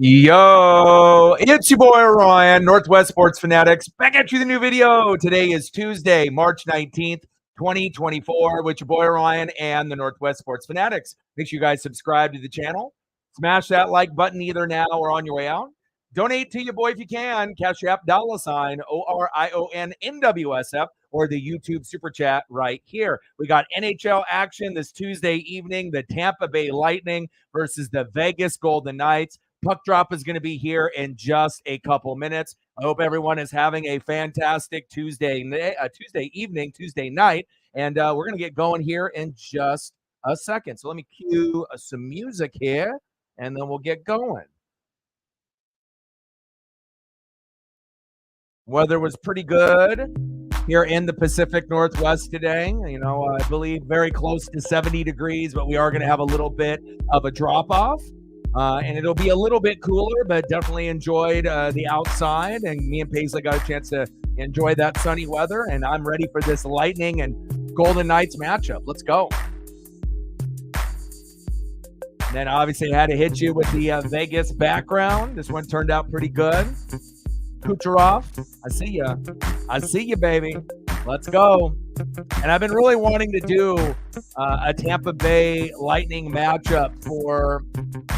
Yo, it's your boy Ryan, Northwest Sports Fanatics, back at you with a new video. Today is Tuesday, March 19th, 2024, with your boy Ryan and the Northwest Sports Fanatics. Make sure you guys subscribe to the channel. Smash that like button either now or on your way out. Donate to your boy if you can. Cash App $sign ORION NWSF or the YouTube Super Chat right here. We got NHL action this Tuesday evening. The Tampa Bay Lightning versus the Vegas Golden Knights. Puck drop is going to be here in just a couple minutes. I hope everyone is having a fantastic Tuesday evening, Tuesday night, and we're going to get going here in just a second. So let me cue some music here, and then we'll get going. Weather was pretty good here in the Pacific Northwest today. You know, I believe very close to 70 degrees, but we are going to have a little bit of a drop-off. And it'll be a little bit cooler, but definitely enjoyed the outside. And me and Paisley got a chance to enjoy that sunny weather. And I'm ready for this Lightning and Golden Knights matchup. Let's go. And then obviously I had to hit you with the Vegas background. This one turned out pretty good. Kucherov, I see ya. I see you, baby. Let's go. And I've been really wanting to do a Tampa Bay Lightning matchup for,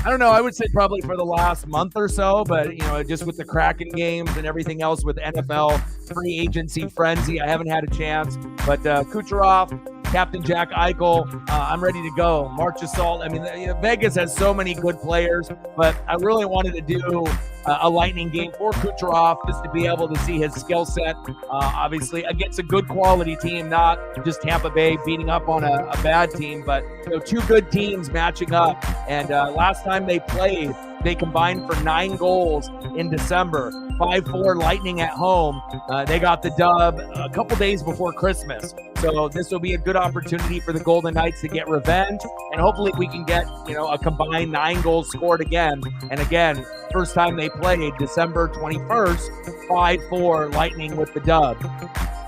I don't know, I would say probably for the last month or so, but, you know, just with the Kraken games and everything else with NFL free agency frenzy, I haven't had a chance. But Kucherov, Captain Jack Eichel, I'm ready to go. March Assault. I mean, Vegas has so many good players, but I really wanted to do a Lightning game for Kucherov just to be able to see his skill set, obviously against a good quality team, not just Tampa Bay beating up on a bad team, but you know, two good teams matching up. And last time they played, they combined for 9 goals in December. 5-4 Lightning at home. They got the dub a couple days before Christmas. So this will be a good opportunity for the Golden Knights to get revenge. And hopefully we can get, you know, a combined 9 goals scored again. And again, first time they played, December 21st, 5-4 Lightning with the dub.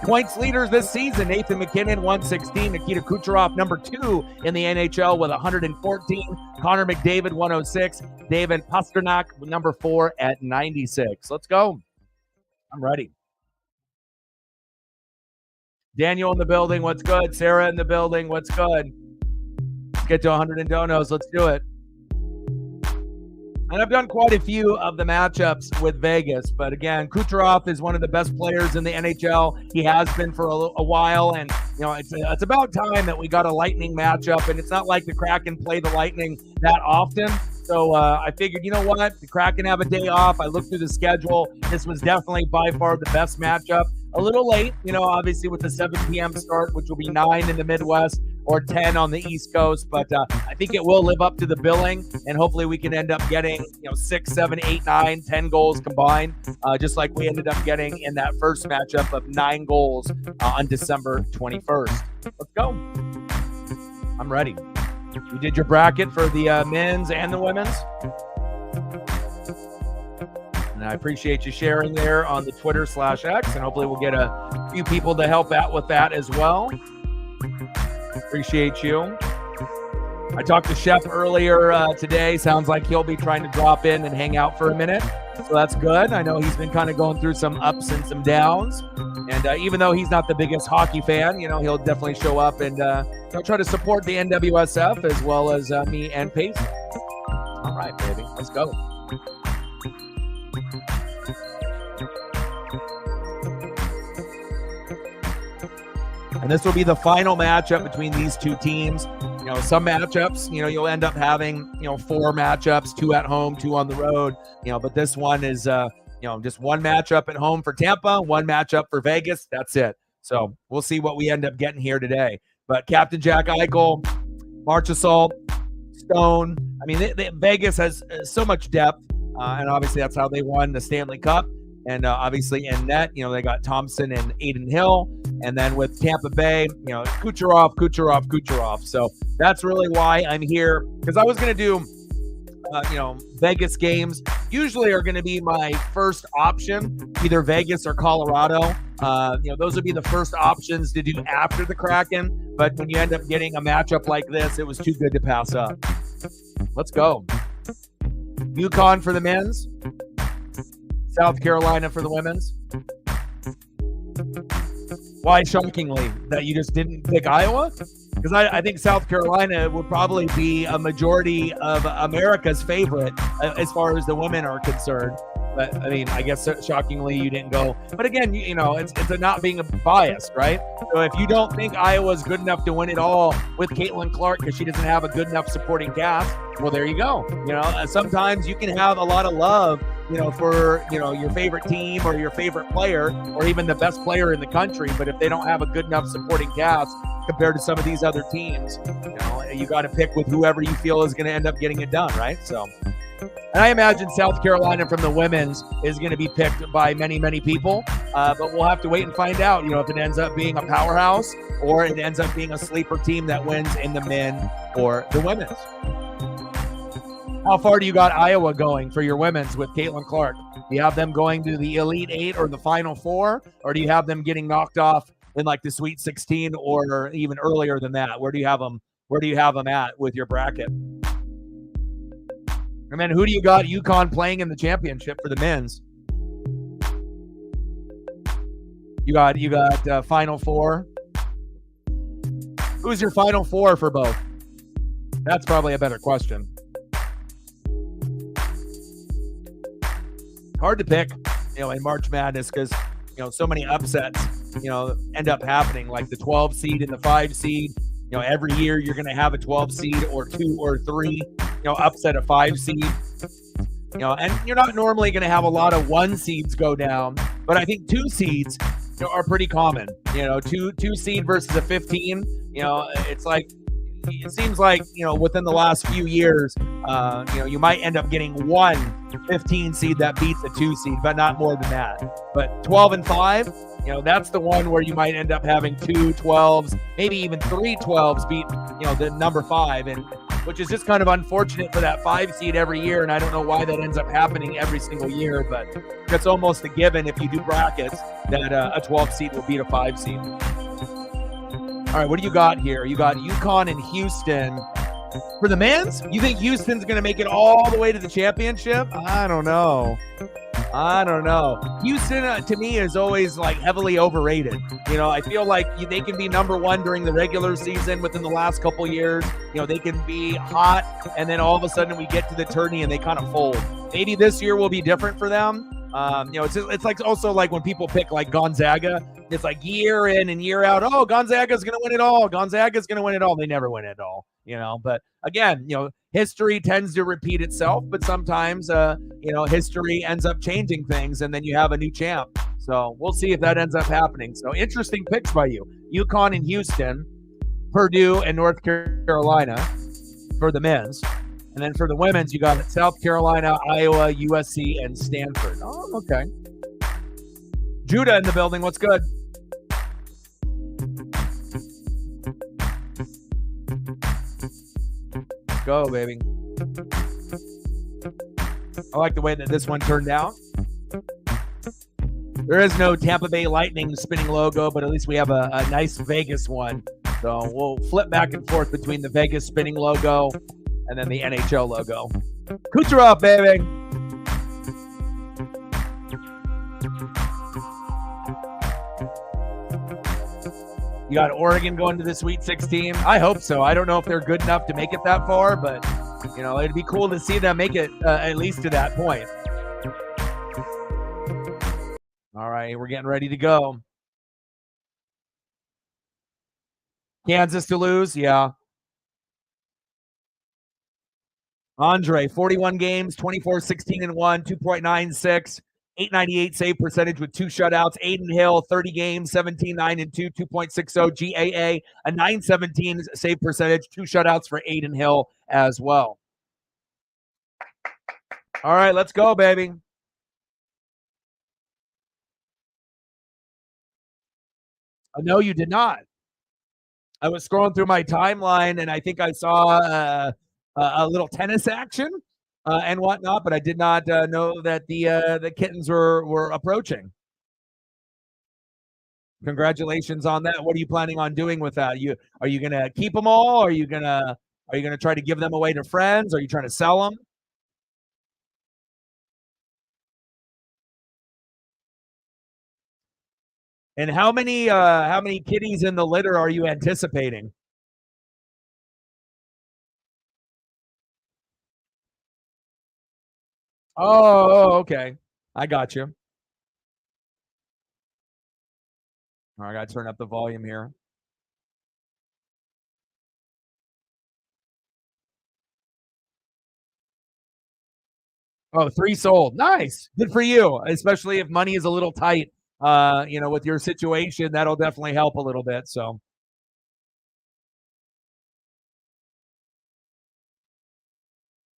Points leaders this season, Nathan MacKinnon, 116. Nikita Kucherov, number 2 in the NHL with 114. Connor McDavid, 106. David Pastrnak, number 4 at 96. Let's go. I'm ready. Daniel in the building, what's good? Sarah in the building, what's good? Let's get to 100 in donos. Let's do it. And I've done quite a few of the matchups with Vegas, but again, Kucherov is one of the best players in the NHL. He has been for a while, and you know it's about time that we got a Lightning matchup. And it's not like the Kraken play the Lightning that often, so I figured, you know what, the Kraken have a day off. I looked through the schedule. This was definitely by far the best matchup. A little late, you know, obviously with the 7 p.m. start, which will be 9 in the Midwest or 10 on the East Coast. But I think it will live up to the billing, and hopefully we can end up getting, you know, 6, 7, 8, 9, 10 goals combined, just like we ended up getting in that first matchup of 9 goals on December 21st. Let's go. I'm ready. You did your bracket for the men's and the women's. And I appreciate you sharing there on the Twitter/X, and hopefully we'll get a few people to help out with that as well. Appreciate you. I talked to Shep earlier today. Sounds like he'll be trying to drop in and hang out for a minute. So that's good. I know he's been kind of going through some ups and some downs. And even though he's not the biggest hockey fan, you know, he'll definitely show up and he'll try to support the NWSF as well as me and Paisley. All right, baby. Let's go. And this will be the final matchup between these two teams. You know, some matchups, you know, you'll end up having, you know, 4 matchups, 2 at home, 2 on the road, you know, but this one is, you know, just 1 matchup at home for Tampa, 1 matchup for Vegas. That's it. So we'll see what we end up getting here today. But Captain Jack Eichel, March Assault, Stone. I mean, Vegas has so much depth, and obviously that's how they won the Stanley Cup. And obviously in net, you know, they got Thompson and Aiden Hill. And then with Tampa Bay, you know, Kucherov. So that's really why I'm here, because I was going to do, you know, Vegas games usually are going to be my first option, either Vegas or Colorado. You know, those would be the first options to do after the Kraken. But when you end up getting a matchup like this, it was too good to pass up. Let's go. UConn for the men's, South Carolina for the women's. Why, shockingly, that you just didn't pick Iowa? Because I think South Carolina would probably be a majority of America's favorite as far as the women are concerned. But I mean, I guess shockingly you didn't go. But again, it's a not being biased, right? So if you don't think Iowa's good enough to win it all with Caitlin Clark because she doesn't have a good enough supporting cast, well, there you go. Sometimes you can have a lot of love, for your favorite team or your favorite player or even the best player in the country. But if they don't have a good enough supporting cast compared to some of these other teams, you got to pick with whoever you feel is going to end up getting it done, right? So. And I imagine South Carolina from the women's is going to be picked by many, many people. But we'll have to wait and find out, if it ends up being a powerhouse or it ends up being a sleeper team that wins in the men or the women's. How far do you got Iowa going for your women's with Caitlin Clark? Do you have them going to the Elite Eight or the Final Four? Or do you have them getting knocked off in like the Sweet 16 or even earlier than that? Where do you have them? Where do you have them at with your bracket? And then who do you got UConn playing in the championship for the men's? You got Final Four. Who's your Final Four for both? That's probably a better question. Hard to pick, in March Madness because, so many upsets, end up happening, like the 12 seed and the 5 seed. Every year you're going to have a 12 seed or 2 or 3, upset a 5 seed. And you're not normally going to have a lot of 1 seeds go down, but I think 2 seeds are pretty common. 2 seed versus a 15. It's like it seems like within the last few years, you might end up getting 1 15 seed that beats a 2 seed, but not more than that. But 12 and 5. That's the one where you might end up having 2 12s, maybe even 3 12s beat, the number 5, and which is just kind of unfortunate for that 5 seed every year. And I don't know why that ends up happening every single year, but it's almost a given if you do brackets that a 12 seed will beat a 5 seed. All right, what do you got here? You got UConn and Houston. For the men's, you think Houston's going to make it all the way to the championship? I don't know. Houston, to me, is always like heavily overrated. I feel like they can be number 1 during the regular season within the last couple years. They can be hot, and then all of a sudden we get to the tourney and they kind of fold. Maybe this year will be different for them. It's like also like when people pick like Gonzaga, it's like year in and year out. Oh, Gonzaga's going to win it all. Gonzaga's going to win it all. They never win it all, but again, history tends to repeat itself, but sometimes, history ends up changing things and then you have a new champ. So we'll see if that ends up happening. So interesting picks by you. UConn and Houston, Purdue and North Carolina for the men's. And then for the women's, you got South Carolina, Iowa, USC, and Stanford. Oh, okay. Judah in the building. What's good? Go, baby. I like the way that this one turned out. There is no Tampa Bay Lightning spinning logo, but at least we have a nice Vegas one. So we'll flip back and forth between the Vegas spinning logo and then the NHL logo. Kucherov, baby. You got Oregon going to the Sweet 16. I hope so. I don't know if they're good enough to make it that far, but it'd be cool to see them make it at least to that point. All right, we're getting ready to go. Kansas to lose, yeah. Andre, 41 games, 24, 16, and 1, 2.96, 898 save percentage with 2 shutouts. Aiden Hill, 30 games, 17, 9, and 2, 2.60 GAA, a 917 save percentage, 2 shutouts for Aiden Hill as well. All right, let's go, baby. No, you did not. I was scrolling through my timeline, and I think I saw a little tennis action and whatnot, but I did not know that the kittens were approaching. Congratulations on that. What are you planning on doing with that? Are you gonna keep them all? Are you gonna try to give them away to friends? Are you trying to sell them? And how many kitties in the litter are you anticipating? Okay. I got you. All right, I got to turn up the volume here. Oh, three sold. Nice. Good for you. Especially if money is a little tight. With your situation, that'll definitely help a little bit. So,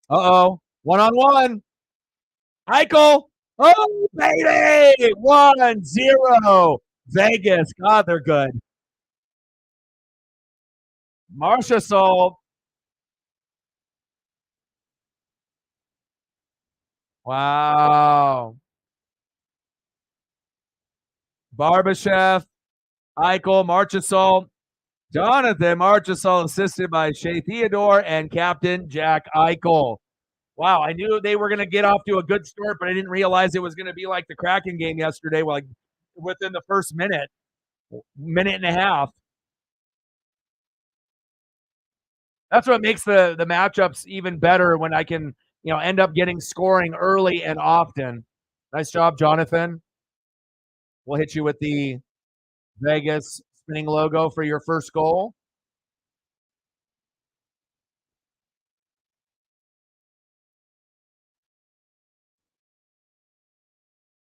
uh-oh. One on one. Eichel. Oh, baby. 1-0. Vegas. God, they're good. Marcia sold. Wow. Barbashev, Eichel, Marchessault, Jonathan Marchessault, assisted by Shea Theodore and Captain Jack Eichel. Wow, I knew they were going to get off to a good start, but I didn't realize it was going to be like the Kraken game yesterday, like within the first minute and a half. That's what makes the matchups even better when I can, end up getting scoring early and often. Nice job, Jonathan. We'll hit you with the Vegas spinning logo for your first goal.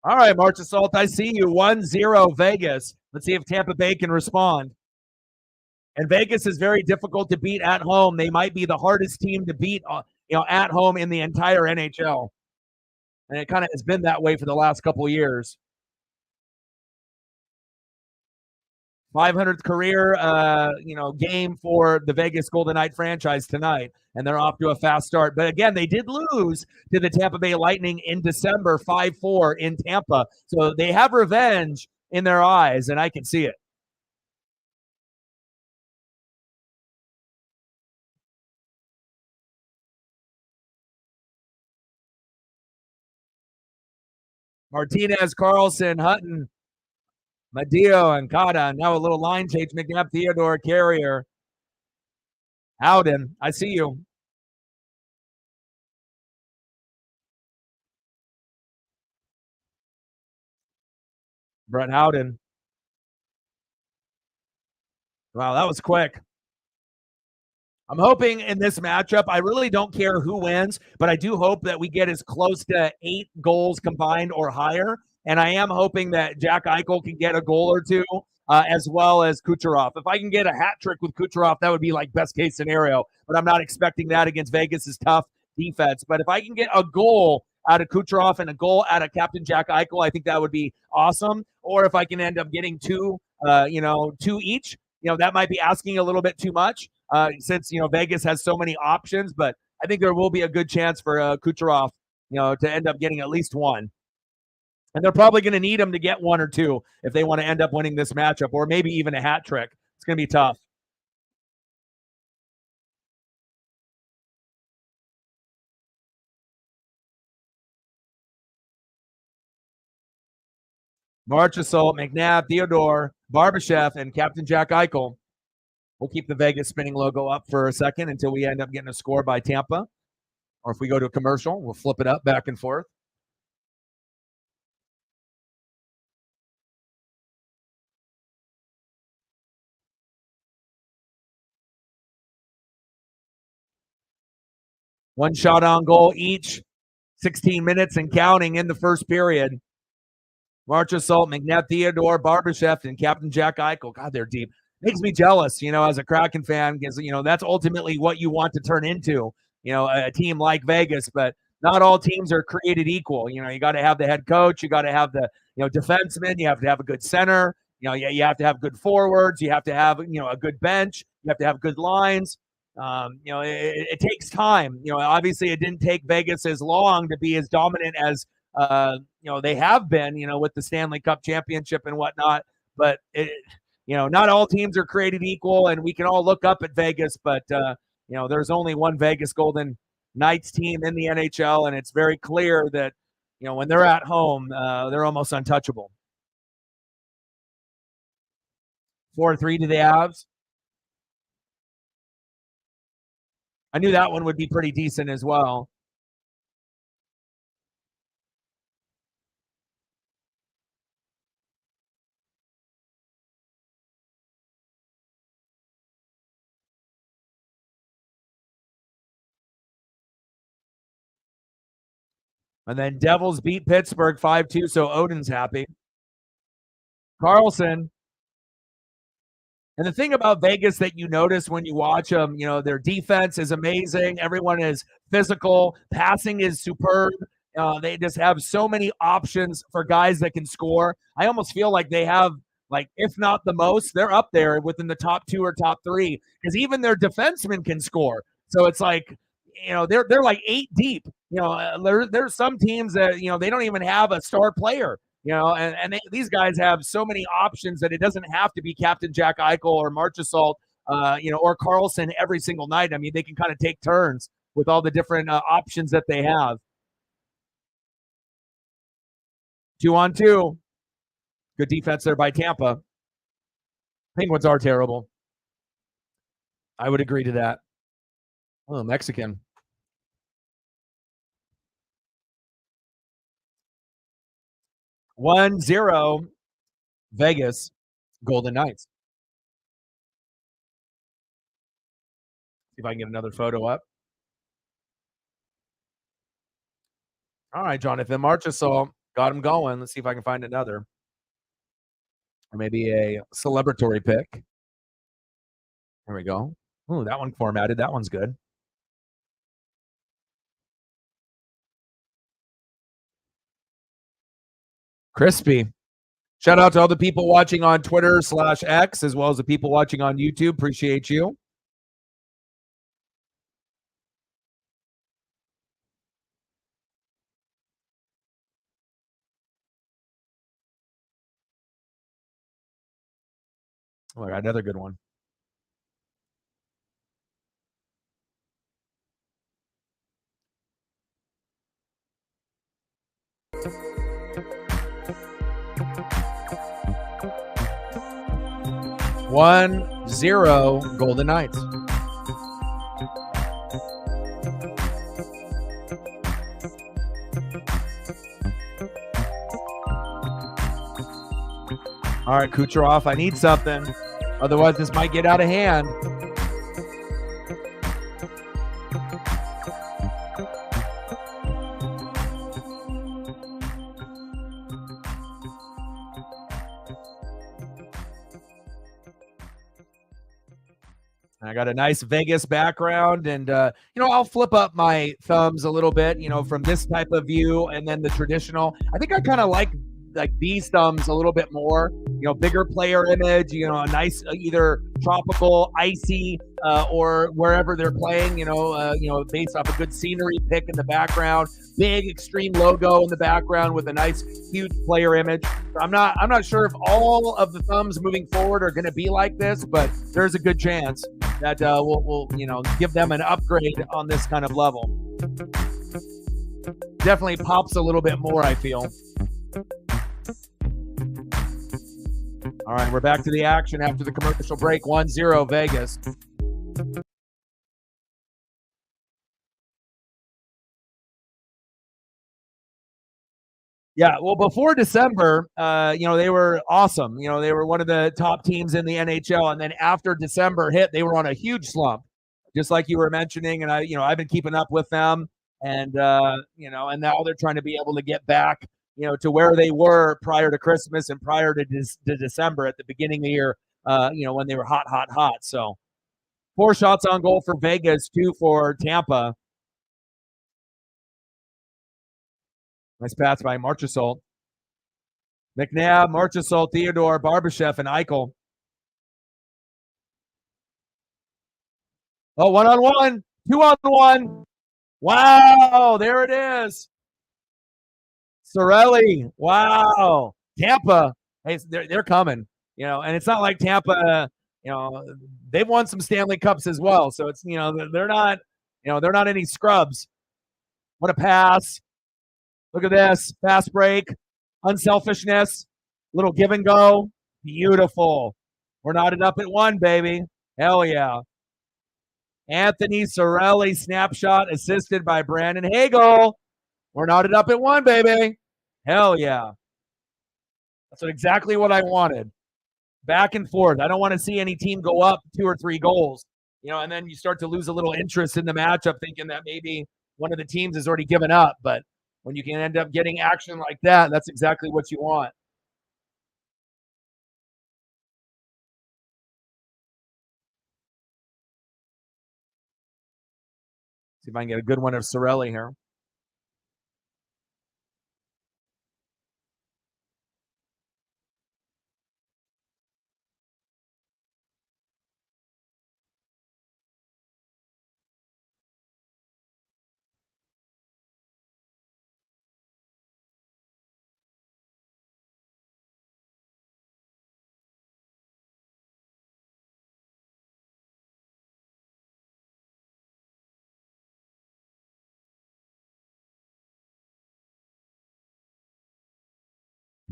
All right, March Assault, I see you. 1-0 Vegas. Let's see if Tampa Bay can respond. And Vegas is very difficult to beat at home. They might be the hardest team to beat, at home in the entire NHL. And it kind of has been that way for the last couple of years. 500th career, game for the Vegas Golden Knight franchise tonight, and they're off to a fast start. But again, they did lose to the Tampa Bay Lightning in December, 5-4 in Tampa, so they have revenge in their eyes, and I can see it. Martinez, Carlson, Hutton, Madio, and Kata. Now a little line change. McNabb, Theodore, Carrier, Howden. I see you. Brett Howden. Wow, that was quick. I'm hoping in this matchup, I really don't care who wins, but I do hope that we get as close to 8 goals combined or higher. And I am hoping that Jack Eichel can get a goal or two, as well as Kucherov. If I can get a hat trick with Kucherov, that would be like best case scenario. But I'm not expecting that against Vegas's tough defense. But if I can get a goal out of Kucherov and a goal out of Captain Jack Eichel, I think that would be awesome. Or if I can end up getting two, two each, that might be asking a little bit too much, since Vegas has so many options. But I think there will be a good chance for Kucherov, to end up getting at least one. And they're probably going to need him to get one or two if they want to end up winning this matchup, or maybe even a hat trick. It's going to be tough. Marchessault, McNabb, Theodore, Barbashev, and Captain Jack Eichel. We'll keep the Vegas spinning logo up for a second until we end up getting a score by Tampa. Or if we go to a commercial, we'll flip it up back and forth. One shot on goal each, 16 minutes and counting in the first period. Marchessault, McNabb, Theodore, Barbashev, and Captain Jack Eichel. God, they're deep. Makes me jealous, as a Kraken fan, because, that's ultimately what you want to turn into, a team like Vegas. But not all teams are created equal. You got to have the head coach. You got to have the, defenseman. You have to have a good center. You have to have good forwards. You have to have, a good bench. You have to have good lines. It takes time. Obviously, it didn't take Vegas as long to be as dominant as they have been, with the Stanley Cup championship and whatnot. But not all teams are created equal, and we can all look up at Vegas, but there's only one Vegas Golden Knights team in the NHL, and it's very clear that when they're at home, they're almost untouchable. 4-3 to the Avs. I knew that one would be pretty decent as well. And then Devils beat Pittsburgh 5-2, so Odin's happy. Carlson. And the thing about Vegas that you notice when you watch them, their defense is amazing. Everyone is physical. Passing is superb. They just have so many options for guys that can score. I almost feel like they have, like, if not the most, they're up there within the top 2 or top 3 because even their defensemen can score. So it's like, they're like 8 deep. There's some teams that, they don't even have a star player. These guys have so many options that it doesn't have to be Captain Jack Eichel or Marchessault, or Carlson every single night. I mean, they can kind of take turns with all the different options that they have. 2-on-2. Good defense there by Tampa. Penguins are terrible. I would agree to that. Oh, Mexican. 1-0 Vegas Golden Knights. See if I can get another photo up. All right, Jonathan Marchessault got him going. Let's see if I can find another. Or maybe a celebratory pick. There we go. Ooh, that one formatted. That one's good. Crispy. Shout out to all the people watching on Twitter/X, as well as the people watching on YouTube. Appreciate you. Oh, I got another good one. One zero Golden Knights. All right, Kucherov, I need something. Otherwise, this might get out of hand. I got a nice Vegas background, and I'll flip up my thumbs a little bit, from this type of view, and then the traditional. I think I kind of like these thumbs a little bit more. Bigger player image. A nice either tropical, icy, or wherever they're playing. Based off a good scenery pick in the background. Big extreme logo in the background with a nice, huge player image. I'm not sure if all of the thumbs moving forward are going to be like this, but there's a good chance that we'll give them an upgrade on this kind of level. Definitely pops a little bit more, I feel. All right, we're back to the action after the commercial break. 1-0 Vegas. Yeah, well, before December, they were awesome. They were one of the top teams in the NHL, and then after December hit, they were on a huge slump, just like you were mentioning. And I've been keeping up with them, and and now they're trying to be able to get back, to where they were prior to Christmas and prior to December at the beginning of the year, when they were hot, hot, hot. So 4 shots on goal for Vegas, 2 for Tampa. Nice pass by Marchessault. McNabb, Marchessault, Theodore, Barbashev, and Eichel. Oh, 1-on-1, 2-on-1. Wow, there it is. Sorelli. Wow. Tampa. Hey, they're coming. And it's not like Tampa, they've won some Stanley Cups as well. So it's, they're not any scrubs. What a pass. Look at this. Fast break. Unselfishness. Little give and go. Beautiful. We're knotted up at 1, baby. Hell yeah. Anthony Sorelli snapshot assisted by Brandon Hagel. We're knotted up at 1, baby. Hell yeah. That's exactly what I wanted. Back and forth. I don't want to see any team go up 2 or 3 goals, and then you start to lose a little interest in the matchup, thinking that maybe one of the teams has already given up. But when you can end up getting action like that, that's exactly what you want. See if I can get a good one of Sorelli here.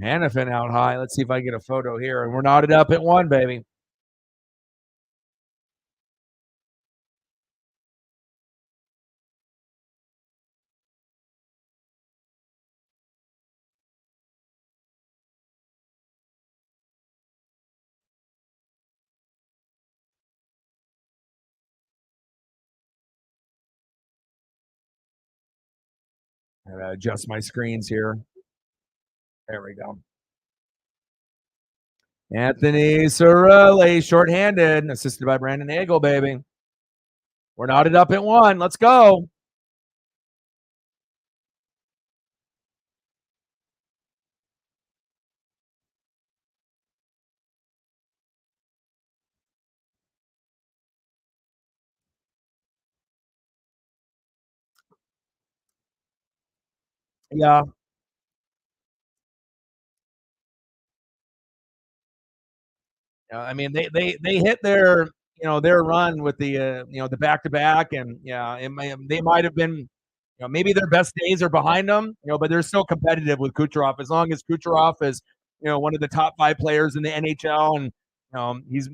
Hannafin out high. Let's see if I get a photo here. And we're knotted up at 1, baby. I gotta adjust my screens here. There we go. Anthony Sorelli, shorthanded, assisted by Brandon Hagel, baby. We're knotted up at 1. Let's go. Yeah. I mean, they hit their run with the back to back, and yeah, they might have been, maybe their best days are behind them, but they're still competitive with Kucherov. As long as Kucherov is, one of the top 5 players in the NHL, and he's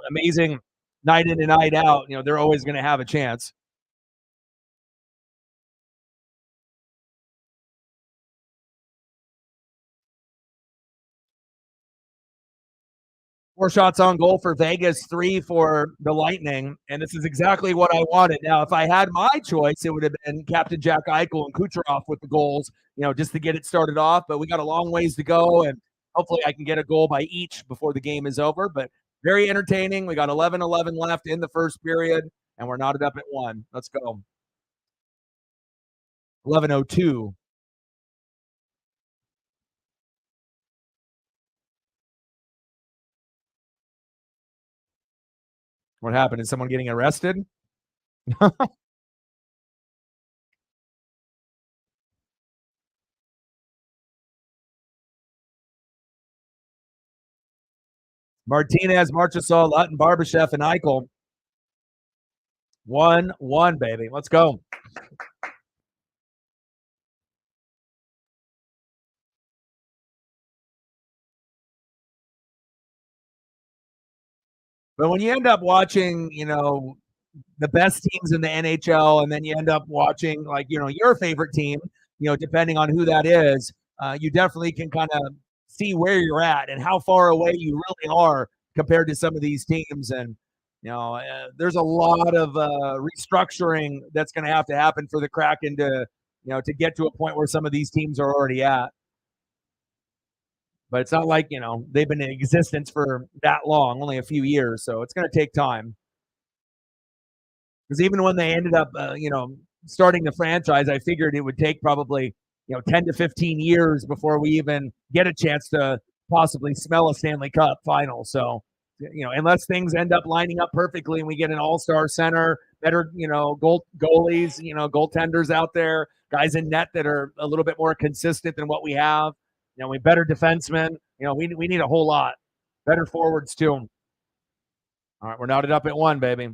amazing night in and night out. They're always going to have a chance. 4 shots on goal for Vegas, 3 for the Lightning, and this is exactly what I wanted. Now, if I had my choice, it would have been Captain Jack Eichel and Kucherov with the goals, just to get it started off. But we got a long ways to go, and hopefully I can get a goal by each before the game is over. But very entertaining. We got 11-11 left in the first period, and we're knotted up at 1. Let's go. 11:02. What happened? Is someone getting arrested? Martinez, Marchessault, Lutton, Barbashev, and Eichel. 1-1, baby. Let's go. But when you end up watching, the best teams in the NHL, and then you end up watching your favorite team, depending on who that is, you definitely can kind of see where you're at and how far away you really are compared to some of these teams. And there's a lot of restructuring that's going to have to happen for the Kraken to get to a point where some of these teams are already at. But it's not like they've been in existence for that long, only a few years, so it's going to take time. Because even when they ended up, starting the franchise, I figured it would take probably 10 to 15 years before we even get a chance to possibly smell a Stanley Cup final. So, unless things end up lining up perfectly and we get an all-star center, better, goalies, goaltenders out there, guys in net that are a little bit more consistent than what we have. We better defensemen. We need a whole lot. Better forwards too. All right, we're knotted up at 1, baby.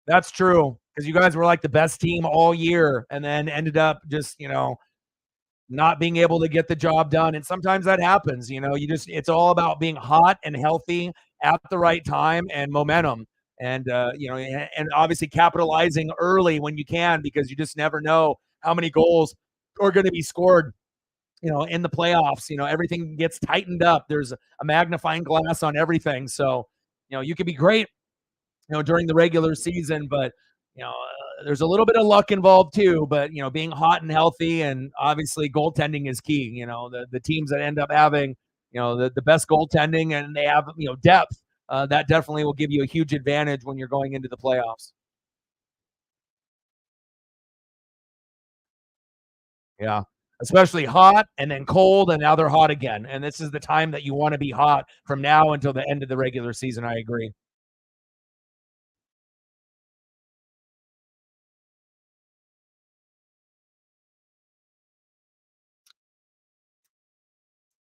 That's true because you guys were like the best team all year, and then ended up just not being able to get the job done. And sometimes that happens. It's all about being hot and healthy at the right time and momentum. And and obviously capitalizing early when you can, because you just never know how many goals are going to be scored. In the playoffs, everything gets tightened up. There's a magnifying glass on everything. So, you can be great, during the regular season, but there's a little bit of luck involved too. But being hot and healthy, and obviously goaltending is key. The teams that end up having the best goaltending, and they have depth, that definitely will give you a huge advantage when you're going into the playoffs. Yeah. Especially hot and then cold, and now they're hot again. And this is the time that you want to be hot from now until the end of the regular season. I agree.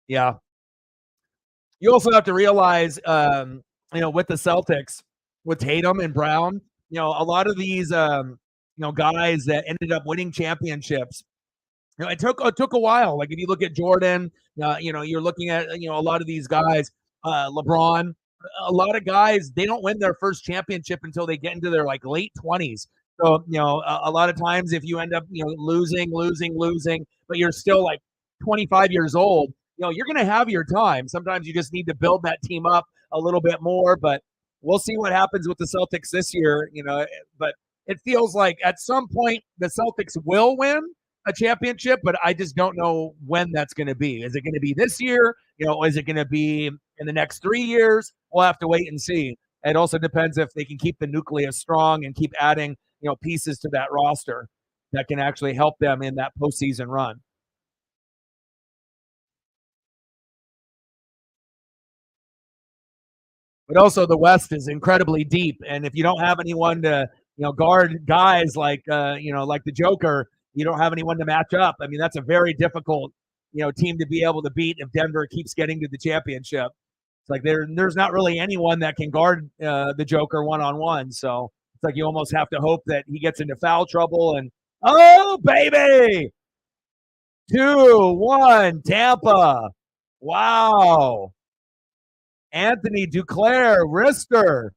Yeah. You also have to realize, with the Celtics, with Tatum and Brown, a lot of these, guys that ended up winning championships. It took a while. Like if you look at Jordan, you're looking at a lot of these guys, LeBron, a lot of guys, they don't win their first championship until they get into their like late 20s. So a lot of times if you end up losing, but you're still like 25 years old, you're going to have your time. Sometimes you just need to build that team up a little bit more. But we'll see what happens with the Celtics this year. But it feels like at some point the Celtics will win a championship, but I just don't know when that's going to be. Is it going to be this year? Is it going to be in the next 3 years? We'll have to wait and see. It also depends if they can keep the nucleus strong and keep adding, pieces to that roster that can actually help them in that postseason run. But also the West is incredibly deep, and if you don't have anyone to guard guys like like the Joker, you don't have anyone to match up. I mean, that's a very difficult team to be able to beat if Denver keeps getting to the championship. It's like there's not really anyone that can guard the Joker one on one. So it's like you almost have to hope that he gets into foul trouble. And oh baby, 2-1 Tampa. Wow. Anthony Duclair, wrister.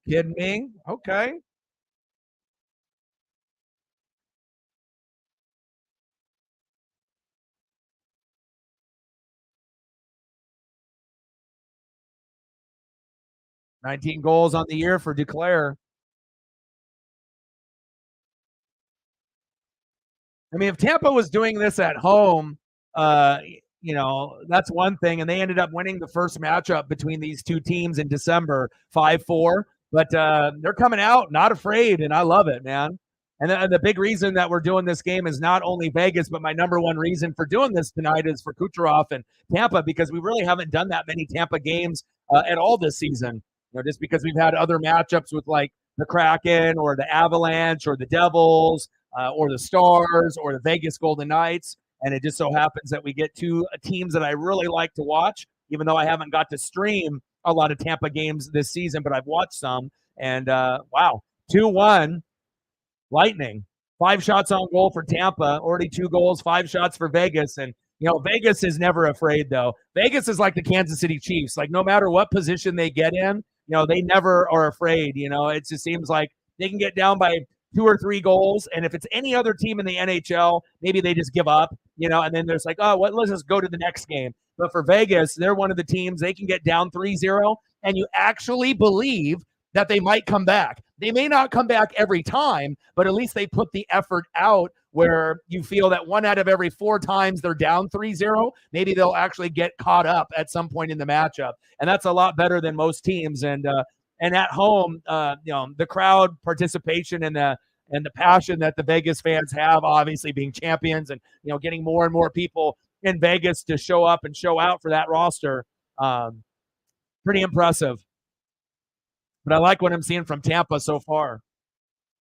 Kidding me? Okay. 19 goals on the year for Duclair. I mean, if Tampa was doing this at home, uh, that's one thing. And they ended up winning the first matchup between these two teams in December, 5-4. But they're coming out not afraid, and I love it, man. And the big reason that we're doing this game is not only Vegas, but my number one reason for doing this tonight is for Kucherov and Tampa, because we really haven't done that many Tampa games at all this season. Just because we've had other matchups with like the Kraken or the Avalanche or the Devils or the Stars or the Vegas Golden Knights. And it just so happens that we get two teams that I really like to watch, even though I haven't got to stream a lot of Tampa games this season, but I've watched some. And wow, 2-1 Lightning. 5 shots on goal for Tampa, already 2 goals, 5 shots for Vegas. And, Vegas is never afraid, though. Vegas is like the Kansas City Chiefs. Like, no matter what position they get in, they never are afraid. It just seems like they can get down by 2 or 3 goals. And if it's any other team in the NHL, maybe they just give up, and then there's like, oh, what? Let's just go to the next game. But for Vegas, they're one of the teams, they can get down 3-0, and you actually believe that they might come back. They may not come back every time, but at least they put the effort out where you feel that 1 out of every 4 times they're down 3-0, maybe they'll actually get caught up at some point in the matchup. And that's a lot better than most teams. And at home, the crowd participation and the passion that the Vegas fans have, obviously being champions and, getting more and more people in Vegas to show up and show out for that roster. Pretty impressive. but I like what I'm seeing from Tampa so far.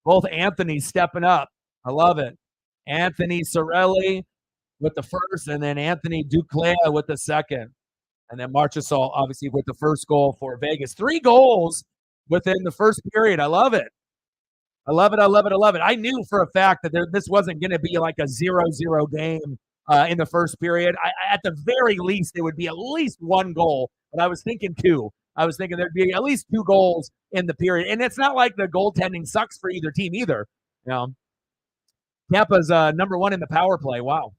Both Anthony's stepping up. I love it. Anthony Sorelli with the first, and then Anthony Duclair with the second. And then Marchesal, obviously, with the first goal for Vegas. 3 goals within the first period. I love it. I love it. I love it. I love it. I knew for a fact that this wasn't going to be like a 0-0 game in the first period. At the very least, it would be at least 1 goal, but I was thinking 2. I was thinking there'd be at least 2 goals in the period. And it's not like the goaltending sucks for either team either. You know, Tampa's number 1 in the power play. Wow.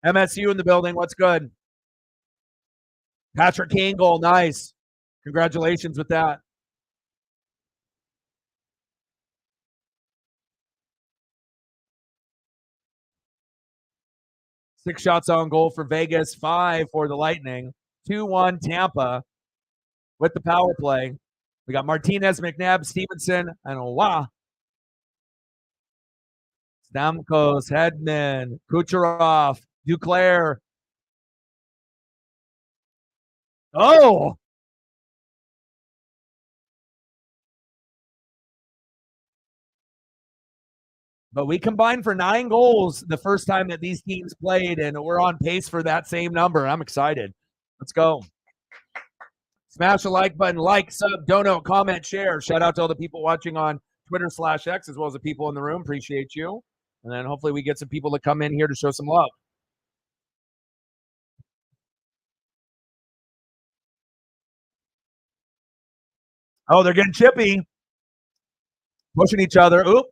MSU in the building. What's good? Patrick Kane goal. Nice. Congratulations with that. Six shots on goal for Vegas, 5 for the Lightning. 2-1 Tampa with the power play. We got Martinez, McNabb, Stevenson, and Owa. Stamkos, Hedman, Kucherov, Duclair. Oh! But we combined for 9 goals the first time that these teams played, and we're on pace for that same number. I'm excited. Let's go. Smash the like button, like, sub, donate, comment, share. Shout out to all the people watching on Twitter/X, as well as the people in the room. Appreciate you. And then hopefully we get some people to come in here to show some love. Oh, they're getting chippy. Pushing each other. Oop.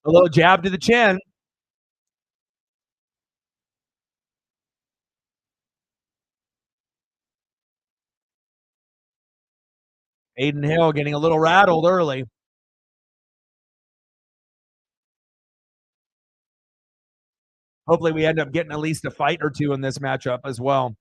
A little jab to the chin. Aiden Hill getting a little rattled early. Hopefully we end up getting at least a fight or 2 in this matchup as well.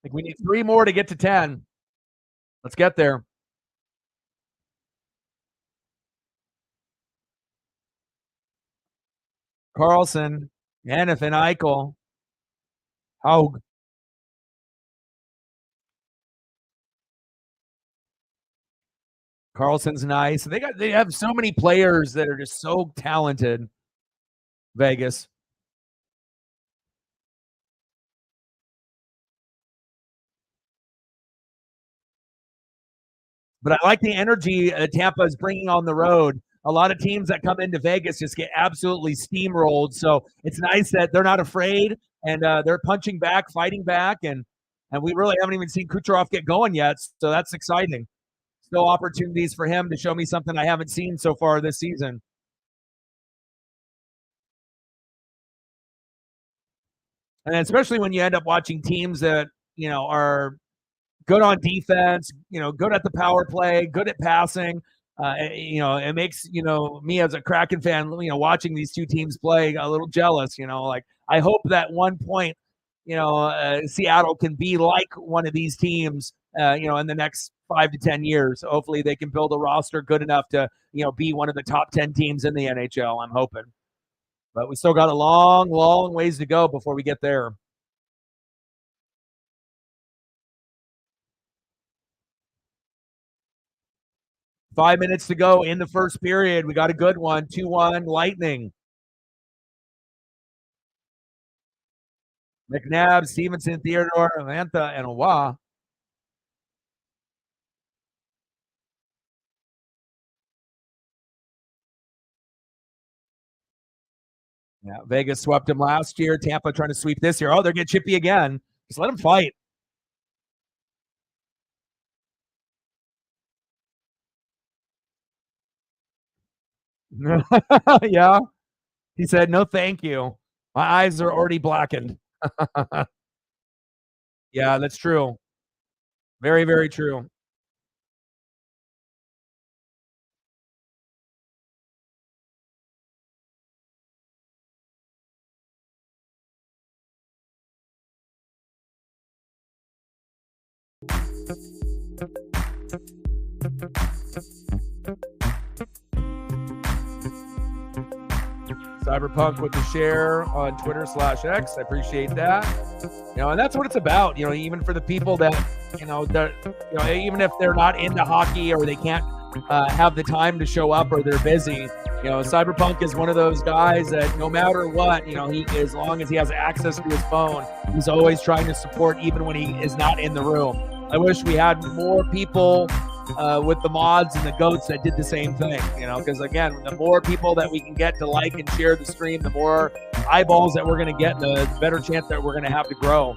I think we need 3 more to get to 10. Let's get there. Carlson, Anathan Eichel, Haug. Carlson's nice. They have so many players that are just so talented. Vegas. But I like the energy Tampa is bringing on the road. A lot of teams that come into Vegas just get absolutely steamrolled. So it's nice that they're not afraid and they're punching back, fighting back, and we really haven't even seen Kucherov get going yet. So that's exciting. Still opportunities for him to show me something I haven't seen so far this season. And especially when you end up watching teams that are good on defense, good at the power play, good at passing. It makes me as a Kraken fan, watching these two teams play a little jealous. Like I hope that one point, Seattle can be like one of these teams, in the next 5 to 10 years. Hopefully, they can build a roster good enough to be one of the top 10 teams in the NHL. I'm hoping, but we still got a long, long ways to go before we get there. Five minutes to go in the first period. We got a good one. 2-1 Lightning. McNabb, Stevenson, Theodore, Mantha, and Owa. Yeah, Vegas swept him last year. Tampa trying to sweep this year. Oh, they're getting chippy again. Just let them fight. Yeah. He said, no, thank you. My eyes are already blackened. Yeah, that's true. Very, very true. Cyberpunk with the share on Twitter/X. I appreciate that. And that's what it's about. Even for the people that, even if they're not into hockey or they can't have the time to show up or they're busy, Cyberpunk is one of those guys that no matter what, as long as he has access to his phone, he's always trying to support even when he is not in the room. I wish we had more people with the mods and the goats that did the same thing, because again, the more people that we can get to like and share the stream, the more eyeballs that we're going to get, the better chance that we're going to have to grow.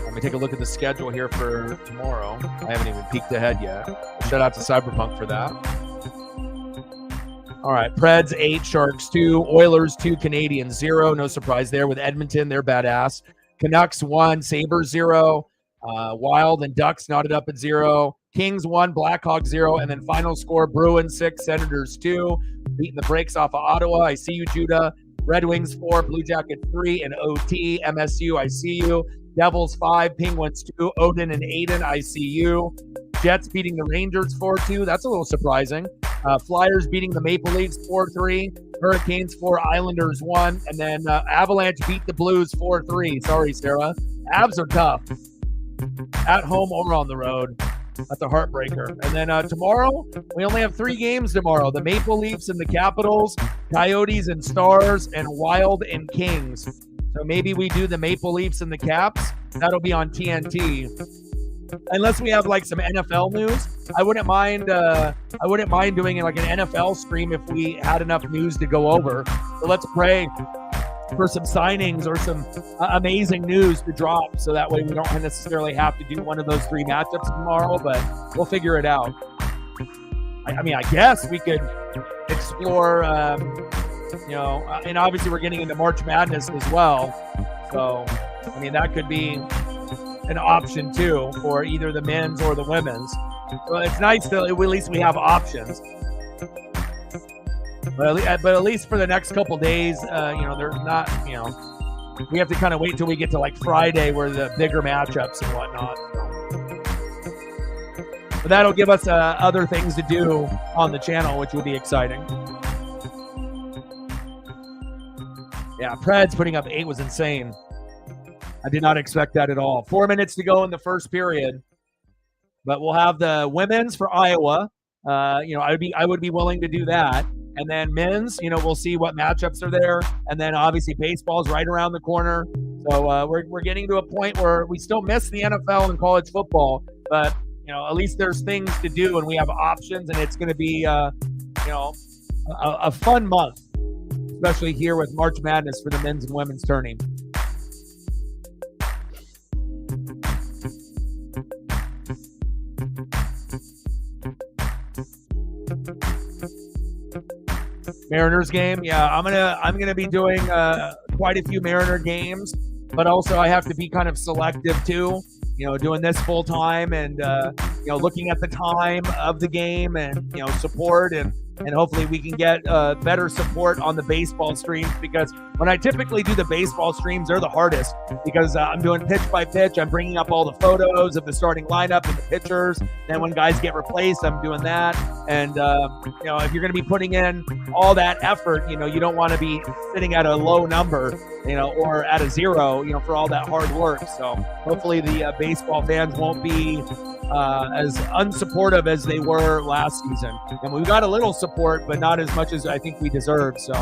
Let me take a look at the schedule here for tomorrow. I haven't even peeked ahead yet. Shout out to Cyberpunk for that. All right, Preds 8, Sharks 2, Oilers 2, Canadiens 0. No surprise there with Edmonton. They're badass. Canucks 1, Sabres 0. Wild and Ducks knotted up at 0. Kings 1, Blackhawks 0. And then final score, Bruins 6, Senators 2. Beating the brakes off of Ottawa. I see you, Judah. Red Wings 4, Blue Jackets 3, and OT. MSU, I see you. Devils 5, Penguins 2. Odin and Aiden, I see you. Jets beating the Rangers 4-2. That's a little surprising. Flyers beating the Maple Leafs 4-3. Hurricanes 4, Islanders 1. And then Avalanche beat the Blues 4-3. Sorry, Sarah. Avs are tough. At home or on the road. That's a heartbreaker. And then tomorrow, we only have 3 games tomorrow. The Maple Leafs and the Capitals, Coyotes and Stars, and Wild and Kings. So maybe we do the Maple Leafs and the Caps. That'll be on TNT. Unless we have like some NFL news, I wouldn't mind doing like an NFL stream if we had enough news to go over. So let's pray for some signings or some amazing news to drop, so that way we don't necessarily have to do one of those 3 matchups tomorrow, but we'll figure it out. I mean, I guess we could explore, and obviously we're getting into March Madness as well. So, I mean, that could be an option too for either the men's or the women's. Well, it's nice that at least we have options. But at least for the next couple days, there's not, we have to kind of wait till we get to like Friday where the bigger matchups and whatnot. But that'll give us other things to do on the channel, which will be exciting. Yeah, Preds putting up 8 was insane. I did not expect that at all. 4 minutes to go in the first period, but we'll have the women's for Iowa. I would be willing to do that. And then men's, we'll see what matchups are there. And then obviously baseball's right around the corner. So we're getting to a point where we still miss the NFL and college football, but at least there's things to do and we have options, and it's going to be a fun month, especially here with March Madness for the men's and women's tourney. Mariners game, yeah, I'm gonna be doing quite a few Mariner games, but also I have to be kind of selective too. Doing this full time and looking at the time of the game and support and hopefully we can get better support on the baseball streams, because when I typically do the baseball streams, they're the hardest because I'm doing pitch by pitch. I'm bringing up all the photos of the starting lineup and the pitchers. Then when guys get replaced, I'm doing that. And if you're going to be putting in all that effort, you don't want to be sitting at a low number, or at a 0, for all that hard work. So hopefully the baseball fans won't be as unsupportive as they were last season. And we got a little support, but not as much as I think we deserve. So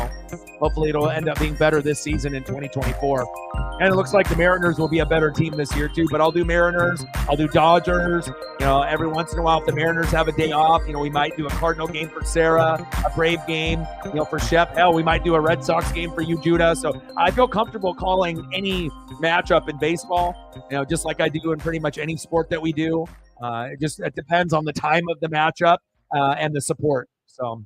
hopefully it'll end up being better this season in 2024. And it looks like the Mariners will be a better team this year too, but I'll do Mariners, I'll do Dodgers, every once in a while if the Mariners have a day off, we might do a Cardinal game for Sarah, a Brave game, for Shep. Hell, we might do a Red Sox game for you, Judah. So I feel comfortable calling any matchup in baseball, just like I do in pretty much any sport that we do. It depends on the time of the matchup and the support. So.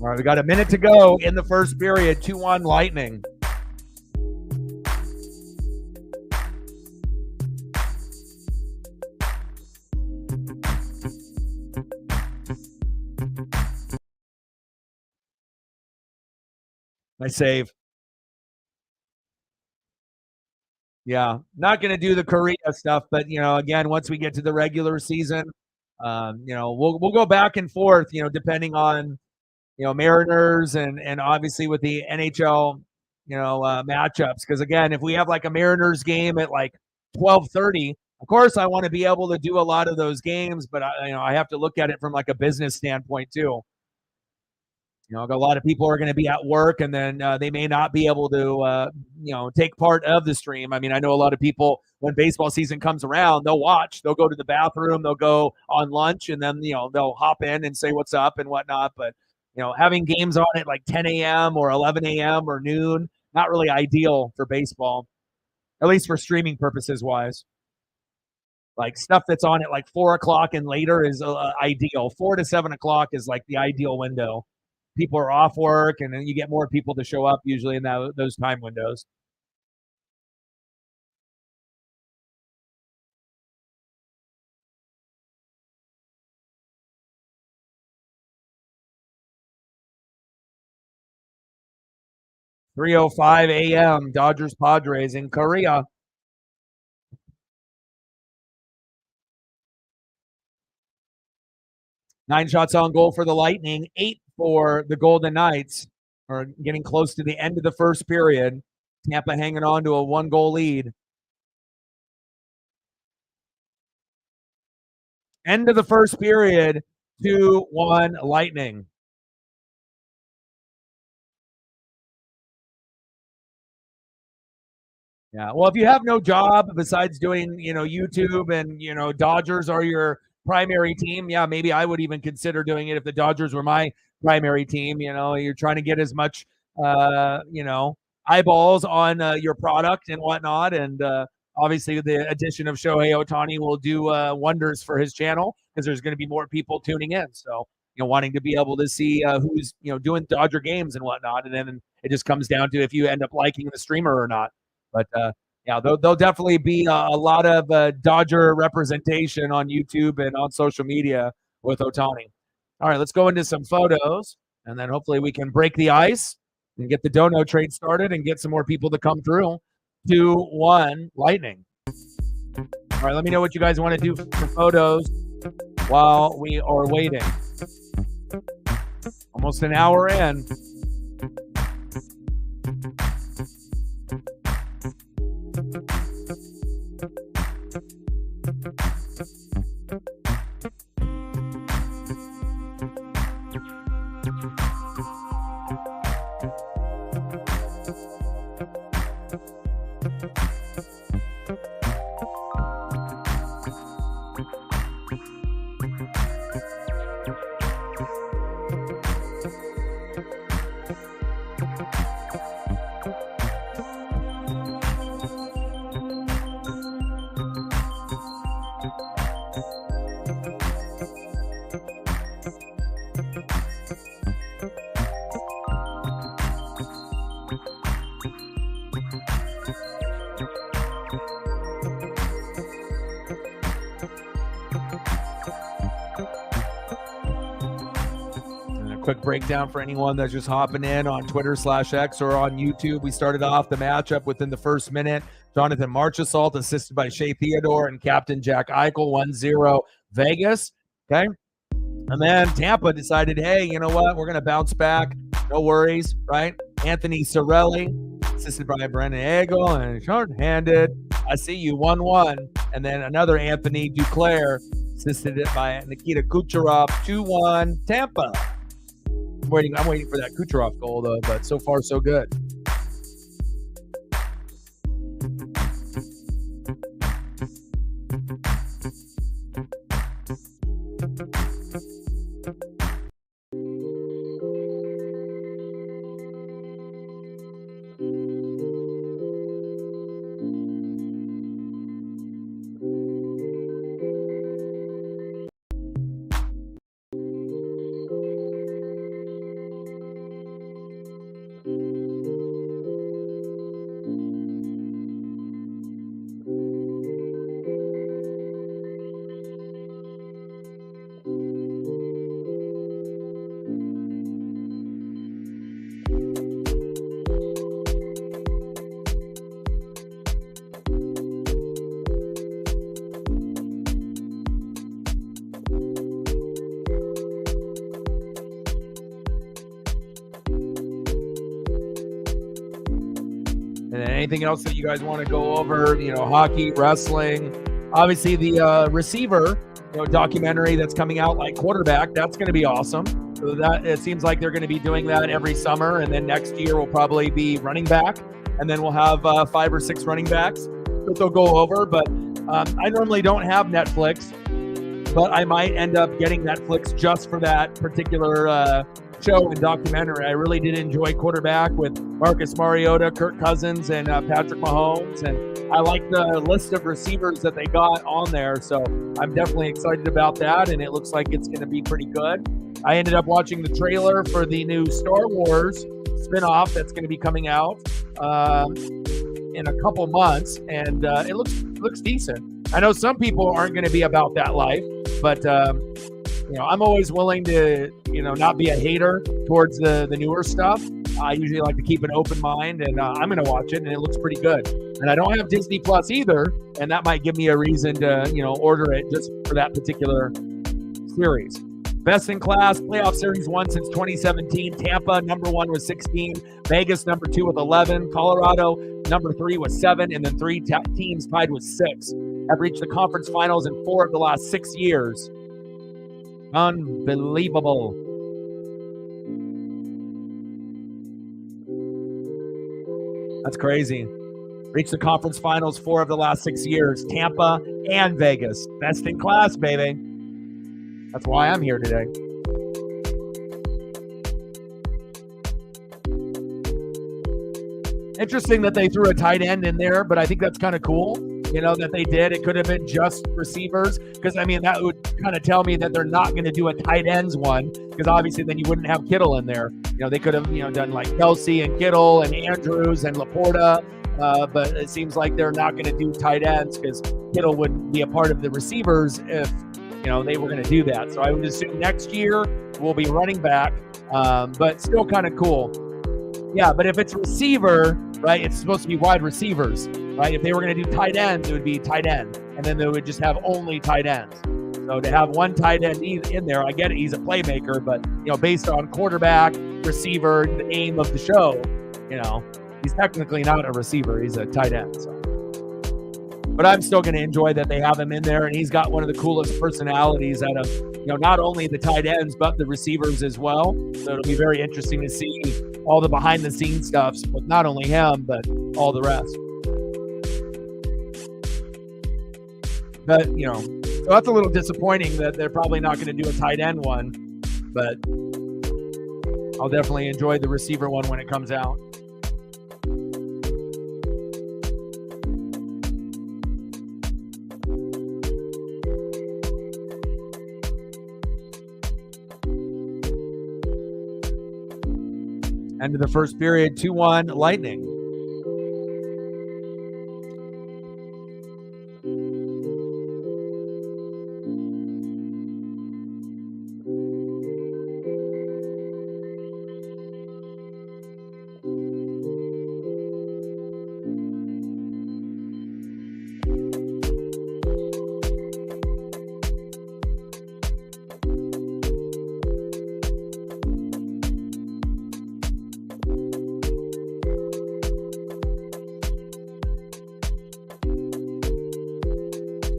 All right, we got a minute to go in the first period. 2-1 Lightning. Nice save. Yeah, not going to do the Korea stuff, but again, once we get to the regular season, we'll go back and forth, depending on Mariners and obviously with the NHL, matchups. Because again, if we have like a Mariners game at like 12:30, of course I want to be able to do a lot of those games, but I have to look at it from like a business standpoint too. A lot of people are going to be at work, and then they may not be able to, take part of the stream. I mean, I know a lot of people when baseball season comes around, they'll watch, they'll go to the bathroom, they'll go on lunch, and then they'll hop in and say what's up and whatnot. But having games on at like 10 a.m. or 11 a.m. or noon, not really ideal for baseball, at least for streaming purposes wise. Like stuff that's on at like 4 o'clock and later is ideal. 4 to 7 o'clock is like the ideal window. People are off work, and then you get more people to show up usually in those time windows. (3:05 a.m.) Dodgers Padres in Korea. 9 shots on goal for the Lightning, 8 for the Golden Knights. Are getting close to the end of the first period. Tampa hanging on to a 1-goal lead. End of the first period, 2-1 Lightning. Yeah. Well, if you have no job besides doing, YouTube and, Dodgers are your primary team, yeah, maybe I would even consider doing it if the Dodgers were my primary team. You're trying to get as much, eyeballs on your product and whatnot. And obviously, the addition of Shohei Ohtani will do wonders for his channel because there's going to be more people tuning in. So, wanting to be able to see who's, doing Dodger games and whatnot. And then it just comes down to if you end up liking the streamer or not. But yeah, there'll definitely be a lot of Dodger representation on YouTube and on social media with Ohtani. All right, let's go into some photos, and then hopefully we can break the ice and get the dono trade started and get some more people to come through. 2-1 Lightning. All right, let me know what you guys want to do for photos while we are waiting. Almost an hour in. Quick breakdown for anyone that's just hopping in on Twitter/X or on YouTube. We started off the matchup within the first minute. Jonathan Marchessault assisted by Shea Theodore and Captain Jack Eichel, 1-0 Vegas. Okay. And then Tampa decided, hey, you know what? We're going to bounce back. No worries, right? Anthony Cirelli, assisted by Brennan Eagle and short-handed. I see you, 1-1. And then another Anthony Duclair, assisted by Nikita Kucherov, 2-1 Tampa. I'm waiting for that Kucherov goal, though, but so far, so good. And then anything else that you guys want to go over, hockey, wrestling, obviously the receiver, documentary that's coming out, like quarterback, that's going to be awesome. So that it seems like they're going to be doing that every summer. And then next year will probably be running back. And then we'll have 5 or 6 running backs that they'll go over. But I normally don't have Netflix, but I might end up getting Netflix just for that particular show and documentary. I really did enjoy quarterback with Marcus Mariota, Kirk Cousins, and Patrick Mahomes. And I like the list of receivers that they got on there. So I'm definitely excited about that. And it looks like it's going to be pretty good. I ended up watching the trailer for the new Star Wars spinoff that's going to be coming out in a couple months. And it looks decent. I know some people aren't going to be about that life, but I'm always willing to, not be a hater towards the newer stuff. I usually like to keep an open mind, and I'm going to watch it, and it looks pretty good. And I don't have Disney Plus either, and that might give me a reason to, order it just for that particular series. Best in class playoff series won since 2017. Tampa, number 1 with 16. Vegas, number 2 with 11. Colorado, number 3 with 7. And then 3 teams tied with 6 have reached the conference finals in 4 of the last 6 years. Unbelievable. That's crazy. Reached the conference finals 4 of the last 6 years. Tampa and Vegas. Best in class, baby. That's why I'm here today. Interesting that they threw a tight end in there, but I think that's kind of cool, that they did. It could have been just receivers, because, that would kind of tell me that they're not going to do a tight ends one, because obviously then you wouldn't have Kittle in there. They could have, done like Kelsey and Kittle and Andrews and Laporta, but it seems like they're not going to do tight ends because Kittle wouldn't be a part of the receivers if they were going to do that. So I would assume next year we'll be running back, but still kind of cool. Yeah, but if it's receiver, right, it's supposed to be wide receivers, right? If they were going to do tight ends, it would be tight end, and then they would just have only tight ends. So to have one tight end in there, I get it, he's a playmaker, but, based on quarterback, receiver, the aim of the show, he's technically not a receiver, he's a tight end. So. But I'm still going to enjoy that they have him in there, and he's got one of the coolest personalities out of, not only the tight ends, but the receivers as well. So it'll be very interesting to see all the behind-the-scenes stuff with not only him, but all the rest. But, so that's a little disappointing that they're probably not going to do a tight end one, but I'll definitely enjoy the receiver one when it comes out. End of the first period, 2-1 Lightning.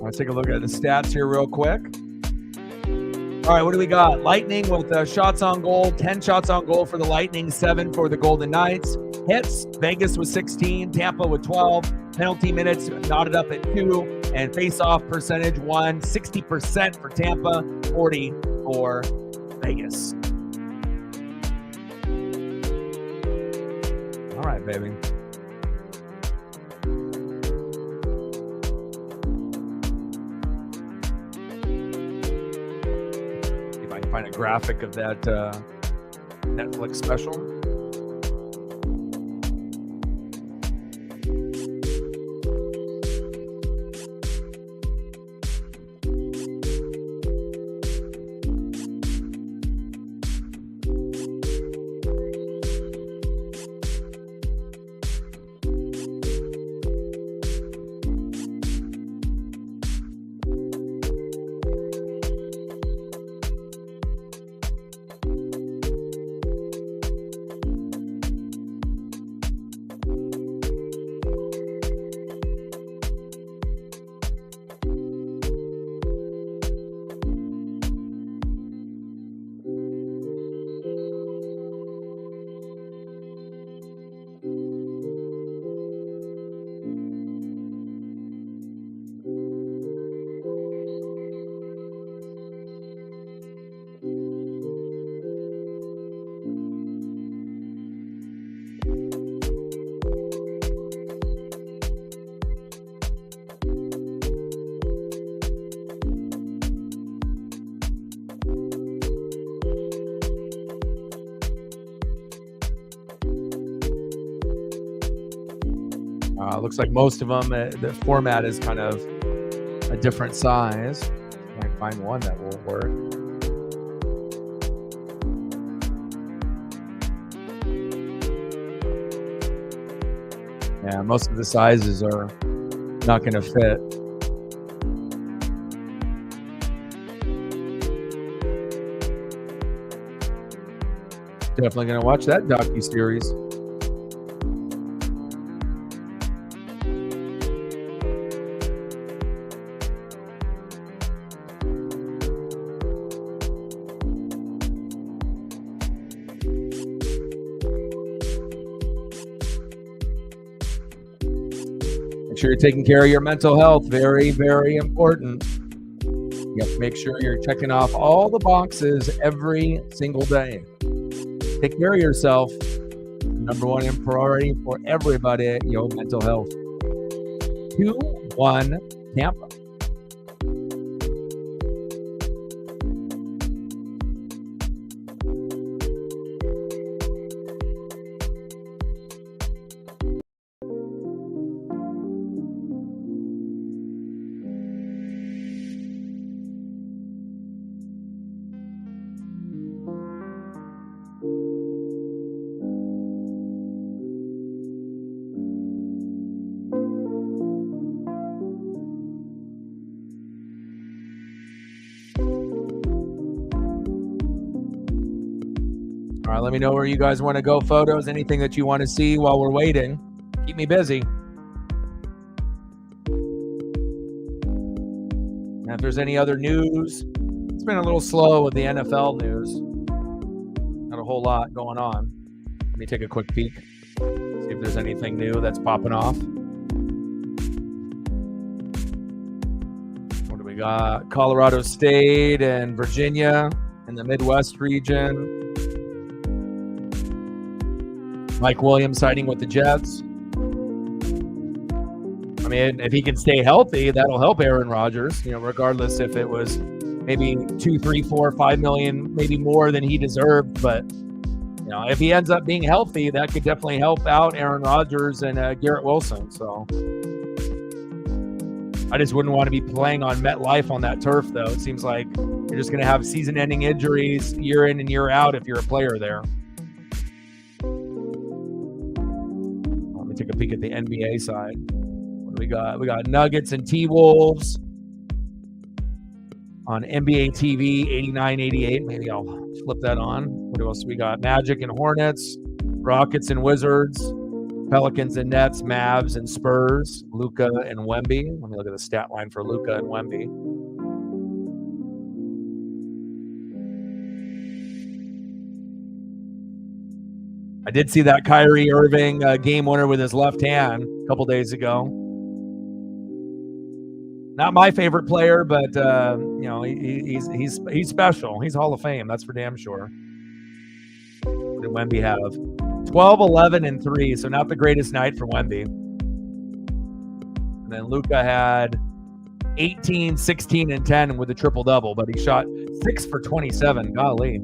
Let's take a look at the stats here real quick. All right, what do we got? Lightning with shots on goal, 10 shots on goal for the Lightning, 7 for the Golden Knights. Hits, Vegas with 16, Tampa with 12. Penalty minutes knotted up at 2. And face-off percentage won, 60% for Tampa, 40 for Vegas. All right, baby. Find a graphic of that Netflix special. Looks like most of them, the format is kind of a different size. Might find one that will work. Yeah, most of the sizes are not going to fit. Definitely going to watch that docu-series. Make sure you're taking care of your mental health. Very, very important. You have to make sure you're checking off all the boxes every single day. Take care of yourself. Number one priority for everybody, mental health. 2-1 Tampa. All right, let me know where you guys want to go. Photos, anything that you want to see while we're waiting. Keep me busy. And if there's any other news, it's been a little slow with the NFL news. Not a whole lot going on. Let me take a quick peek. See if there's anything new that's popping off. What do we got? Colorado State and Virginia in the Midwest region. Mike Williams signing with the Jets. I mean, if he can stay healthy, that'll help Aaron Rodgers, regardless if it was maybe 2, 3, 4, 5 million, maybe more than he deserved. But, if he ends up being healthy, that could definitely help out Aaron Rodgers and Garrett Wilson. So I just wouldn't want to be playing on MetLife on that turf, though. It seems like you're just going to have season-ending injuries year in and year out if you're a player there. Take a peek at the NBA side. What do we got? We got Nuggets and T-Wolves on NBA TV 89-88. Maybe I'll flip that on. What else we got? Magic and Hornets, Rockets and Wizards, Pelicans and Nets, Mavs and Spurs, Luka and Wemby. Let me look at the stat line for Luka and Wemby. I did see that Kyrie Irving game winner with his left hand a couple days ago. Not my favorite player, but he's special. He's Hall of Fame. That's for damn sure. What did Wemby have? 12, 11, and 3. So not the greatest night for Wemby. And then Luka had 18, 16, and 10 with a triple double, but he shot 6 for 27. Golly.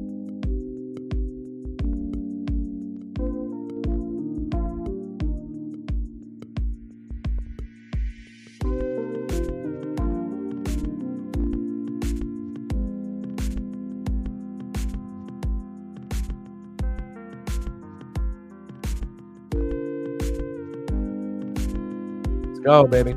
Go, baby.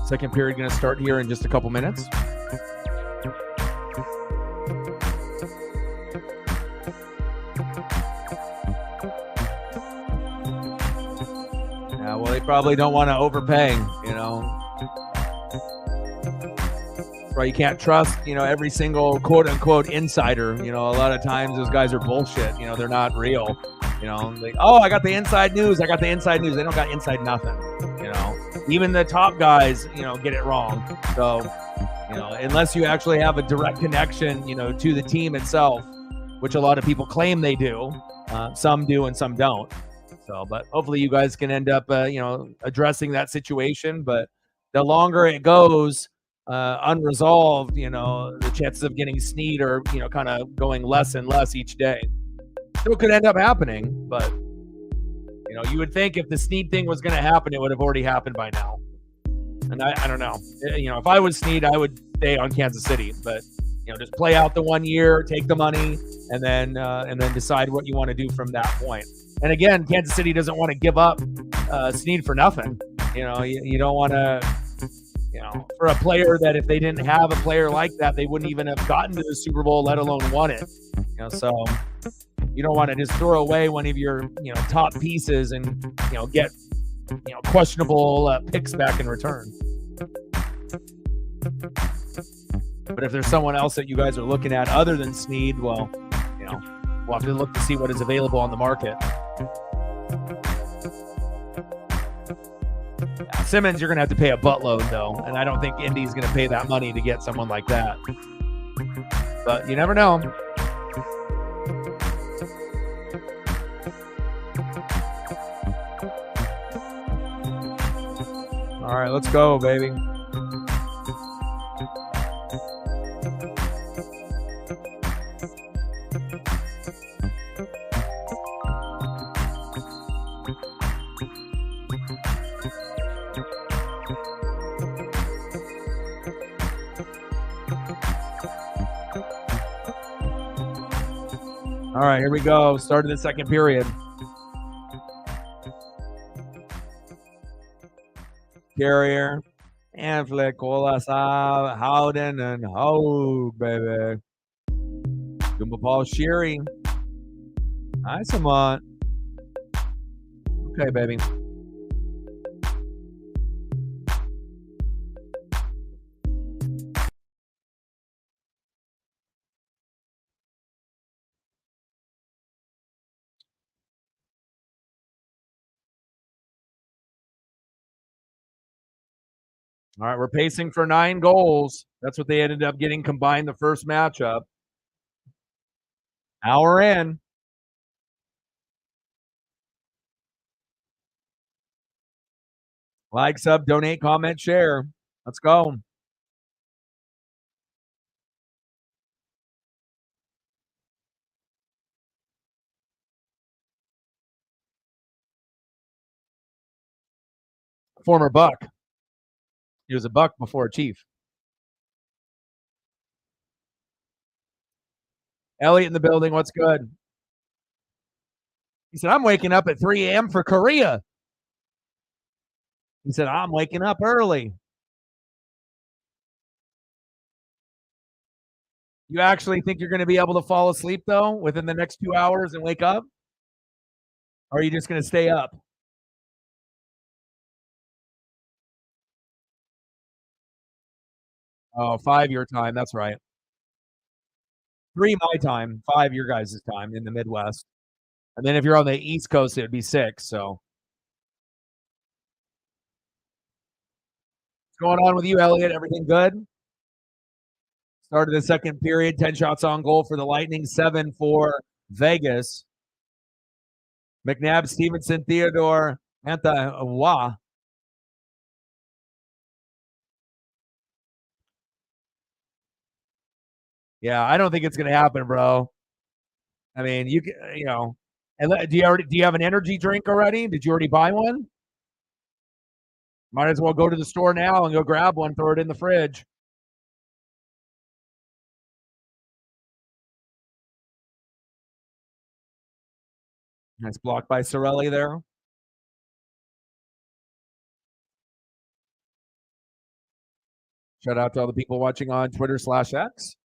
Second period going to start here in just a couple minutes. Yeah, well, they probably don't want to overpay, you know. That's why you can't trust, you know, every single quote unquote insider. You know, a lot of times those guys are bullshit. You know, they're not real. You know, like, oh, I got the inside news. I got the inside news. They don't got inside nothing. You know, even the top guys, you know, get it wrong. So, you know, unless you actually have a direct connection, you know, to the team itself, which a lot of people claim they do, some do and some don't. So, but hopefully you guys can end up, you know, addressing that situation. But the longer it goes unresolved, you know, the chances of getting Snead are, you know, kind of going less and less each day. Still could end up happening, but you know, you would think if the Snead thing was going to happen, it would have already happened by now. And I don't know. You know, if I was Snead, I would stay on Kansas City. But you know, just play out the 1 year, take the money, and then decide what you want to do from that point. And again, Kansas City doesn't want to give up Snead for nothing. You know, you don't want to. You know, for a player that if they didn't have a player like that, they wouldn't even have gotten to the Super Bowl, let alone won it. You know, so you don't want to just throw away one of your, you know, top pieces and, you know, get, you know, questionable picks back in return. But if there's someone else that you guys are looking at other than Snead, well, you know, we'll have to look to see what is available on the market. Simmons, you're going to have to pay a buttload, though, and I don't think Indy's going to pay that money to get someone like that. But you never know. All right, let's go, baby. All right, here we go. Start of the second period. Carrier, and Flick, Kolasab, Howden, and Hogue, baby. Jumbo Paul Sherry. Nice, Amont. Okay, baby. All right, we're pacing for 9 goals. That's what they ended up getting combined the first matchup. Hour in. Like, sub, donate, comment, share. Let's go. Former Buck. He was a Buck before a Chief. Elliot in the building. What's good? He said, I'm waking up at 3 a.m. for Korea. He said, I'm waking up early. You actually think you're going to be able to fall asleep, though, within the next 2 hours and wake up? Or are you just going to stay up? Oh, 5 your time. That's right. 3 my time, 5 your guys' time in the Midwest. And then if you're on the East Coast, it would be 6. So what's going on with you, Elliot? Everything good? Started the second period, 10 shots on goal for the Lightning, 7 for Vegas. McNabb, Stevenson, Theodore, Mantha, Wa. Yeah, I don't think it's going to happen, bro. I mean, you know, and do you have an energy drink already? Did you already buy one? Might as well go to the store now and go grab one, throw it in the fridge. Nice block by Sorelli there. Shout out to all the people watching on Twitter/X,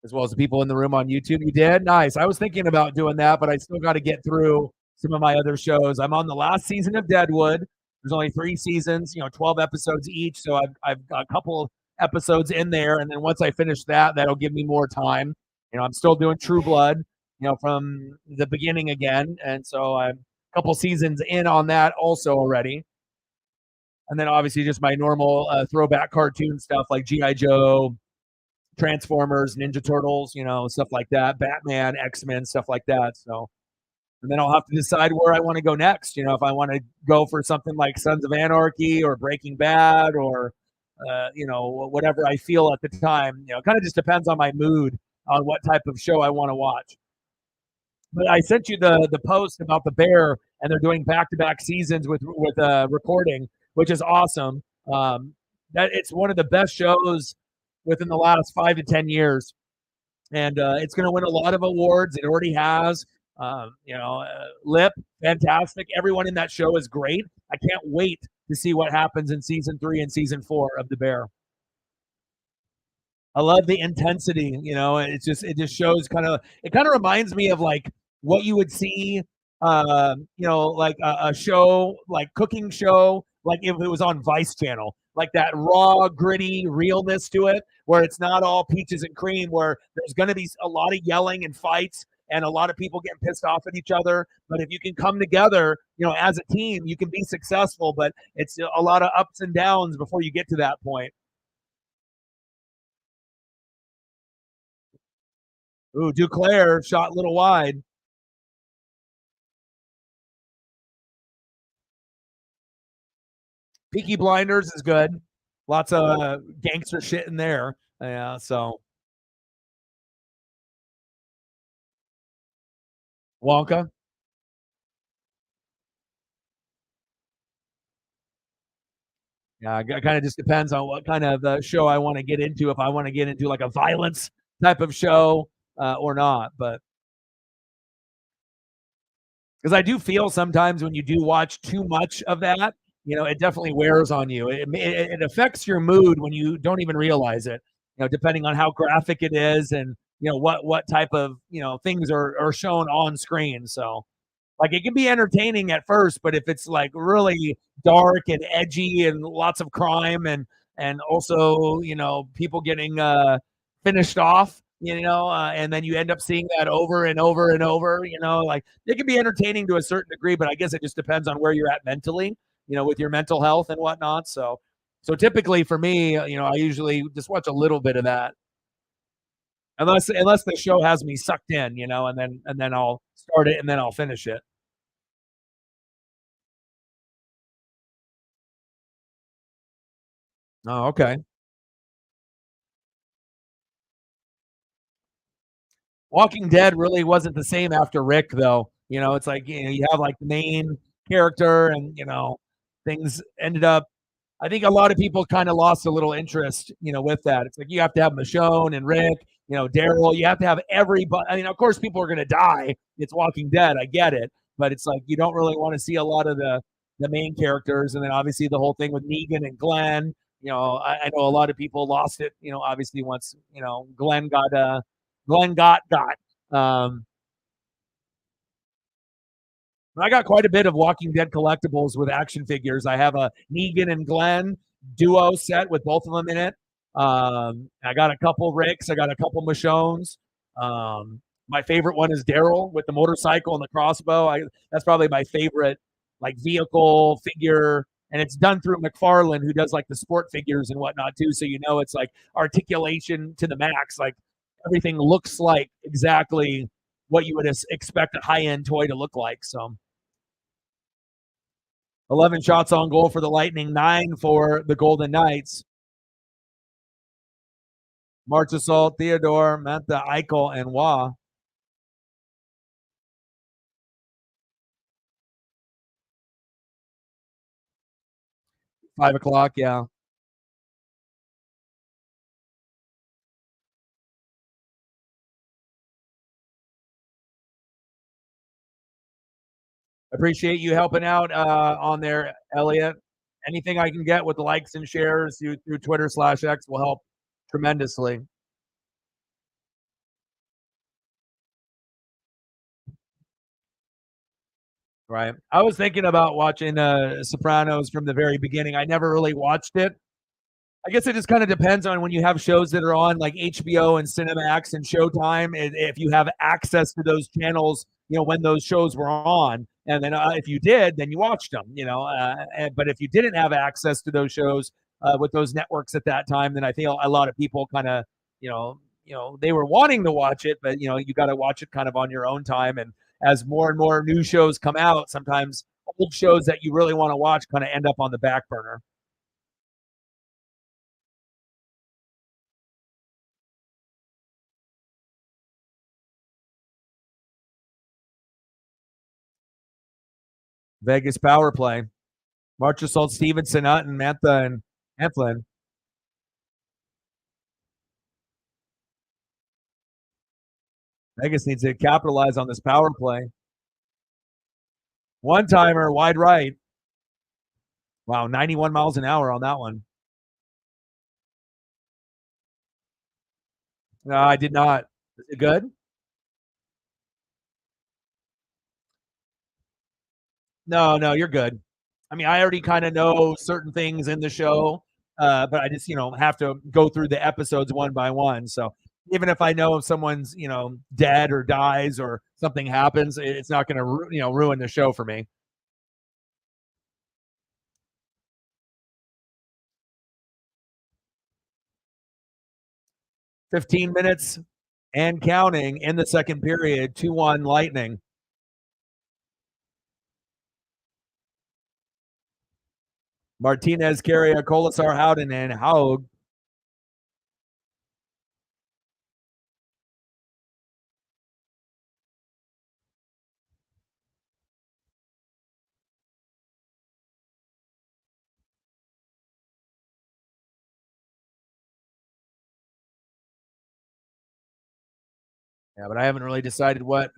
as well as the people in the room on YouTube. You did? Nice. I was thinking about doing that, but I still got to get through some of my other shows. I'm on the last season of Deadwood. There's only 3 seasons, 12 episodes each. So I've got a couple of episodes in there. And then once I finish that, that'll give me more time. I'm still doing True Blood, from the beginning again. And so I'm a couple seasons in on that also already. And then obviously just my normal throwback cartoon stuff like G.I. Joe, Transformers, Ninja Turtles, stuff like that, Batman, X-Men, stuff like that. So, and then I'll have to decide where I want to go next. If I want to go for something like Sons of Anarchy or Breaking Bad or, whatever I feel at the time. It kind of just depends on my mood on what type of show I want to watch. But I sent you the post about the Bear, and they're doing back-to-back seasons with recording, which is awesome. That it's one of the best shows within the last 5 to 10 years, and it's going to win a lot of awards. It already has. Lip, fantastic. Everyone in that show is great. I can't wait to see what happens in season 3 and season 4 of The Bear. I love the intensity. It just shows it kind of reminds me of like what you would see, like a show, like cooking show, like if it was on Vice Channel, like that raw, gritty realness to it, where it's not all peaches and cream, where there's going to be a lot of yelling and fights and a lot of people getting pissed off at each other. But if you can come together, as a team, you can be successful. But it's a lot of ups and downs before you get to that point. Ooh, Duclair shot a little wide. Peaky Blinders is good. Lots of gangster shit in there. Yeah, so Wonka. Yeah, it kind of just depends on what kind of show I want to get into. If I want to get into like a violence type of show or not, but because I do feel sometimes when you do watch too much of that, it definitely wears on you. It affects your mood when you don't even realize it. Depending on how graphic it is and what type of things are shown on screen. So like it can be entertaining at first, but if it's like really dark and edgy and lots of crime and also people getting finished off, and then you end up seeing that over and over and over, like it can be entertaining to a certain degree, but I guess it just depends on where you're at mentally, with your mental health and whatnot. So typically for me, I usually just watch a little bit of that, unless the show has me sucked in, and then I'll start it and then I'll finish it. Oh, okay. Walking Dead really wasn't the same after Rick, though. It's like you have like the main character, and things ended up. I think a lot of people kind of lost a little interest, with that. It's like you have to have Michonne and Rick, Daryl. You have to have everybody. I mean, of course, people are going to die. It's Walking Dead. I get it, but it's like you don't really want to see a lot of the main characters, and then obviously the whole thing with Negan and Glenn. I know a lot of people lost it. Obviously once Glenn got. Um, I got quite a bit of Walking Dead collectibles with action figures. I have a Negan and Glenn duo set with both of them in it. I got a couple Ricks. I got a couple Michonnes. My favorite one is Daryl with the motorcycle and the crossbow. That's probably my favorite like vehicle figure, and it's done through McFarlane, who does like the sport figures and whatnot too. So it's like articulation to the max. Like everything looks like exactly what you would expect a high end toy to look like. So 11 shots on goal for the Lightning, 9 for the Golden Knights. Marchessault, Theodore, Mantha, Eichel, and Wah. 5 o'clock, yeah. Appreciate you helping out on there, Elliot. Anything I can get with the likes and shares through Twitter/X will help tremendously. Right. I was thinking about watching Sopranos from the very beginning. I never really watched it. I guess it just kind of depends on when you have shows that are on like HBO and Cinemax and Showtime. If you have access to those channels, when those shows were on, and then if you did, then you watched them. But if you didn't have access to those shows with those networks at that time, then I think a lot of people kind of, they were wanting to watch it, but you got to watch it kind of on your own time. And as more and more new shows come out, sometimes old shows that you really want to watch kind of end up on the back burner. Vegas power play. Marchessault, Stevenson, Hutton, Mantha, and Eflin. Vegas needs to capitalize on this power play. One timer, wide right. Wow, 91 miles an hour on that one. No, I did not. Is it good? No, no, you're good. I mean, I already kind of know certain things in the show, but I just, have to go through the episodes one by one. So even if I know if someone's, dead or dies or something happens, it's not going to, ruin the show for me. 15 minutes and counting in the second period, 2-1 Lightning. Martinez, Carrier, Colasar, Howden, and Haug. Yeah, but I haven't really decided what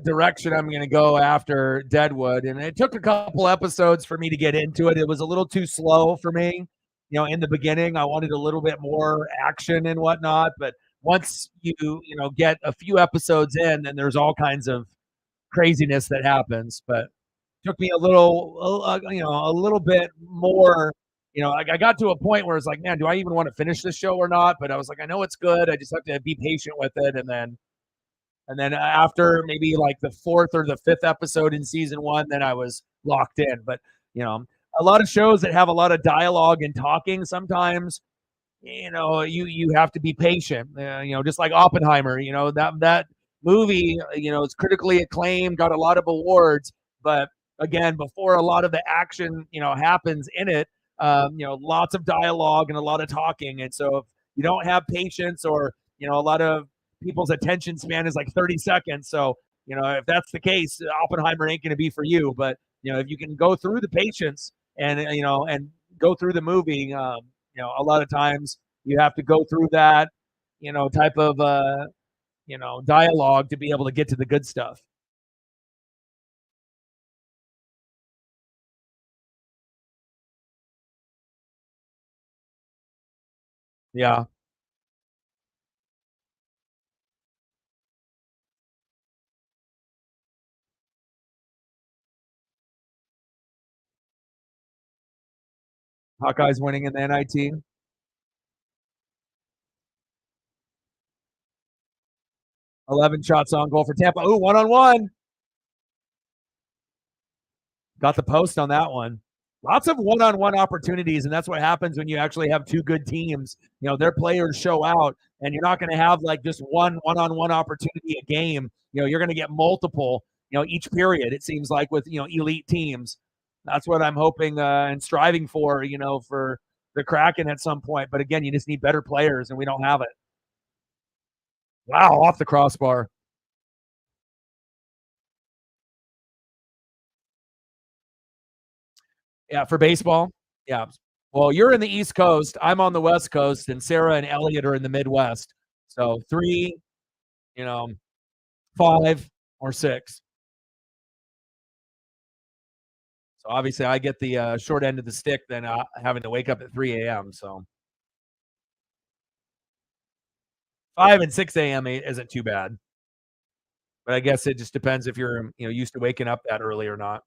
direction I'm going to go after Deadwood. And it took a couple episodes for me to get into it. It was a little too slow for me. In the beginning, I wanted a little bit more action and whatnot. But once get a few episodes in, then there's all kinds of craziness that happens. But took me a little bit more. I got to a point where it's like, man, do I even want to finish this show or not? But I was like, I know it's good. I just have to be patient with it, and then after maybe like the fourth or the fifth episode in season one, then I was locked in. But you know, a lot of shows that have a lot of dialogue and talking sometimes, you have to be patient. Just like Oppenheimer. That movie, is critically acclaimed, got a lot of awards, but again, before a lot of the action, happens in it, lots of dialogue and a lot of talking, and so if you don't have patience, or a lot of people's attention span is like 30 seconds. So if that's the case, Oppenheimer ain't going to be for you. But if you can go through the patience and go through the movie, a lot of times you have to go through that, type of, dialogue to be able to get to the good stuff. Yeah. Hawkeyes winning in the NIT. 11 shots on goal for Tampa. Ooh, one-on-one. Got the post on that one. Lots of one-on-one opportunities, and that's what happens when you actually have two good teams. Their players show out, and you're not going to have like just one-on-one opportunity a game. You're going to get multiple, each period. It seems like with elite teams. That's what I'm hoping and striving for, for the Kraken at some point. But again, you just need better players, and we don't have it. Wow, off the crossbar. Yeah, for baseball. Yeah. Well, you're in the East Coast. I'm on the West Coast, and Sarah and Elliot are in the Midwest. So 3, you know, 5 or 6. So obviously, I get the short end of the stick than having to wake up at 3 a.m. So 5 and 6 a.m. isn't too bad, but I guess it just depends if you're used to waking up that early or not.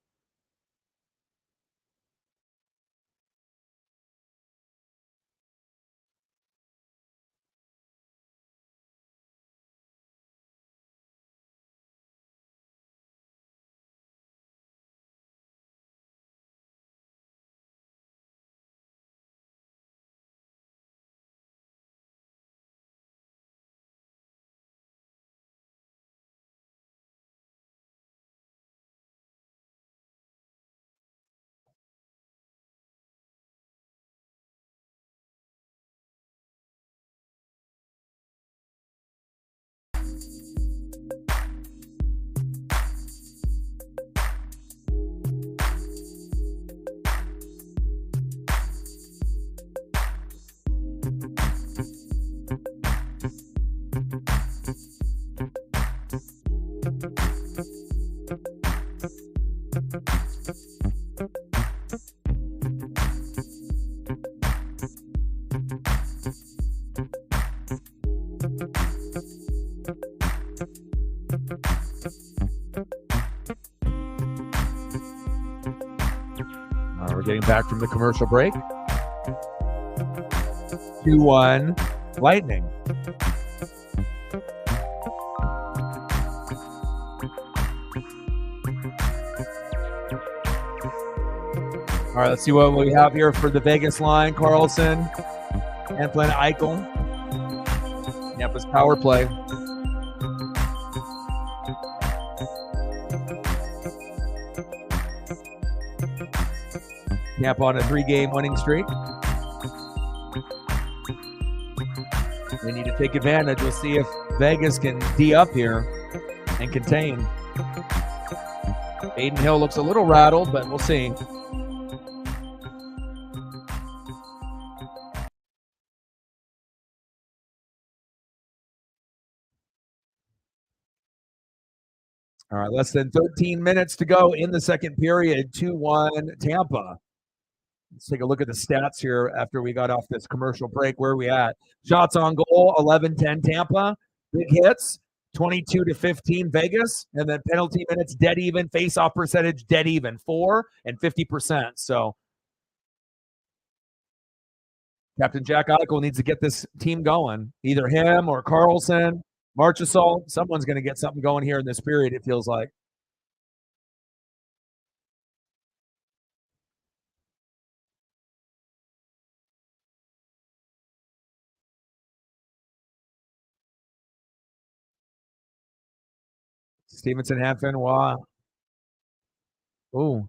We're getting back from the commercial break. 2-1 Lightning. All right, let's see what we have here for the Vegas line. Carlson, Antoine Eichel. Tampa's power play. Tampa on a 3-game winning streak. They need to take advantage. We'll see if Vegas can D up here and contain. Aiden Hill looks a little rattled, but we'll see. All right, less than 13 minutes to go in the second period. 2-1 Tampa. Let's take a look at the stats here after we got off this commercial break. Where are we at? Shots on goal, 11-10 Tampa. Big hits, 22-15 Vegas. And then penalty minutes, dead even. Face-off percentage, dead even. 4 and 50%. So Captain Jack Eichel needs to get this team going. Either him or Carlson, Marchessault. Someone's going to get something going here in this period, it feels like. Stevenson, Hanfin, wow. Ooh.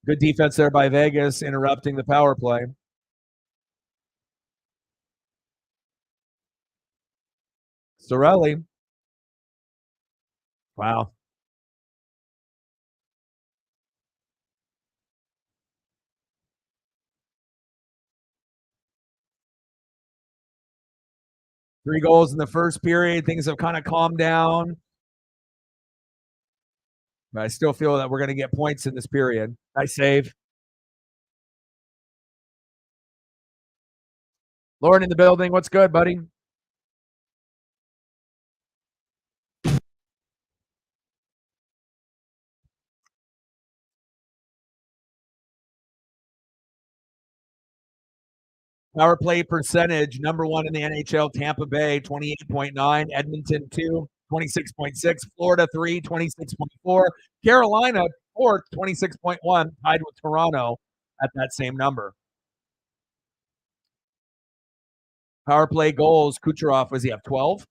Good defense there by Vegas, interrupting the power play. Sorelli. Wow. Three goals in the first period. Things have kind of calmed down. But I still feel that we're going to get points in this period. Nice save. Lauren in the building. What's good, buddy? Power play percentage, number one in the NHL, Tampa Bay, 28.9. Edmonton, 2, 26.6. Florida, 3, 26.4. Carolina, 4, 26.1, tied with Toronto at that same number. Power play goals, Kucherov, was he have 12?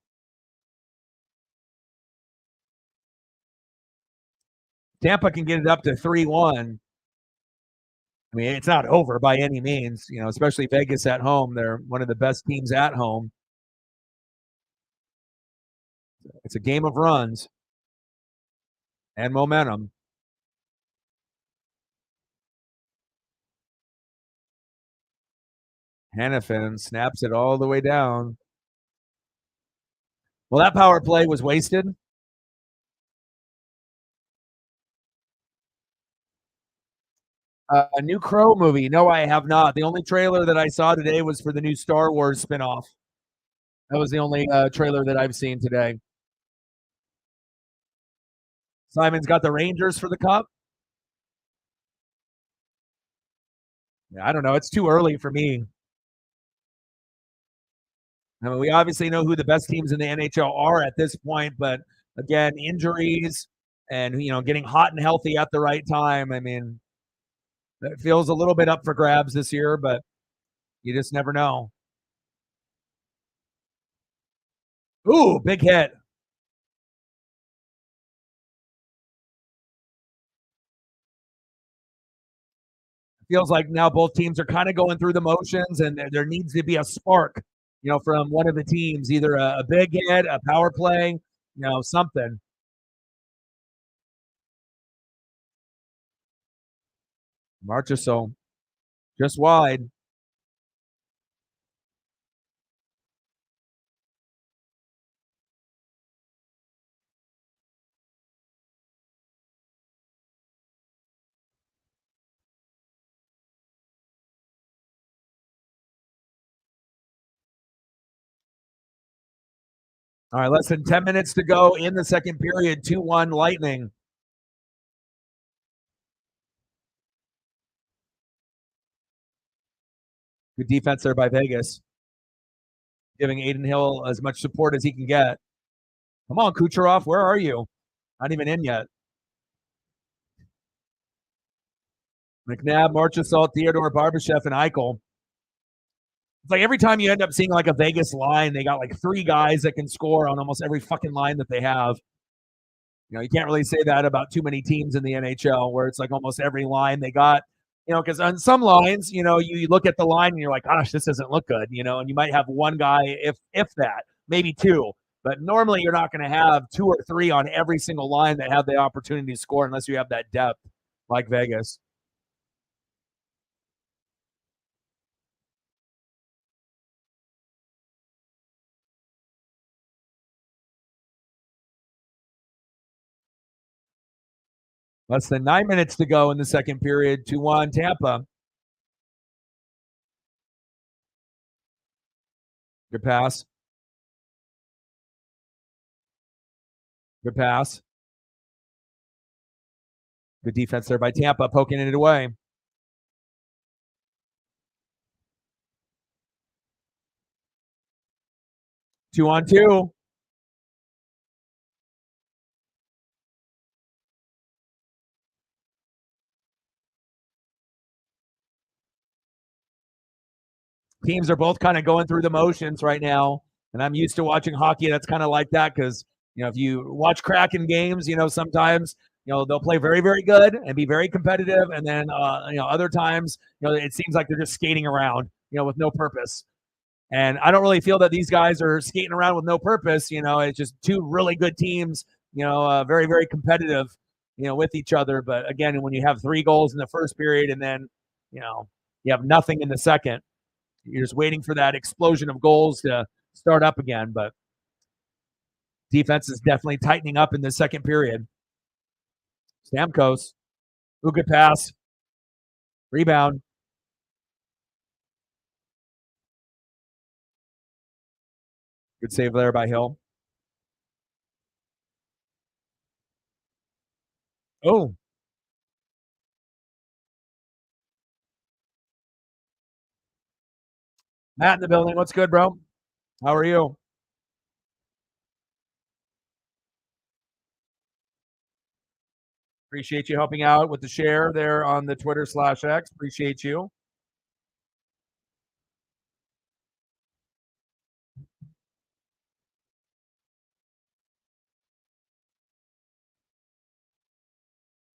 Tampa can get it up to 3-1. I mean, it's not over by any means, especially Vegas at home. They're one of the best teams at home. It's a game of runs and momentum. Hanifin snaps it all the way down. Well, that power play was wasted. A new Crow movie. No, I have not. The only trailer that I saw today was for the new Star Wars spinoff. That was the only trailer that I've seen today. Simon's got the Rangers for the Cup. Yeah, I don't know. It's too early for me. I mean, we obviously know who the best teams in the NHL are at this point, but again, injuries and getting hot and healthy at the right time. I mean, it feels a little bit up for grabs this year, but you just never know. Ooh, big hit. Feels like now both teams are kind of going through the motions, and there needs to be a spark, from one of the teams, either a big hit, a power play, something. March or so, just wide. All right, less than 10 minutes to go in the second period. 2-1 Lightning. Good defense there by Vegas, giving Aiden Hill as much support as he can get. Come on, Kucherov, where are you? Not even in yet. McNabb, Marchessault, Theodore, Barbashev, and Eichel. It's like every time you end up seeing like a Vegas line, they got like three guys that can score on almost every fucking line that they have. You can't really say that about too many teams in the NHL where it's like almost every line they got, because on some lines, you look at the line and you're like, gosh, this doesn't look good, and you might have one guy, if that, maybe two. But normally you're not going to have two or three on every single line that have the opportunity to score unless you have that depth like Vegas. Less than 9 minutes to go in the second period. 2-1 Tampa. Good pass. Good pass. Good defense there by Tampa, poking it away. 2-on-2. Teams are both kind of going through the motions right now, and I'm used to watching hockey that's kind of like that because if you watch Kraken games, sometimes they'll play very, very good and be very competitive, and then other times it seems like they're just skating around with no purpose. And I don't really feel that these guys are skating around with no purpose. It's just two really good teams, very, very competitive, with each other. But again, when you have 3 goals in the first period and then, you have nothing in the second, you're just waiting for that explosion of goals to start up again. But defense is definitely tightening up in the second period. Stamkos, who could pass, rebound. Good save there by Hill. Oh, Matt in the building. What's good, bro? How are you? Appreciate you helping out with the share there on the Twitter/X. Appreciate you.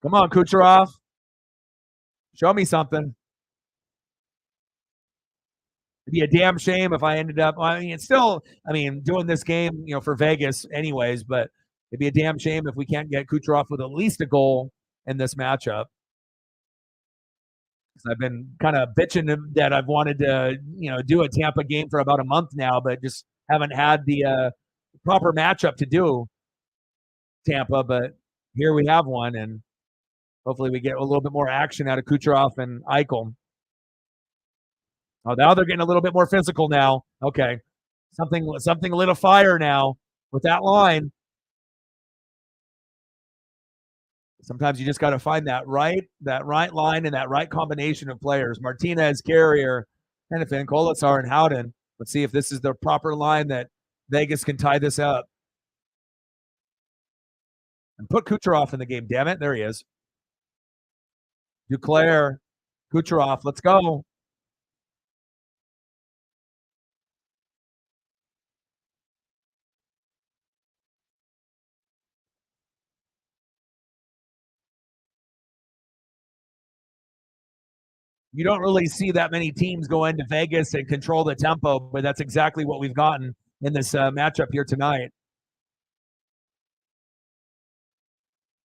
Come on, Kucherov. Show me something. It'd be a damn shame if I ended up. I mean, it's still. I mean, doing this game, for Vegas, anyways. But it'd be a damn shame if we can't get Kucherov with at least a goal in this matchup. I've been kind of bitching that I've wanted to, do a Tampa game for about a month now, but just haven't had the proper matchup to do Tampa, but here we have one, and hopefully we get a little bit more action out of Kucherov and Eichel. Oh, now they're getting a little bit more physical now. Okay, something lit a fire now with that line. Sometimes you just got to find that right line and that right combination of players. Martinez, Carrier, Hennepin, Kolasar, and Howden. Let's see if this is the proper line that Vegas can tie this up. And put Kucherov in the game, damn it. There he is. Duclair, Kucherov, let's go. You don't really see that many teams go into Vegas and control the tempo, but that's exactly what we've gotten in this matchup here tonight.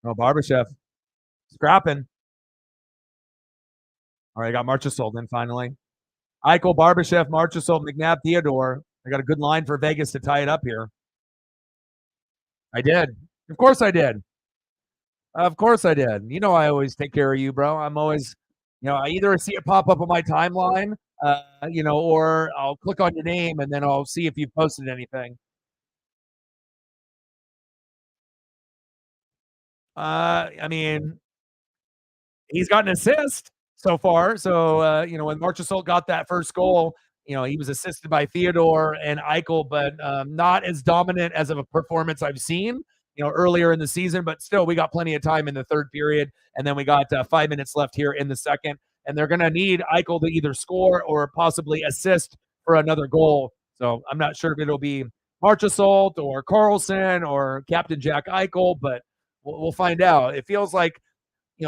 Oh, Barbashev scrapping. All right, I got Marchessault then finally. Eichel, Barbashev, Marchessault, McNabb, Theodore. I got a good line for Vegas to tie it up here. I did. Of course I did. Of course I did. You know I always take care of you, bro. I'm always, I either see it pop up on my timeline, or I'll click on your name and then I'll see if you've posted anything. I mean, he's got an assist so far. So, when Marchessault got that first goal, he was assisted by Theodore and Eichel, but not as dominant as of a performance I've seen, earlier in the season. But still, we got plenty of time in the third period. And then we got 5 minutes left here in the second. And they're going to need Eichel to either score or possibly assist for another goal. So I'm not sure if it'll be Marchessault or Carlson or Captain Jack Eichel, but we'll find out. It feels like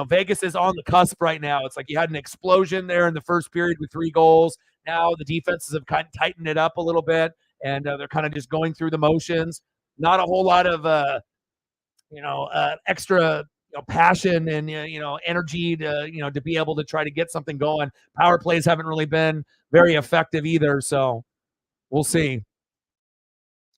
Vegas is on the cusp right now. It's like you had an explosion there in the first period with 3 goals. Now the defenses have kind of tightened it up a little bit, and they're kind of just going through the motions. Not a whole lot of extra passion and energy to be able to try to get something going. Power plays haven't really been very effective either, so we'll see.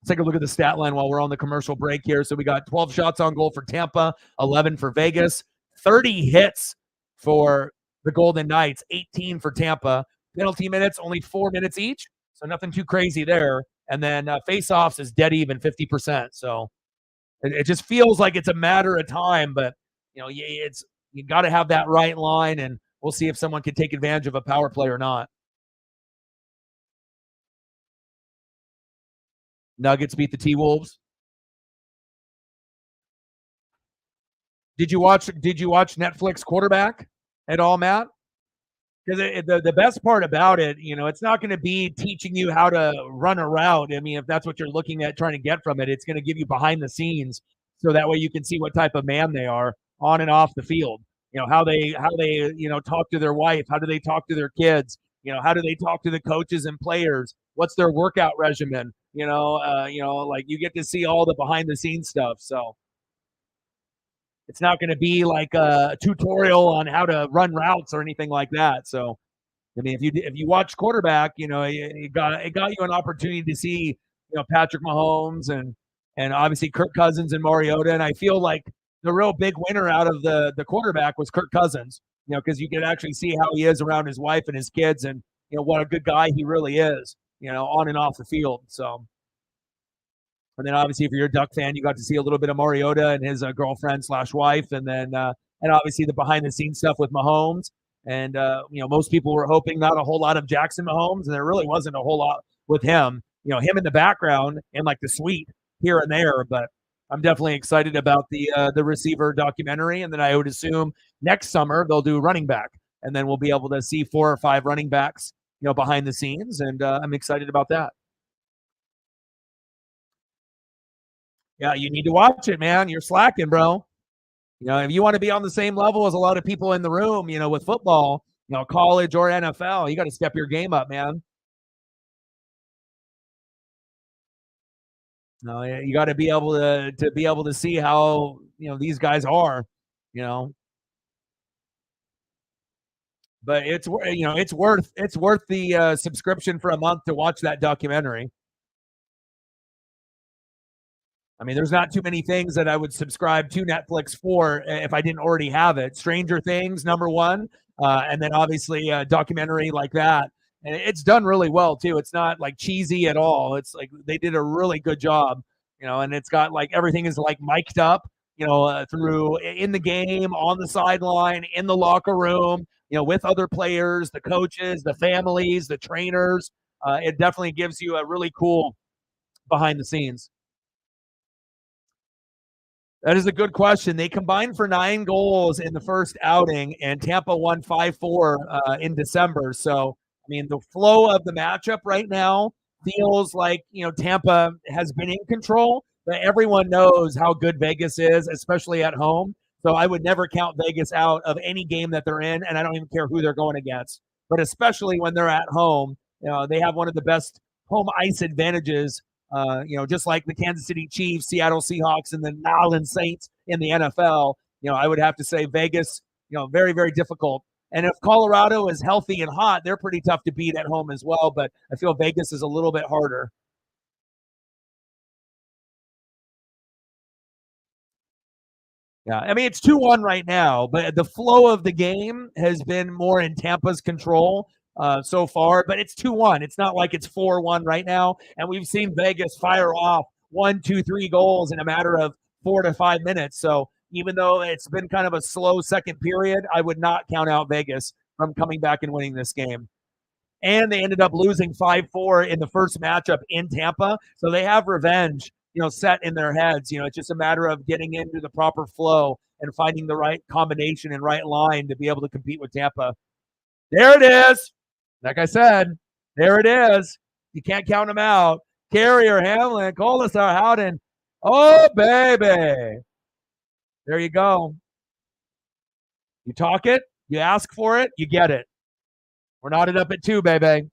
Let's take a look at the stat line while we're on the commercial break here. So we got 12 shots on goal for Tampa, 11 for Vegas, 30 hits for the Golden Knights, 18 for Tampa. Penalty minutes, only 4 minutes each, so nothing too crazy there. And then face-offs is dead even, 50%. So it just feels like it's a matter of time, but you got to have that right line, and we'll see if someone can take advantage of a power play or not. Nuggets beat the T-Wolves. Did you watch Netflix Quarterback at all, Matt? Because the best part about it, it's not going to be teaching you how to run a route. I mean, if that's what you're looking at trying to get from it, it's going to give you behind the scenes, so that way you can see what type of man they are on and off the field. How they talk to their wife, how do they talk to their kids, how do they talk to the coaches and players, what's their workout regimen, like you get to see all the behind the scenes stuff. So it's not going to be like a tutorial on how to run routes or anything like that. So, I mean, if you watch Quarterback, it got you an opportunity to see Patrick Mahomes and obviously Kirk Cousins and Mariota. And I feel like the real big winner out of the Quarterback was Kirk Cousins. Because you can actually see how he is around his wife and his kids, and what a good guy he really is. On and off the field. So. And then obviously, if you're a Duck fan, you got to see a little bit of Mariota and his girlfriend/wife, and then and obviously the behind the scenes stuff with Mahomes. And most people were hoping not a whole lot of Jackson Mahomes, and there really wasn't a whole lot with him. Him in the background and like the suite here and there. But I'm definitely excited about the receiver documentary, and then I would assume next summer they'll do running back, and then we'll be able to see 4 or 5 running backs, behind the scenes, and I'm excited about that. Yeah, you need to watch it, man. You're slacking, bro. If you want to be on the same level as a lot of people in the room, with football, college or NFL, you got to step your game up, man. No, you got to be able to see how these guys are, you know. But it's worth the subscription for a month to watch that documentary. I mean, there's not too many things that I would subscribe to Netflix for if I didn't already have it. Stranger Things, number one, and then obviously a documentary like that. And it's done really well too. It's not like cheesy at all. It's like they did a really good job, and it's got like everything is like mic'd up, through in the game, on the sideline, in the locker room, with other players, the coaches, the families, the trainers. It definitely gives you a really cool behind the scenes. That is a good question. They combined for 9 goals in the first outing, and Tampa won 5-4 in December. So, I mean, the flow of the matchup right now feels like, Tampa has been in control, but everyone knows how good Vegas is, especially at home. So I would never count Vegas out of any game that they're in, and I don't even care who they're going against. But especially when they're at home, they have one of the best home ice advantages, just like the Kansas City Chiefs, Seattle Seahawks, and the New Orleans Saints in the NFL. I would have to say Vegas, very, very difficult. And if Colorado is healthy and hot, they're pretty tough to beat at home as well. But I feel Vegas is a little bit harder. Yeah, I mean, it's 2-1 right now, but the flow of the game has been more in Tampa's control so far, but it's 2-1. It's not like it's 4-1 right now. And we've seen Vegas fire off 1, 2, 3 goals in a matter of 4 to 5 minutes. So even though it's been kind of a slow second period, I would not count out Vegas from coming back and winning this game. And they ended up losing 5-4 in the first matchup in Tampa. So they have revenge, set in their heads. It's just a matter of getting into the proper flow and finding the right combination and right line to be able to compete with Tampa. There it is. Like I said, there it is. You can't count them out. Carrier, Hamlin, Colasar, Howden. Oh, baby. There you go. You talk it, you ask for it, you get it. We're knotted up at 2, baby.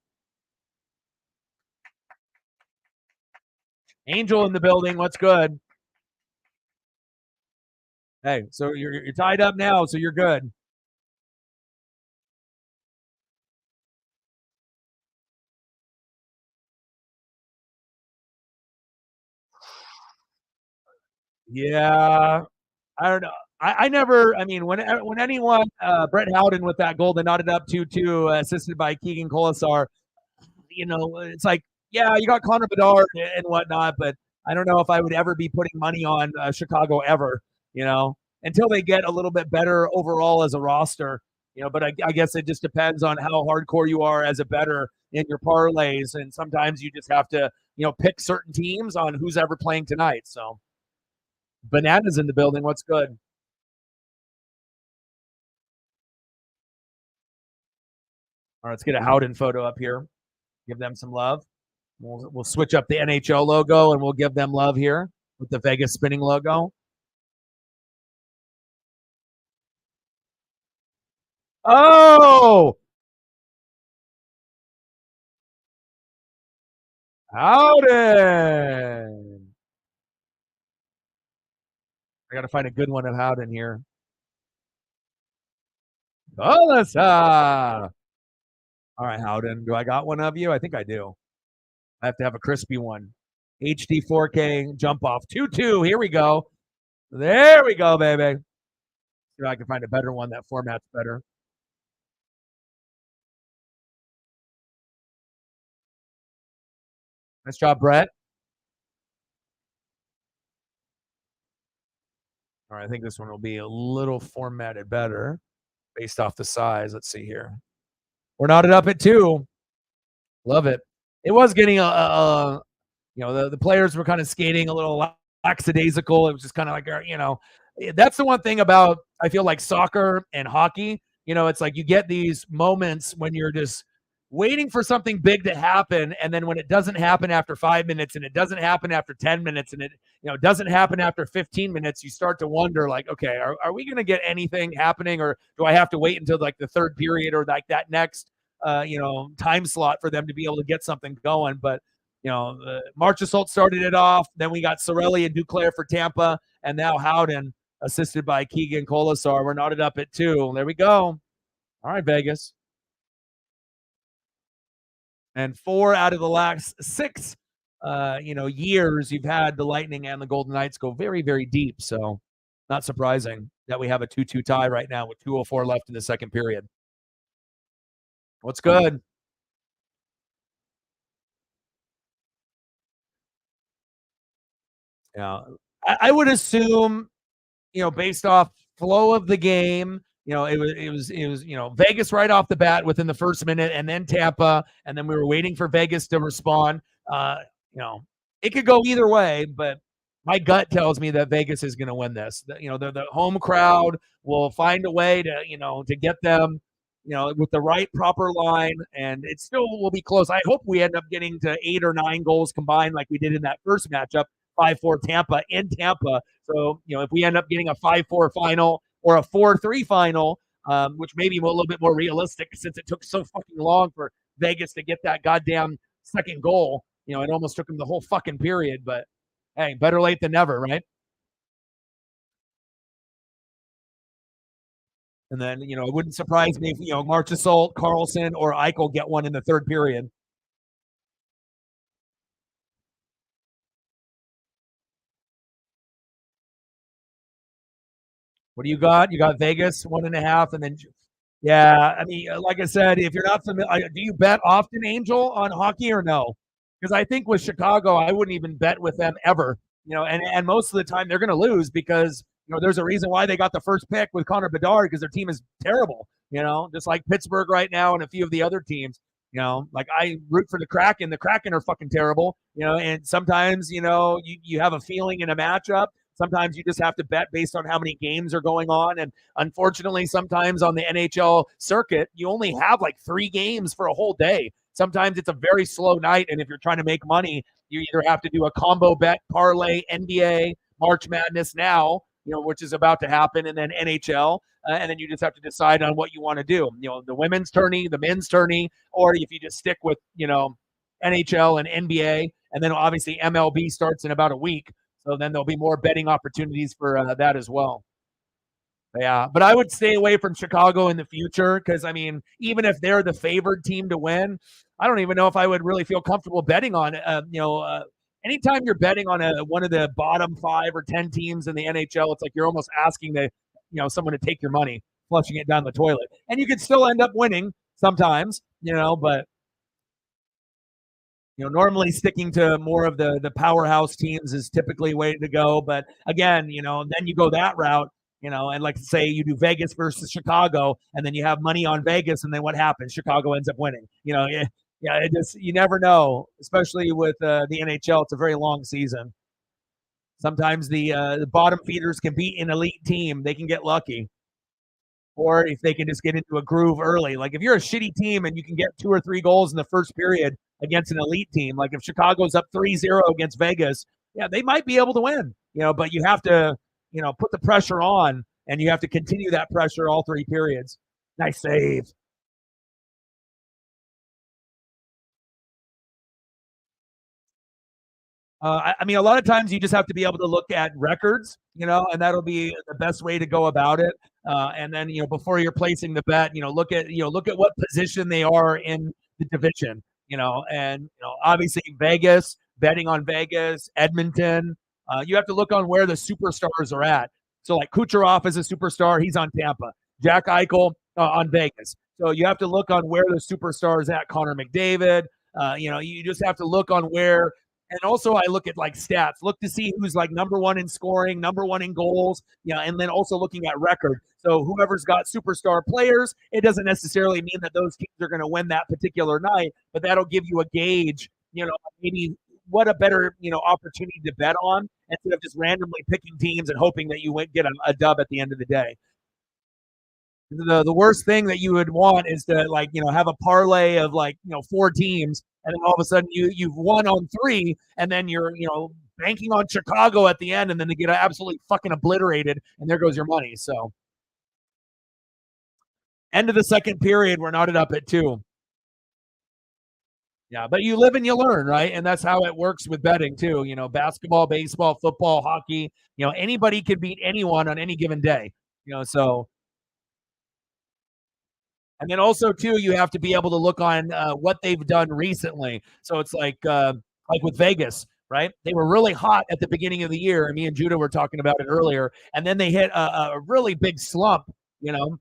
Angel in the building. What's good? Hey, so you're tied up now, so you're good. Yeah, I don't know. I never. I mean, when anyone, Brett Howden with that goal, they knotted up 2-2, assisted by Keegan Colasar. It's like, yeah, you got Connor Bedard and whatnot, but I don't know if I would ever be putting money on Chicago ever. Until they get a little bit better overall as a roster. But I guess it just depends on how hardcore you are as a bettor in your parlays, and sometimes you just have to, pick certain teams on who's ever playing tonight. So, Bananas in the building. What's good? All right, let's get a Howden photo up here. Give them some love. We'll switch up the NHL logo and we'll give them love here with the Vegas spinning logo. Oh, Howden. I got to find a good one of Howden here. All right, Howden. Do I got one of you? I think I do. I have to have a crispy one. HD 4K jump off 2-2. Here we go. There we go, baby. See if I can find a better one. That format's better. Nice job, Brett. All right, I think this one will be a little formatted better based off the size. Let's see here. We're knotted up at 2. Love it. It was getting the players were kind of skating a little lackadaisical. It was just kind of like, that's the one thing about, I feel like, soccer and hockey. It's like you get these moments when you're just waiting for something big to happen, and then when it doesn't happen after 5 minutes, and it doesn't happen after 10 minutes, and it doesn't happen after 15 minutes, you start to wonder, like, okay, are we going to get anything happening, or do I have to wait until like the third period or like that next time slot for them to be able to get something going? But March Assault started it off. Then we got Sorelli and Duclair for Tampa, and now Howden, assisted by Keegan Colasar. We're knotted up at 2. There we go. All right, Vegas. And 4 out of the last 6 years, you've had the Lightning and the Golden Knights go very, very deep. So, not surprising that we have a 2-2 tie right now with 2:04 left in the second period. What's good? Yeah, I would assume, based off flow of the game, it was Vegas right off the bat within the first minute, and then Tampa, and then we were waiting for Vegas to respond. Uh, you know, it could go either way, but my gut tells me that Vegas is going to win this. The home crowd will find a way to get them, with the right proper line, and it still will be close. I hope we end up getting to 8 or 9 goals combined, like we did in that first matchup, 5-4 Tampa in Tampa. So, if we end up getting a 5-4 final or a 4-3 final, which may be a little bit more realistic since it took so fucking long for Vegas to get that goddamn second goal. It almost took them the whole fucking period, but hey, better late than never, right? And then, it wouldn't surprise me if, Marchessault, Carlson, or Eichel get one in the third period. What do you got? You got Vegas 1.5, and then yeah. I mean, like I said, if you're not familiar, do you bet often, Angel, on hockey or no? Because I think with Chicago, I wouldn't even bet with them ever. And most of the time they're going to lose because there's a reason why they got the first pick with Connor Bedard because their team is terrible. Just like Pittsburgh right now and a few of the other teams. Like I root for the Kraken. The Kraken are fucking terrible. And sometimes you have a feeling in a matchup. Sometimes you just have to bet based on how many games are going on. And unfortunately, sometimes on the NHL circuit, you only have like 3 games for a whole day. Sometimes it's a very slow night. And if you're trying to make money, you either have to do a combo bet, parlay, NBA, March Madness now, which is about to happen, and then NHL. And then you just have to decide on what you want to do. The women's tourney, the men's tourney, or if you just stick with, NHL and NBA. And then obviously MLB starts in about a week. So then there'll be more betting opportunities for that as well. Yeah, but I would stay away from Chicago in the future because, I mean, even if they're the favored team to win, I don't even know if I would really feel comfortable betting on it. Anytime you're betting on one of the bottom 5 or 10 teams in the NHL, it's like you're almost asking someone to take your money, flushing it down the toilet. And you could still end up winning sometimes, but normally sticking to more of the powerhouse teams is typically way to go. But again, then you go that route, and like say you do Vegas versus Chicago, and then you have money on Vegas, and then what happens? Chicago ends up winning. Yeah, it just you never know, especially with the NHL. It's a very long season. Sometimes the bottom feeders can beat an elite team. They can get lucky. Or if they can just get into a groove early. Like if you're a shitty team and you can get 2 or 3 goals in the first period against an elite team, like if Chicago's up 3-0 against Vegas, yeah, they might be able to win, but you have to, put the pressure on and you have to continue that pressure all 3 periods. Nice save. I mean, a lot of times you just have to be able to look at records, and that'll be the best way to go about it. And then, before you're placing the bet, look at what position they are in the division, and obviously Vegas, betting on Vegas, Edmonton. You have to look on where the superstars are at. So like Kucherov is a superstar, he's on Tampa. Jack Eichel on Vegas. So you have to look on where the superstars at. Connor McDavid. You just have to look on where. And also, I look at like stats, look to see who's like number 1 in scoring, number 1 in goals, and then also looking at record. So whoever's got superstar players, it doesn't necessarily mean that those teams are going to win that particular night, but that'll give you a gauge, maybe what a better, opportunity to bet on instead of just randomly picking teams and hoping that you get a dub at the end of the day. The worst thing that you would want is to have a parlay of 4 teams, and then all of a sudden you've won on 3, and then you're banking on Chicago at the end, and then they get absolutely fucking obliterated, and there goes your money. So end of the second period, we're knotted up at 2. Yeah, but you live and you learn, right? And that's how it works with betting too. Basketball, baseball, football, hockey. Anybody can beat anyone on any given day. So. And then also too, you have to be able to look on what they've done recently. So it's like like with Vegas, right? They were really hot at the beginning of the year, and me and Judah were talking about it earlier, and then they hit a really big slump, you know.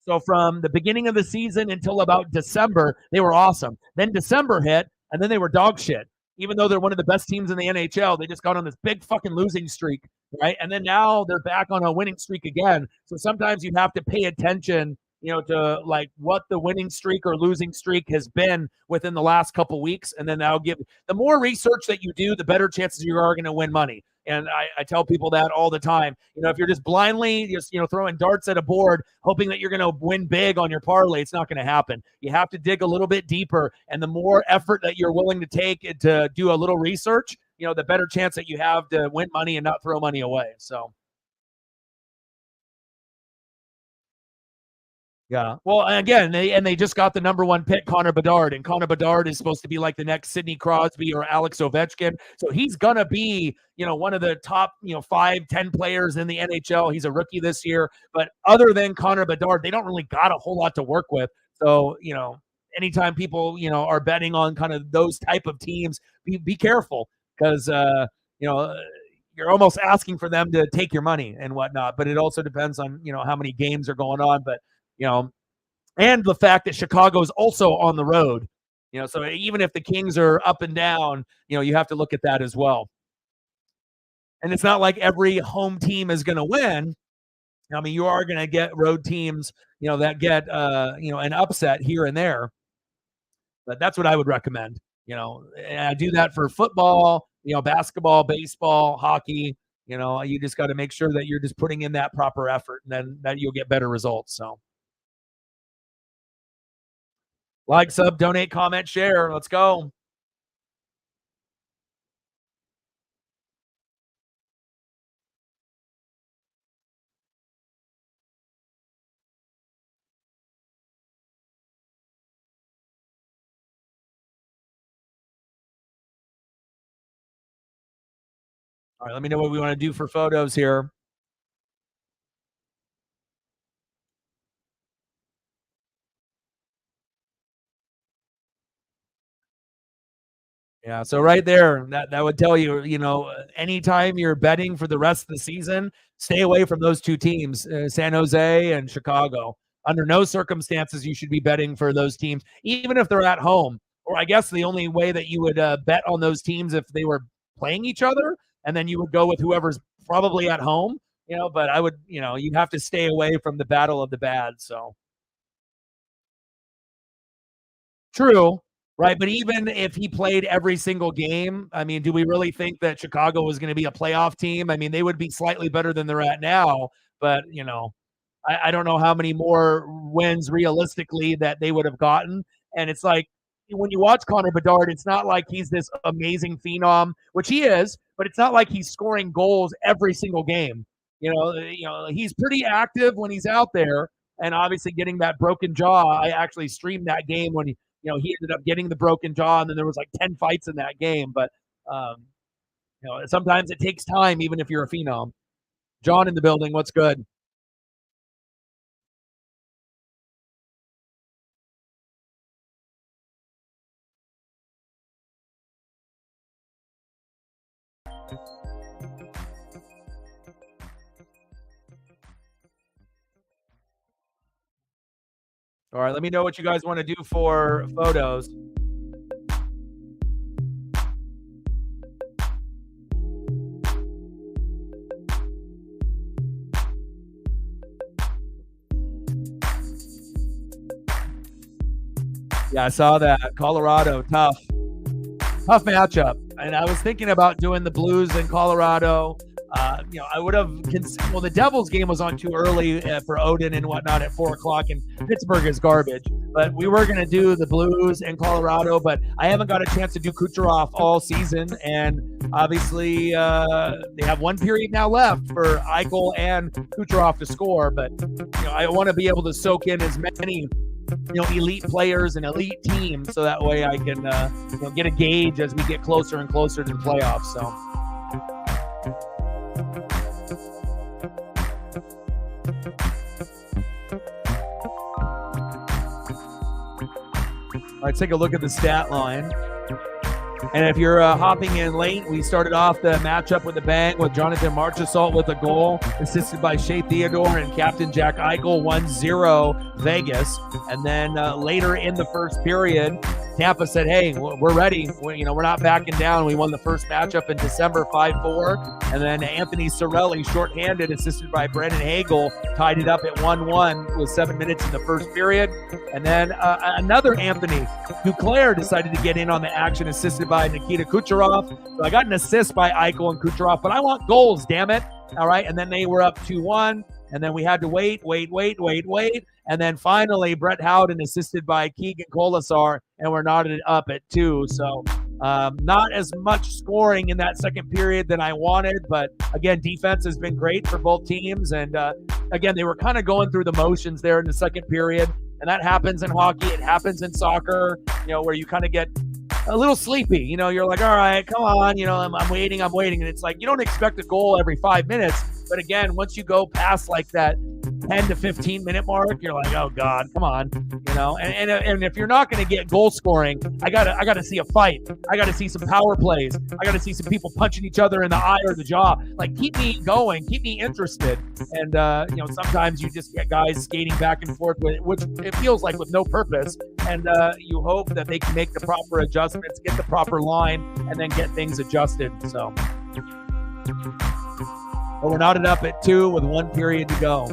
So from the beginning of the season until about December, they were awesome. Then December hit, and then they were dog shit. Even though they're one of the best teams in the NHL, they just got on this big fucking losing streak, right? And then now they're back on a winning streak again. So sometimes you have to pay attention, to like what the winning streak or losing streak has been within the last couple weeks, and then that'll give the more research that you do, the better chances you are going to win money. And I tell people that all the time. If you're just blindly throwing darts at a board, hoping that you're going to win big on your parlay, it's not going to happen. You have to dig a little bit deeper, and the more effort that you're willing to take to do a little research, the better chance that you have to win money and not throw money away. So. Yeah. Well, again, they just got the number 1 pick, Connor Bedard, and Connor Bedard is supposed to be like the next Sidney Crosby or Alex Ovechkin. So he's gonna be, one of the top, 5-10 players in the NHL. He's a rookie this year, but other than Connor Bedard, they don't really got a whole lot to work with. So, anytime people, are betting on kind of those type of teams, be careful because, you're almost asking for them to take your money and whatnot. But it also depends on, how many games are going on. But and the fact that Chicago is also on the road, so even if the Kings are up and down, you have to look at that as well. And it's not like every home team is going to win. I mean, you are going to get road teams, that get, an upset here and there. But that's what I would recommend. And I do that for football, basketball, baseball, hockey. You just got to make sure that you're just putting in that proper effort, and then that you'll get better results. So. Like, sub, donate, comment, share. Let's go. All right, let me know what we want to do for photos here. Yeah, so right there, that would tell you, anytime you're betting for the rest of the season, stay away from those two teams, San Jose and Chicago. Under no circumstances you should be betting for those teams, even if they're at home. Or I guess the only way that you would bet on those teams if they were playing each other, and then you would go with whoever's probably at home. But I would, you have to stay away from the battle of the bad. So true. Right, but even if he played every single game, I mean, do we really think that Chicago was going to be a playoff team? I mean, they would be slightly better than they're at now, but, I don't know how many more wins realistically that they would have gotten. And it's like, when you watch Connor Bedard, it's not like he's this amazing phenom, which he is, but it's not like he's scoring goals every single game. He's pretty active when he's out there, and obviously getting that broken jaw. I actually streamed that game when he ended up getting the broken jaw, and then there was like 10 fights in that game. But, sometimes it takes time, even if you're a phenom. John in the building, what's good? All right, let me know what you guys want to do for photos. Yeah, I saw that. Colorado, tough matchup. And I was thinking about doing the Blues in Colorado. I would have. The Devils game was on too early for Odin and whatnot at 4:00, and Pittsburgh is garbage. But we were going to do the Blues in Colorado, but I haven't got a chance to do Kucherov all season, and obviously they have one period now left for Eichel and Kucherov to score. But I want to be able to soak in as many elite players and elite teams, so that way I can get a gauge as we get closer and closer to the playoffs. So. All right, take a look at the stat line. And if you're hopping in late, we started off the matchup with a bang with Jonathan Marchessault with a goal, assisted by Shea Theodore and Captain Jack Eichel, 1-0 Vegas. And then later in the first period, Tampa said, hey, we're ready. We're not backing down. We won the first matchup in December, 5-4. And then Anthony Cirelli, shorthanded, assisted by Brendan Hagel, tied it up at 1-1 with 7 minutes in the first period. And then another Anthony Duclair decided to get in on the action, assisted by Nikita Kucherov. So I got an assist by Eichel and Kucherov, but I want goals, damn it. All right, and then they were up 2-1. And then we had to wait. And then finally, Brett Howden, assisted by Keegan Colasar, and we're knotted up at 2. So not as much scoring in that second period than I wanted. But again, defense has been great for both teams. And again, they were kind of going through the motions there in the second period. And that happens in hockey. It happens in soccer, where you kind of get a little sleepy. You're like, all right, come on. I'm waiting. And it's like, you don't expect a goal every 5 minutes. But again, once you go past like that 10 to 15 minute mark, you're like, oh God, come on, and if you're not going to get goal scoring, I gotta see a fight. I gotta see some power plays. I gotta see some people punching each other in the eye or the jaw. Like, keep me going, keep me interested. And sometimes you just get guys skating back and forth which it feels like with no purpose. And you hope that they can make the proper adjustments, get the proper line, and then get things adjusted. So. But we're knotted up at 2 with 1 period to go.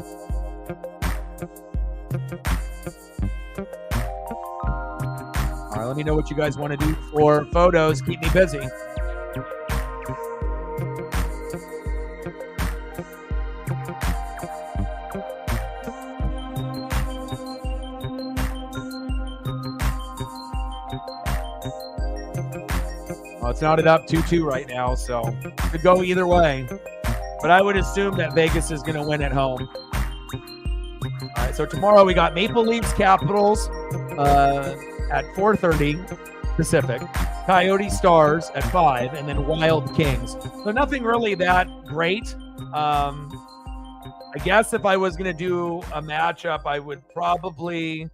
All right, let me know what you guys want to do for photos. Keep me busy. Well, it's knotted up 2-2 right now, so it could go either way. But I would assume that Vegas is going to win at home. All right, so tomorrow we got Maple Leafs Capitals at 4:30 Pacific, Coyote Stars at 5, and then Wild Kings. So nothing really that great. I guess if I was going to do a matchup, I would probably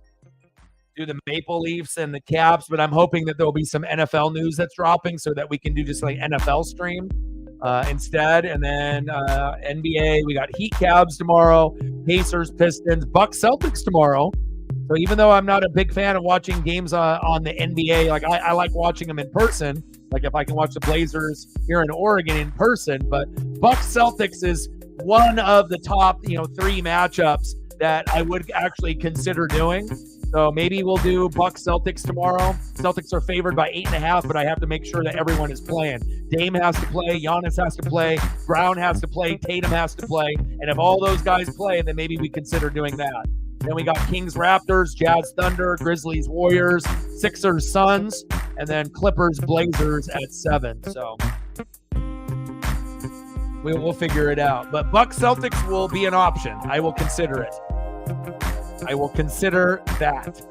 do the Maple Leafs and the Caps, but I'm hoping that there'll be some NFL news that's dropping so that we can do just like NFL stream instead. And then NBA, we got Heat Cavs tomorrow, Pacers, Pistons, Bucks, Celtics tomorrow. So even though I'm not a big fan of watching games on the NBA, like I like watching them in person, like if I can watch the Blazers here in Oregon in person, but Bucks Celtics is one of the top, 3 matchups that I would actually consider doing. So maybe we'll do Bucks Celtics tomorrow. Celtics are favored by 8.5, but I have to make sure that everyone is playing. Dame has to play, Giannis has to play, Brown has to play, Tatum has to play. And if all those guys play, then maybe we consider doing that. Then we got Kings Raptors, Jazz Thunder, Grizzlies Warriors, Sixers Suns, and then Clippers Blazers at 7. So we'll figure it out. But Bucks Celtics will be an option. I will consider it. I will consider that. So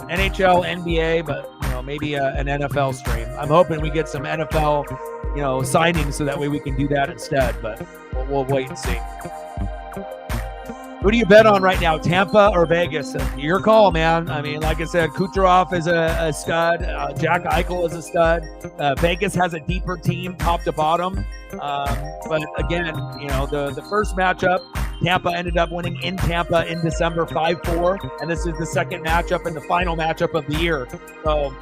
NHL, NBA, but maybe an NFL stream. I'm hoping we get some NFL, signings so that way we can do that instead. But we'll wait and see. Who do you bet on right now, Tampa or Vegas? Your call, man. I mean, like I said, Kucherov is a stud. Jack Eichel is a stud. Vegas has a deeper team, top to bottom. But again, the first matchup, Tampa ended up winning in Tampa in December 5-4, and this is the second matchup and the final matchup of the year. So,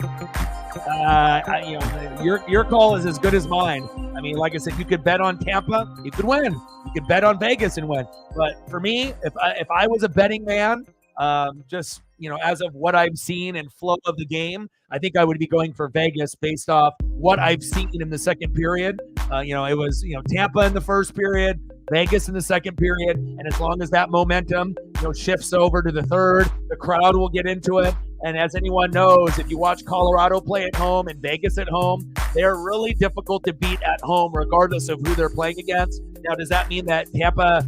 your call is as good as mine. I mean, like I said, you could bet on Tampa, you could win. You could bet on Vegas and win. But for me, if I was a betting man, just as of what I've seen and flow of the game, I think I would be going for Vegas based off what I've seen in the second period. It was Tampa in the first period, Vegas in the second period, and as long as that momentum shifts over to the third, the crowd will get into it. And as anyone knows, if you watch Colorado play at home and Vegas at home, they're really difficult to beat at home, regardless of who they're playing against. Now, does that mean that Tampa,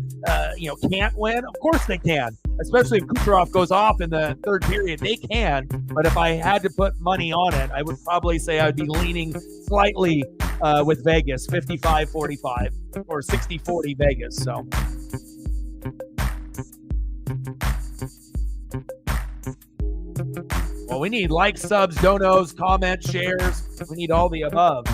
can't win? Of course they can, especially if Kucherov goes off in the third period. They can, but if I had to put money on it, I would probably say I'd be leaning slightly with Vegas, 55-45 or 60-40 Vegas. So. Well, we need likes, subs, donos, comments, shares. We need all the above.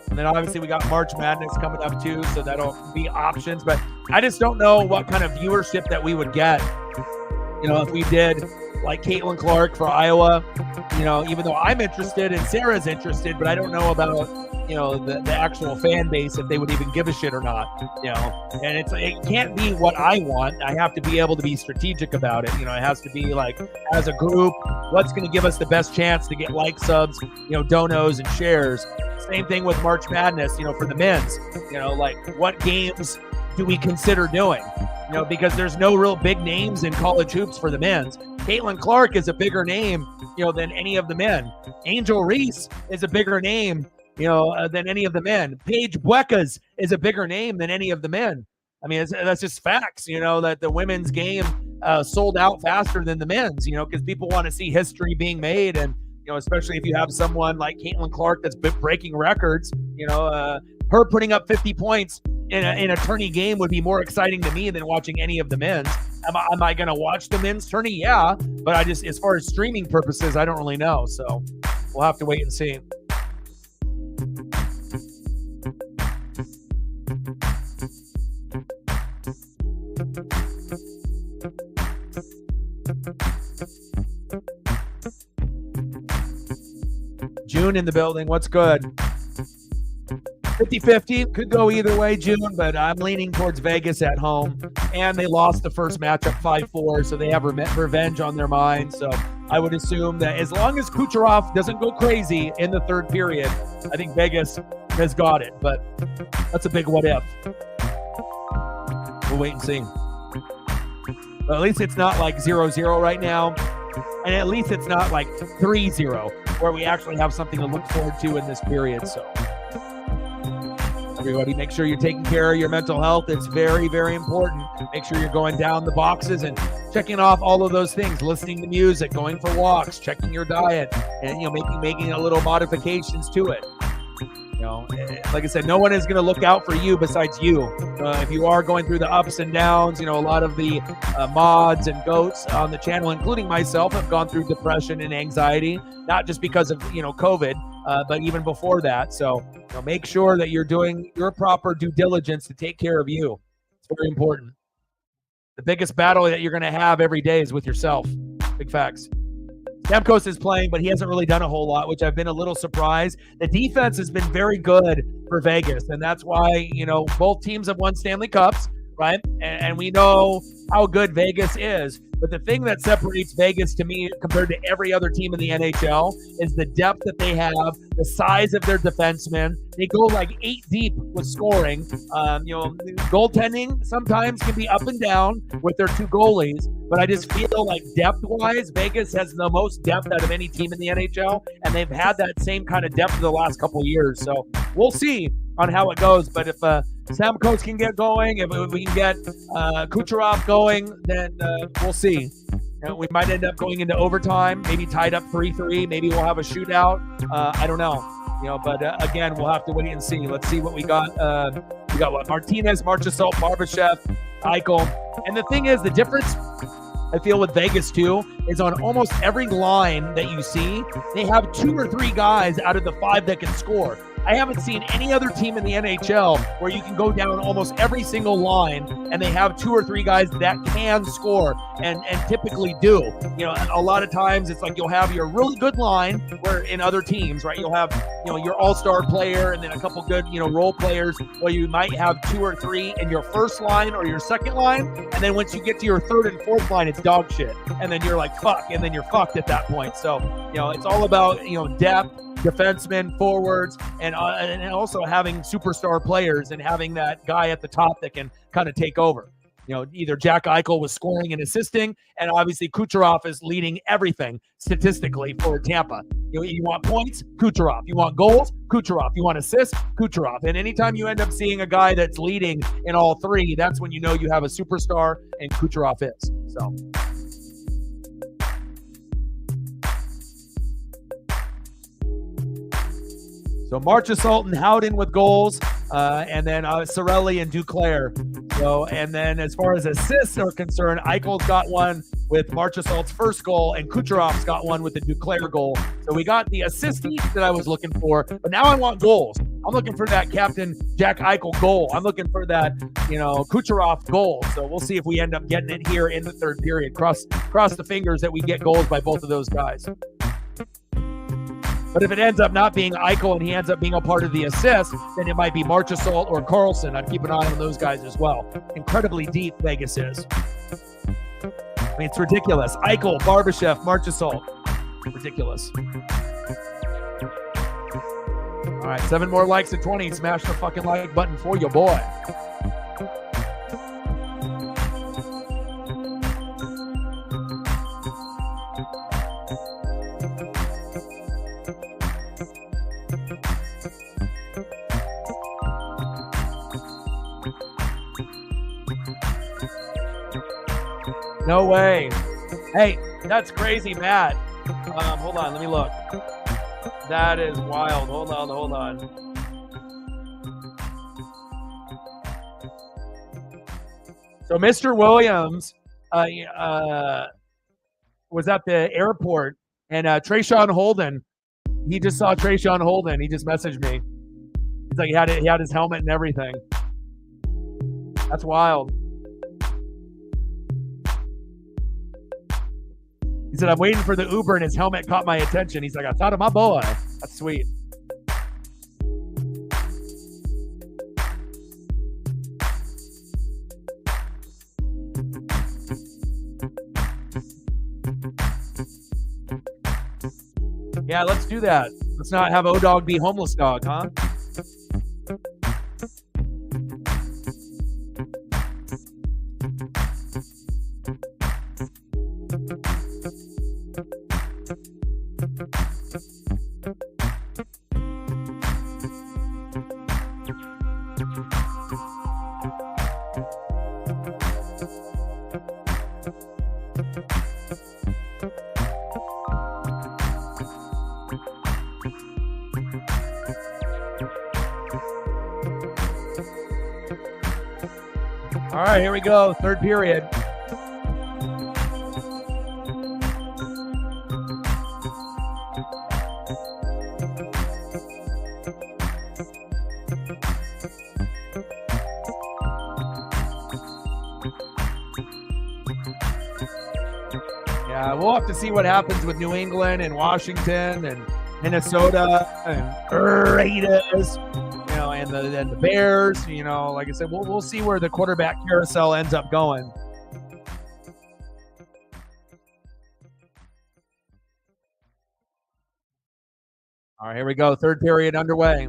And then obviously we got March Madness coming up too, so that'll be options. But I just don't know what kind of viewership that we would get, if we did like Caitlin Clark for Iowa, even though I'm interested and Sarah's interested, but I don't know about, the actual fan base, if they would even give a shit or not, and it can't be what I want. I have to be able to be strategic about it. It has to be like, as a group, what's going to give us the best chance to get likes, subs, donos and shares. Same thing with March Madness, for the men's, like what games do we consider doing? Because there's no real big names in college hoops for the men's. Caitlin Clark is a bigger name, than any of the men. Angel Reese is a bigger name, than any of the men. Paige Buekas is a bigger name than any of the men. I mean, that's just facts, that the women's game sold out faster than the men's, because people want to see history being made. And, especially if you have someone like Caitlin Clark that's been breaking records, her putting up 50 points in a tourney game would be more exciting to me than watching any of the men's. Am I going to watch the men's tourney? Yeah, but I just, as far as streaming purposes, I don't really know. So we'll have to wait and see. June in the building. What's good? 50-50. Could go either way, June, but I'm leaning towards Vegas at home. And they lost the first matchup 5-4, so they have revenge on their mind. So I would assume that as long as Kucherov doesn't go crazy in the third period, I think Vegas has got it. But that's a big what if. We'll wait and see. But at least it's not like 0-0 right now. And at least it's not like 3-0, where we actually have something to look forward to in this period. So everybody, make sure you're taking care of your mental health. It's very, very important. Make sure you're going down the boxes and checking off all of those things, listening to music, going for walks, checking your diet, and making a little modifications to it. Like I said, no one is going to look out for you besides you. If you are going through the ups and downs, a lot of the mods and goats on the channel, including myself, have gone through depression and anxiety, not just because of, COVID, but even before that. So make sure that you're doing your proper due diligence to take care of you. It's very important. The biggest battle that you're going to have every day is with yourself. Big facts. Stamkos is playing, but he hasn't really done a whole lot, which I've been a little surprised. The defense has been very good for Vegas, and that's why, both teams have won Stanley Cups, right? And we know how good Vegas is. But the thing that separates Vegas to me compared to every other team in the NHL is the depth that they have, the size of their defensemen. They go like 8 deep with scoring. Goaltending sometimes can be up and down with their 2 goalies, but I just feel like depth-wise, Vegas has the most depth out of any team in the NHL, and they've had that same kind of depth for the last couple of years. So we'll see on how it goes. But if Stamkos can get going, if we can get Kucherov going, then we'll see. We might end up going into overtime, maybe tied up 3-3. Maybe we'll have a shootout. I don't know. But again, we'll have to wait and see. Let's see what we got. We got what? Martinez, Marchessault, Barbashev, Eichel. And the thing is, the difference I feel with Vegas too is on almost every line that you see, they have 2 or 3 guys out of the 5 that can score. I haven't seen any other team in the NHL where you can go down almost every single line and they have 2 or 3 guys that can score and typically do. A lot of times it's like you'll have your really good line where in other teams, right, you'll have, your all-star player and then a couple good, role players, where you might have 2 or 3 in your first line or your second line. And then once you get to your third and fourth line, it's dog shit. And then you're like, fuck. And then you're fucked at that point. So, it's all about, depth, defensemen, forwards, and also having superstar players and having that guy at the top that can kind of take over. Either Jack Eichel was scoring and assisting, and obviously Kucherov is leading everything statistically for Tampa. You want points, Kucherov. You want goals, Kucherov. You want assists, Kucherov. And anytime you end up seeing a guy that's leading in all 3, that's when you know you have a superstar, and Kucherov is. So Marchessault and Howden with goals, and then Sorelli and Duclair. So, and then as far as assists are concerned, Eichel's got one with Marchessault's first goal, and Kucherov's got one with the Duclair goal. So we got the assist that I was looking for, but now I want goals. I'm looking for that Captain Jack Eichel goal. I'm looking for that, Kucherov goal. So we'll see if we end up getting it here in the third period. Cross the fingers that we get goals by both of those guys. But if it ends up not being Eichel and he ends up being a part of the assist, then it might be Marchessault or Carlson. I'd keep an eye on those guys as well. Incredibly deep Vegas is. I mean, it's ridiculous. Eichel, Barbashev, Marchessault. Ridiculous. All right, 7 more likes at 20. Smash the fucking like button for your boy. No way. Hey, that's crazy, Matt. Hold on, let me look. That is wild. Hold on. So Mr. Williams was at the airport, and Trayshawn Holden, he just saw Trayshawn Holden. He just messaged me. He's like, he had his helmet and everything. That's wild. He said, I'm waiting for the Uber and his helmet caught my attention. He's like, I thought of my boy. That's sweet. Yeah, let's do that. Let's not have O-Dog be homeless dog, huh? All right, here we go. Third period. Yeah, we'll have to see what happens with New England and Washington and Minnesota and Raiders. And the Bears, like I said, we'll see where the quarterback carousel ends up going. All right, here we go. Third period underway.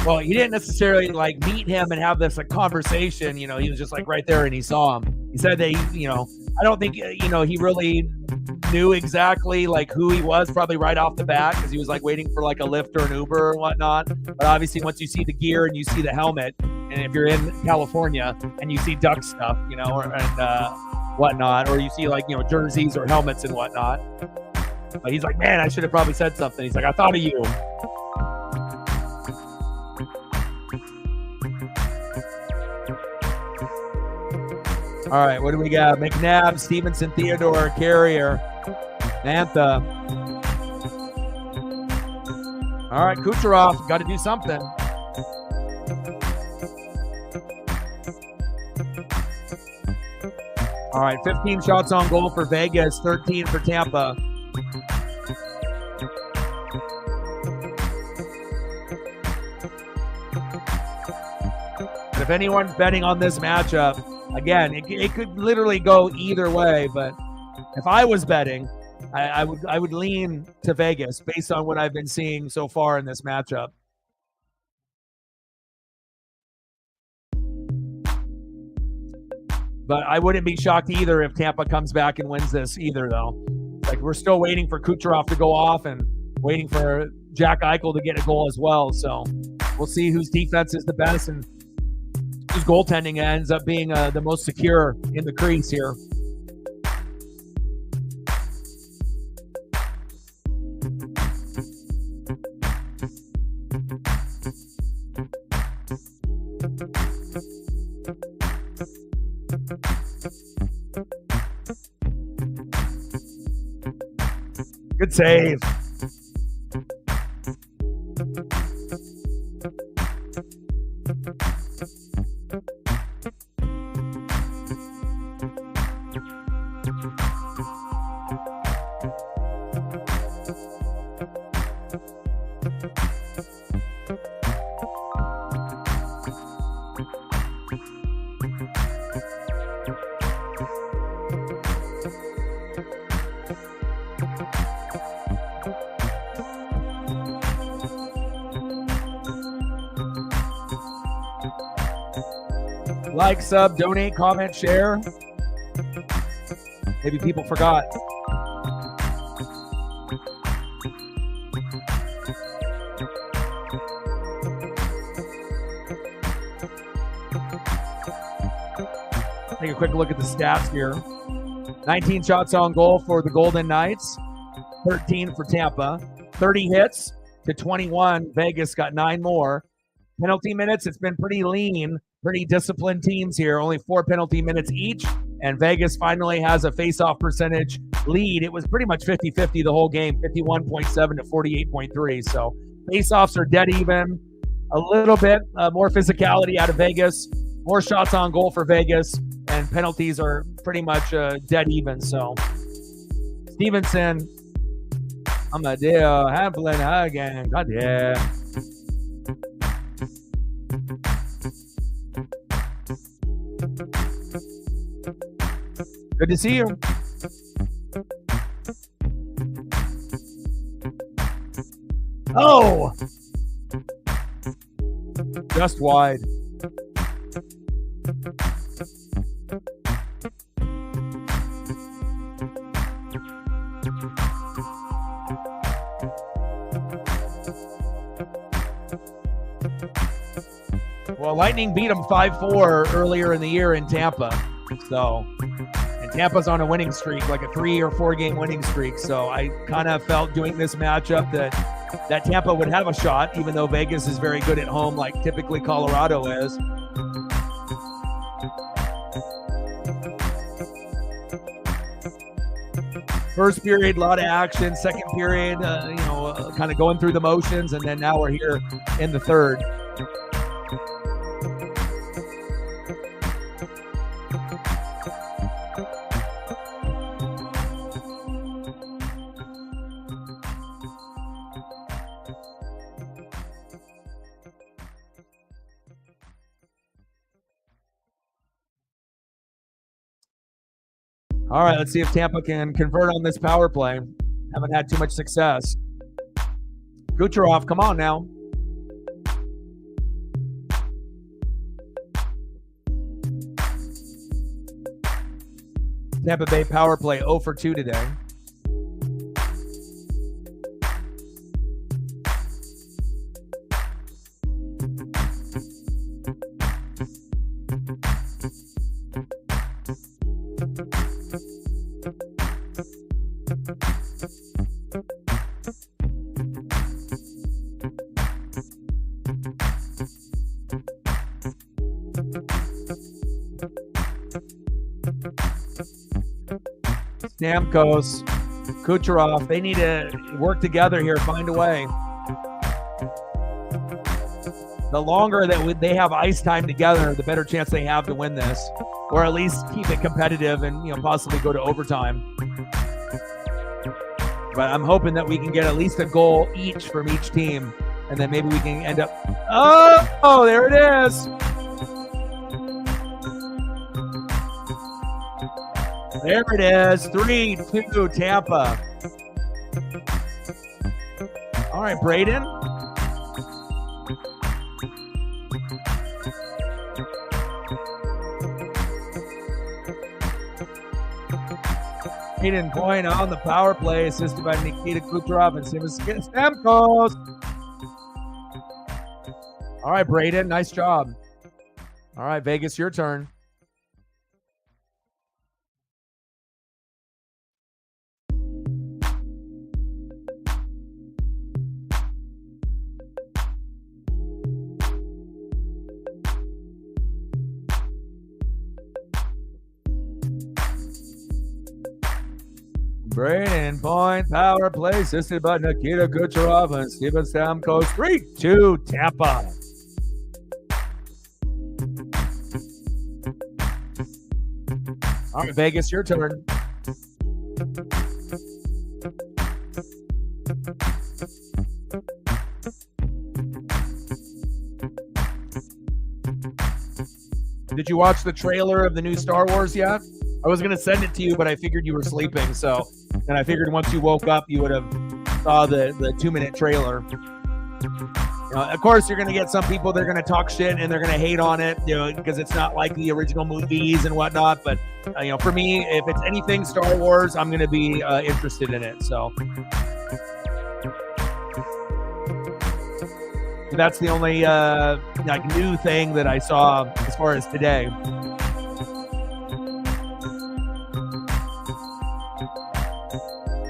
Well, he didn't necessarily meet him and have this conversation. He was just right there and he saw him. He said that I don't think he really knew exactly who he was probably right off the bat because he was waiting for a Lyft or an Uber or whatnot. But obviously, once you see the gear and you see the helmet, and if you're in California and you see duck stuff, and whatnot, or you see jerseys or helmets and whatnot. But he's like, man, I should have probably said something. He's like, I thought of you. All right, what do we got? McNabb, Stevenson, Theodore, Carrier, Mantha. All right, Kucherov, got to do something. All right, 15 shots on goal for Vegas, 13 for Tampa. If anyone's betting on this matchup, again, it could literally go either way, but if I was betting, I would lean to Vegas based on what I've been seeing so far in this matchup. But I wouldn't be shocked either if Tampa comes back and wins this either, though. Like, we're still waiting for Kucherov to go off and waiting for Jack Eichel to get a goal as well. So we'll see whose defense is the best and whose goaltending ends up being the most secure in the crease here. Good save. Like, sub, donate, comment, share. Maybe people forgot. Take a quick look at the stats here. 19 shots on goal for the Golden Knights, 13 for Tampa, 30 hits to 21. Vegas got 9 more. Penalty minutes, it's been pretty lean. Pretty disciplined teams here, only 4 penalty minutes each, and Vegas finally has a face-off percentage lead. It was pretty much 50-50 the whole game, 51.7 to 48.3. So face-offs are dead even. A little bit more physicality out of Vegas, more shots on goal for Vegas, and penalties are pretty much dead even. So Stevenson, I'm a deal, Hamlin again. God yeah. Good to see you. Oh! Just wide. Well, Lightning beat them 5-4 earlier in the year in Tampa. So, and Tampa's on a winning streak, like a 3 or 4 game winning streak. So I kind of felt doing this matchup that Tampa would have a shot, even though Vegas is very good at home, like typically Colorado is. First period, a lot of action. Second period, kind of going through the motions, and then now we're here in the third. All right, let's see if Tampa can convert on this power play. Haven't had too much success. Kucherov, come on now. Tampa Bay power play 0 for 2 today. Stamkos, Kucherov, they need to work together here, find a way. The longer that they have ice time together, the better chance they have to win this, or at least keep it competitive and possibly go to overtime. But I'm hoping that we can get at least a goal each from each team, and then maybe we can end up. Oh, there it is. There it is, 3-2 Tampa. All right, Braden. Braden Point on the power play, assisted by Nikita Kucherov and Stamkos. All right, Braden, nice job. All right, Vegas, your turn. Braden Point, power play, assisted by Nikita Kucherov and Steven Stamkos. 3-2, Tampa. All right, Vegas, your turn. Did you watch the trailer of the new Star Wars yet? I was going to send it to you, but I figured you were sleeping. And I figured once you woke up, you would have saw the 2-minute trailer. Of course, you're going to get some people, they're going to talk shit and they're going to hate on it, because it's not like the original movies and whatnot. But, for me, if it's anything Star Wars, I'm going to be interested in it. So that's the only new thing that I saw as far as today.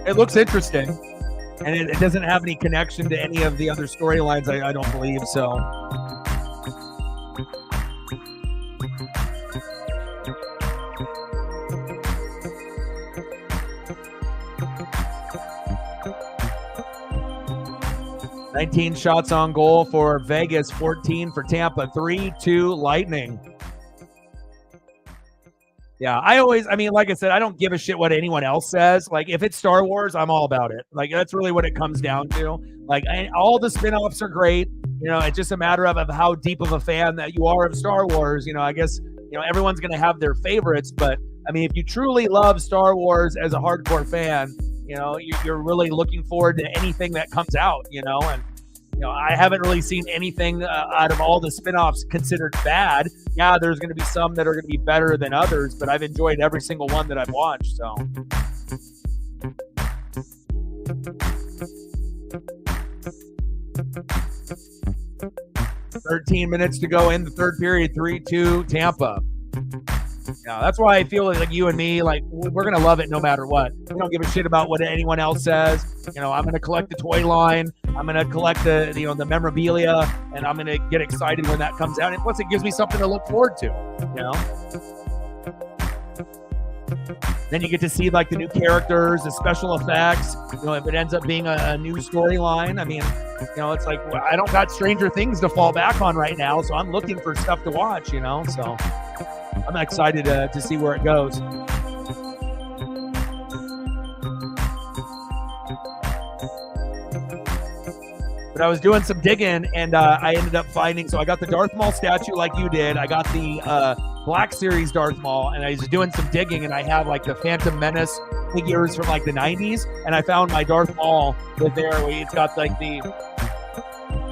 It looks interesting, and it doesn't have any connection to any of the other storylines, I don't believe so. $19 shots on goal for Vegas, 14 for Tampa, 3-2 Lightning. Yeah, like I said, I don't give a shit what anyone else says. Like, if it's Star Wars, I'm all about it. Like, that's really what it comes down to. Like, all the spin-offs are great. It's just a matter of how deep of a fan that you are of Star Wars. I guess, everyone's going to have their favorites. But, if you truly love Star Wars as a hardcore fan, you're really looking forward to anything that comes out, and I haven't really seen anything out of all the spinoffs considered bad. Yeah, there's going to be some that are going to be better than others, but I've enjoyed every single one that I've watched. So, 13 minutes to go in the third period, 3-2 Tampa. Yeah, that's why I feel like you and me, like, we're going to love it no matter what. We don't give a shit about what anyone else says. I'm going to collect the toy line. I'm going to collect the memorabilia, and I'm going to get excited when that comes out. And plus, it gives me something to look forward to, Then you get to see, like, the new characters, the special effects, if it ends up being a new storyline. It's like, I don't got Stranger Things to fall back on right now, so I'm looking for stuff to watch, so I'm excited to see where it goes. But I was doing some digging, and I ended up finding, so I got the Darth Maul statue like you did. I got the Black Series Darth Maul, and I was doing some digging, and I have, like, the Phantom Menace figures from, like, the 90s, and I found my Darth Maul with there. It's got, like, the,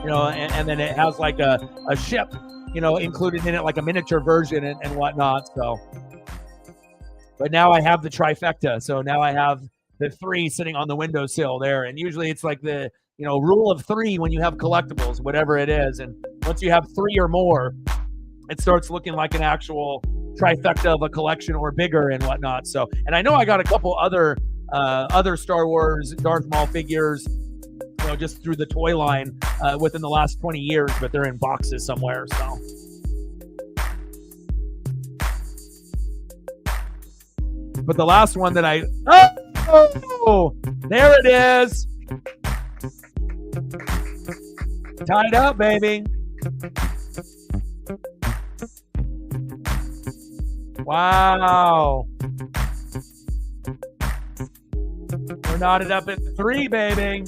and then it has, like, a ship, included in it, like a miniature version and whatnot. So, but now I have the trifecta. So now I have the 3 sitting on the windowsill there. And usually it's like the, rule of 3 when you have collectibles, whatever it is. And once you have 3 or more, it starts looking like an actual trifecta of a collection or bigger and whatnot. So, and I know I got a couple other Star Wars Darth Maul figures, just through the toy line within the last 20 years, but they're in boxes somewhere. So, but the last one that there it is, tied up, baby. Wow. We're knotted up at 3, baby.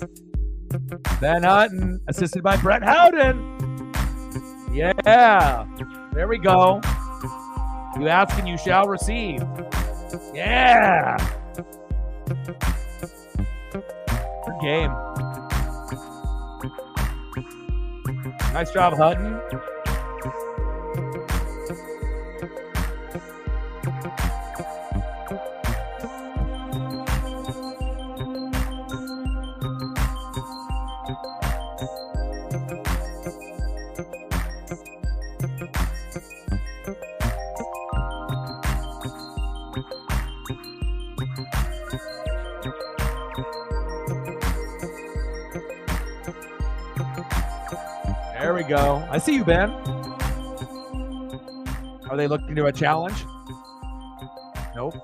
Ben Hutton, assisted by Brett Howden. Yeah. There we go. You ask and you shall receive. Yeah. Good game. Nice job, Hutton. There we go. I see you, Ben. Are they looking to a challenge? Nope.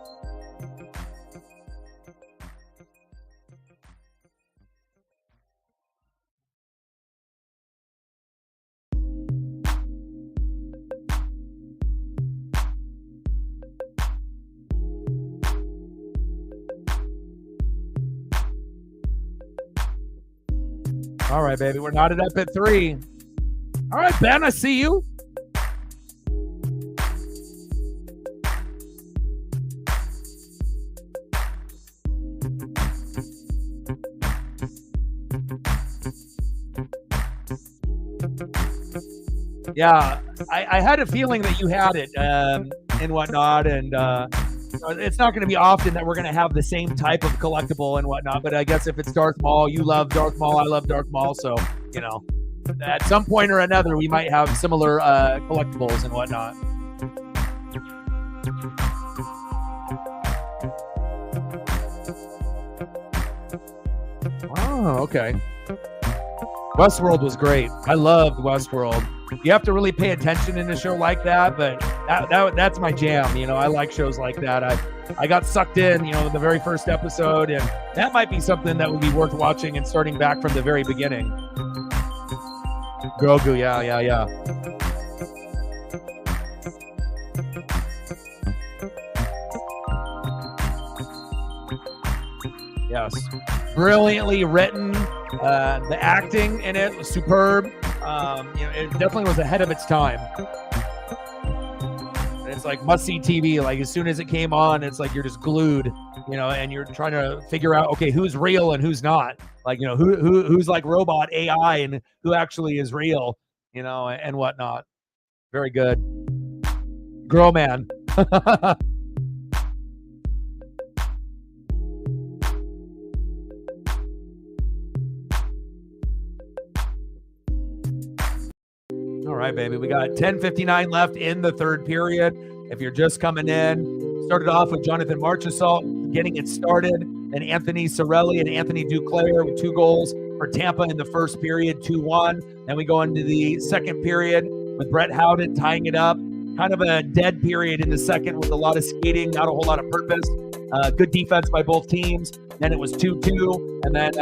All right, baby. We're knotted up at 3. All right, Ben, I see you. Yeah, I had a feeling that you had it and whatnot, and it's not going to be often that we're going to have the same type of collectible and whatnot, but I guess if it's Darth Maul, you love Darth Maul, I love Darth Maul, so, you know, at some point or another, we might have similar collectibles and whatnot. Oh, okay. Westworld was great. I loved Westworld. You have to really pay attention in a show like that, but that's my jam. You know, I like shows like that. I got sucked in, you know, the very first episode, and that might be something that would be worth watching and starting back from the very beginning. Grogu, yeah. Yes. Brilliantly written. The acting in it was superb. It definitely was ahead of its time. And it's like must-see TV. Like as soon as it came on, it's like you're just glued, you know, and you're trying to figure out, okay, who's real and who's not. Like, you know, who's like robot AI and who actually is real, you know, and whatnot. Very good. Girl, man. All right, baby. We got 10:59 left in the third period. If you're just coming in, started off with Jonathan Marchessault getting it started, and Anthony Cirelli and Anthony Duclair with 2 goals for Tampa in the first period, 2-1. Then we go into the second period with Brett Howden tying it up. Kind of a dead period in the second with a lot of skating, not a whole lot of purpose. Good defense by both teams. Then it was 2-2, and then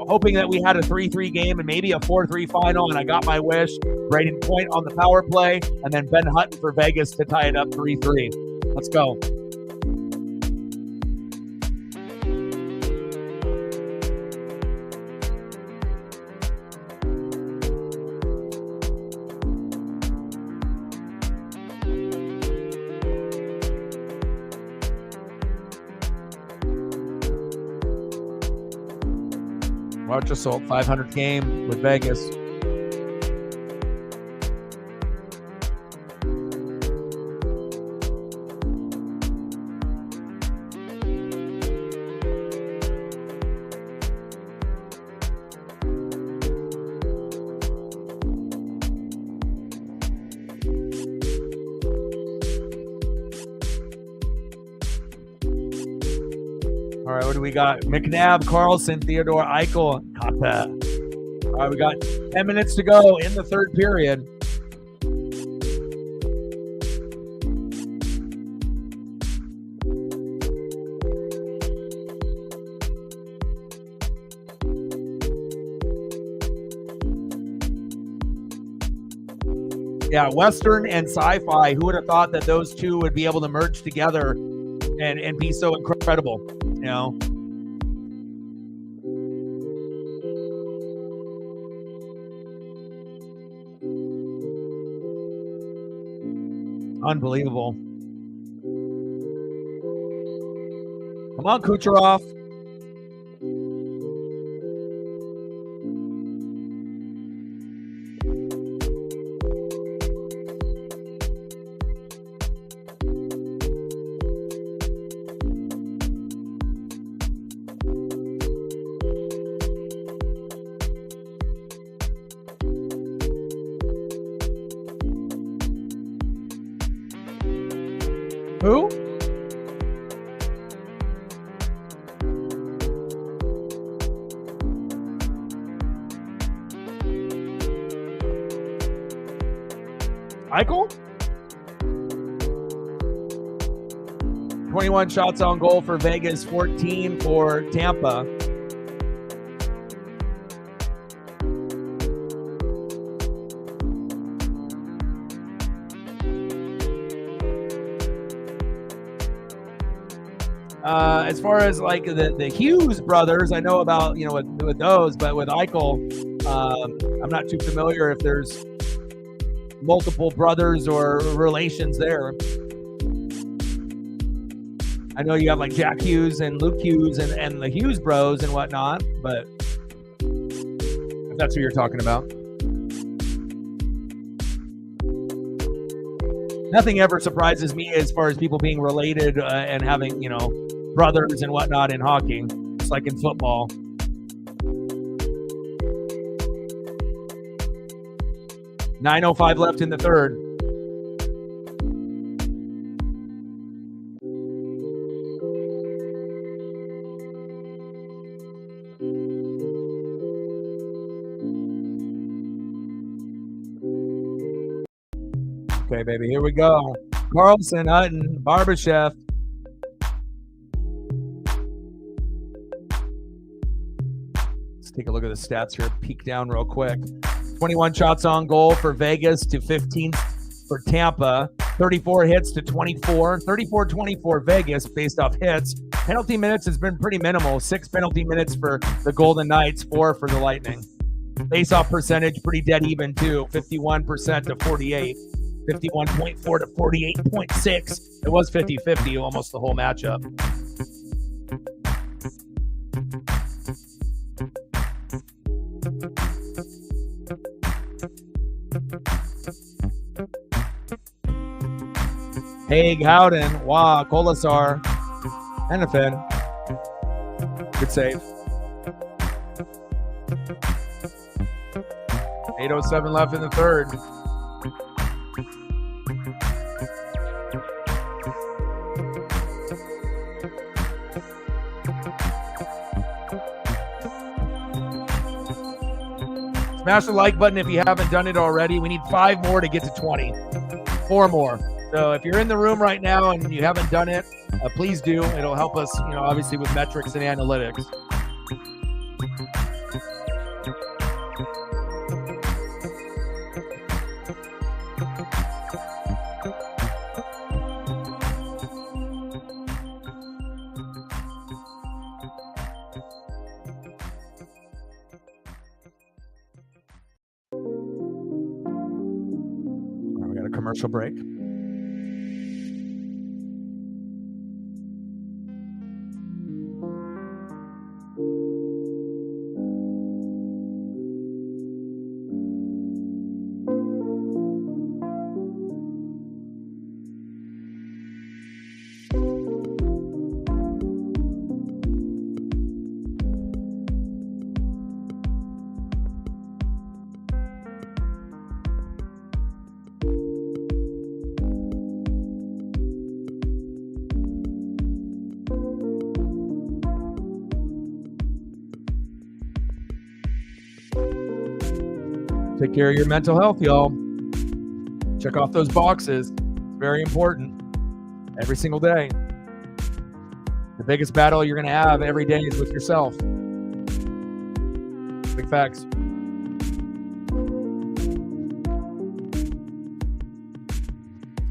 hoping that we had a 3-3 game and maybe a 4-3 final, and I got my wish. Braden Point on the power play, and then Ben Hutton for Vegas to tie it up 3-3. Let's go. Marchessault, 500 game with Vegas. All right, what do we got? McNabb, Carlson, Theodore, Eichel, Kata. All right, we got 10 minutes to go in the third period. Yeah, Western and sci-fi. Who would have thought that those two would be able to merge together and be so incredible, you know? Unbelievable. Come on, Kucherov. Who? Eichel? 21 shots on goal for Vegas, 14 for Tampa. As far as like the Hughes brothers, I know about, with those, but with Eichel, I'm not too familiar if there's multiple brothers or relations there. I know you have like Jack Hughes and Luke Hughes and the Hughes bros and whatnot, but if that's who you're talking about. Nothing ever surprises me as far as people being related and having, brothers and whatnot in hockey. It's like in football. .905 left in the third. Okay, baby, here we go. Carlson, Hutton, Barbashev. Let's take a look at the stats here. Peek down real quick. 21 shots on goal for Vegas to 15 for Tampa. 34 hits to 24. 34-24 Vegas based off hits. Penalty minutes has been pretty minimal. 6 penalty minutes for the Golden Knights, 4 for the Lightning. Face-off percentage pretty dead even too. 51% to 48. 51.4 to 48.6. It was 50-50 almost the whole matchup. Haig, Howden, Wah, Kolasar, Hennepin. Good save. 8:07 left in the third. Smash the like button if you haven't done it already. We need 5 more to get to 20. 4 more. So if you're in the room right now and you haven't done it, please do. It'll help us, obviously with metrics and analytics. We got a commercial break. Take care of your mental health, y'all. Check off those boxes. It's very important. Every single day. The biggest battle you're going to have every day is with yourself. Big facts.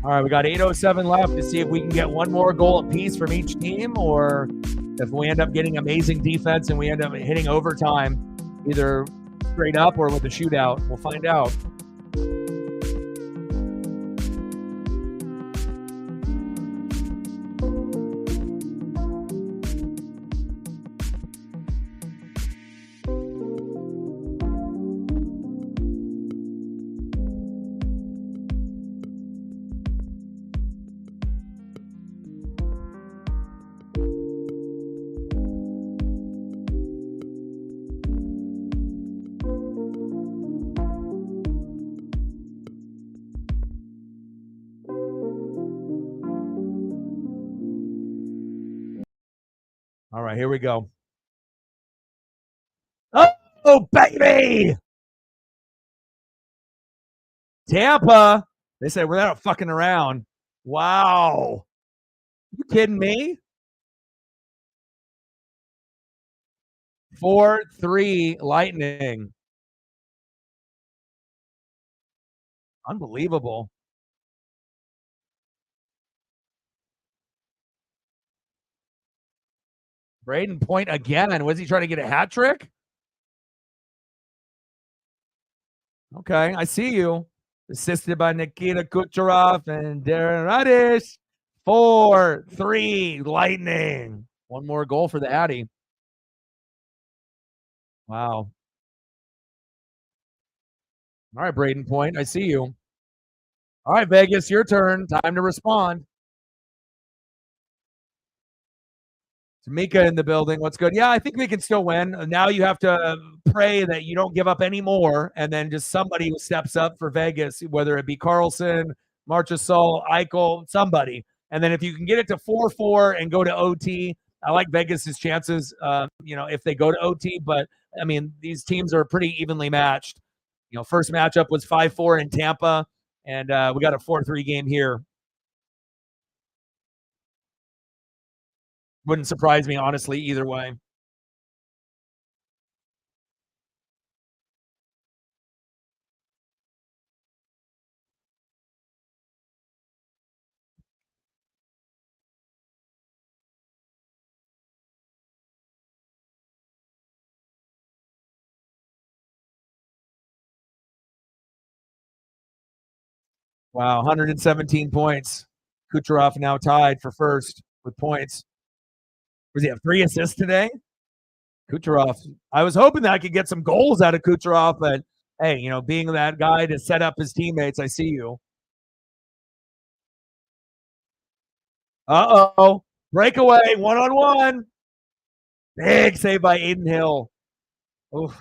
All right, we got 8:07 left to see if we can get one more goal apiece from each team, or if we end up getting amazing defense and we end up hitting overtime, either straight up or with a shootout. We'll find out. All right, here we go. Oh, baby! Tampa, They say we're not fucking around. Wow. You kidding me? 4-3 Lightning. Unbelievable. Braden Point again. Was he trying to get a hat trick? Okay, I see you. Assisted by Nikita Kucherov and Darren Radish. 4-3 Lightning. One more goal for the Addy. Wow. All right, Braden Point. I see you. All right, Vegas, your turn. Time to respond. Tamika in the building. What's good? Yeah, I think we can still win. Now you have to pray that you don't give up any more, and then just somebody who steps up for Vegas, whether it be Carlson, Marchessault, Eichel, somebody. And then if you can get it to 4-4 and go to OT, I like Vegas's chances. If they go to OT, but I mean these teams are pretty evenly matched. First matchup was 5-4 in Tampa, and we got a 4-3 game here. Wouldn't surprise me, honestly, either way. Wow, 117 points. Kucherov now tied for first with points. Does he have 3 assists today? Kucherov. I was hoping that I could get some goals out of Kucherov, but hey, being that guy to set up his teammates, I see you. Uh-oh. Breakaway, one-on-one. Big save by Aiden Hill. Oof.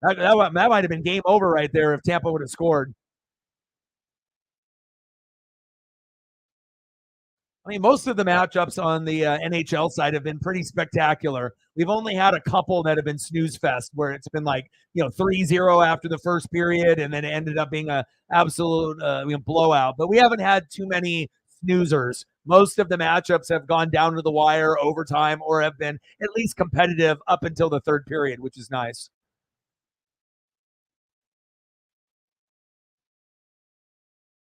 That might have been game over right there if Tampa would have scored. I mean, most of the matchups on the NHL side have been pretty spectacular. We've only had a couple that have been snooze fest where it's been like, 3-0 after the first period and then it ended up being a absolute blowout. But we haven't had too many snoozers. Most of the matchups have gone down to the wire overtime or have been at least competitive up until the third period, which is nice.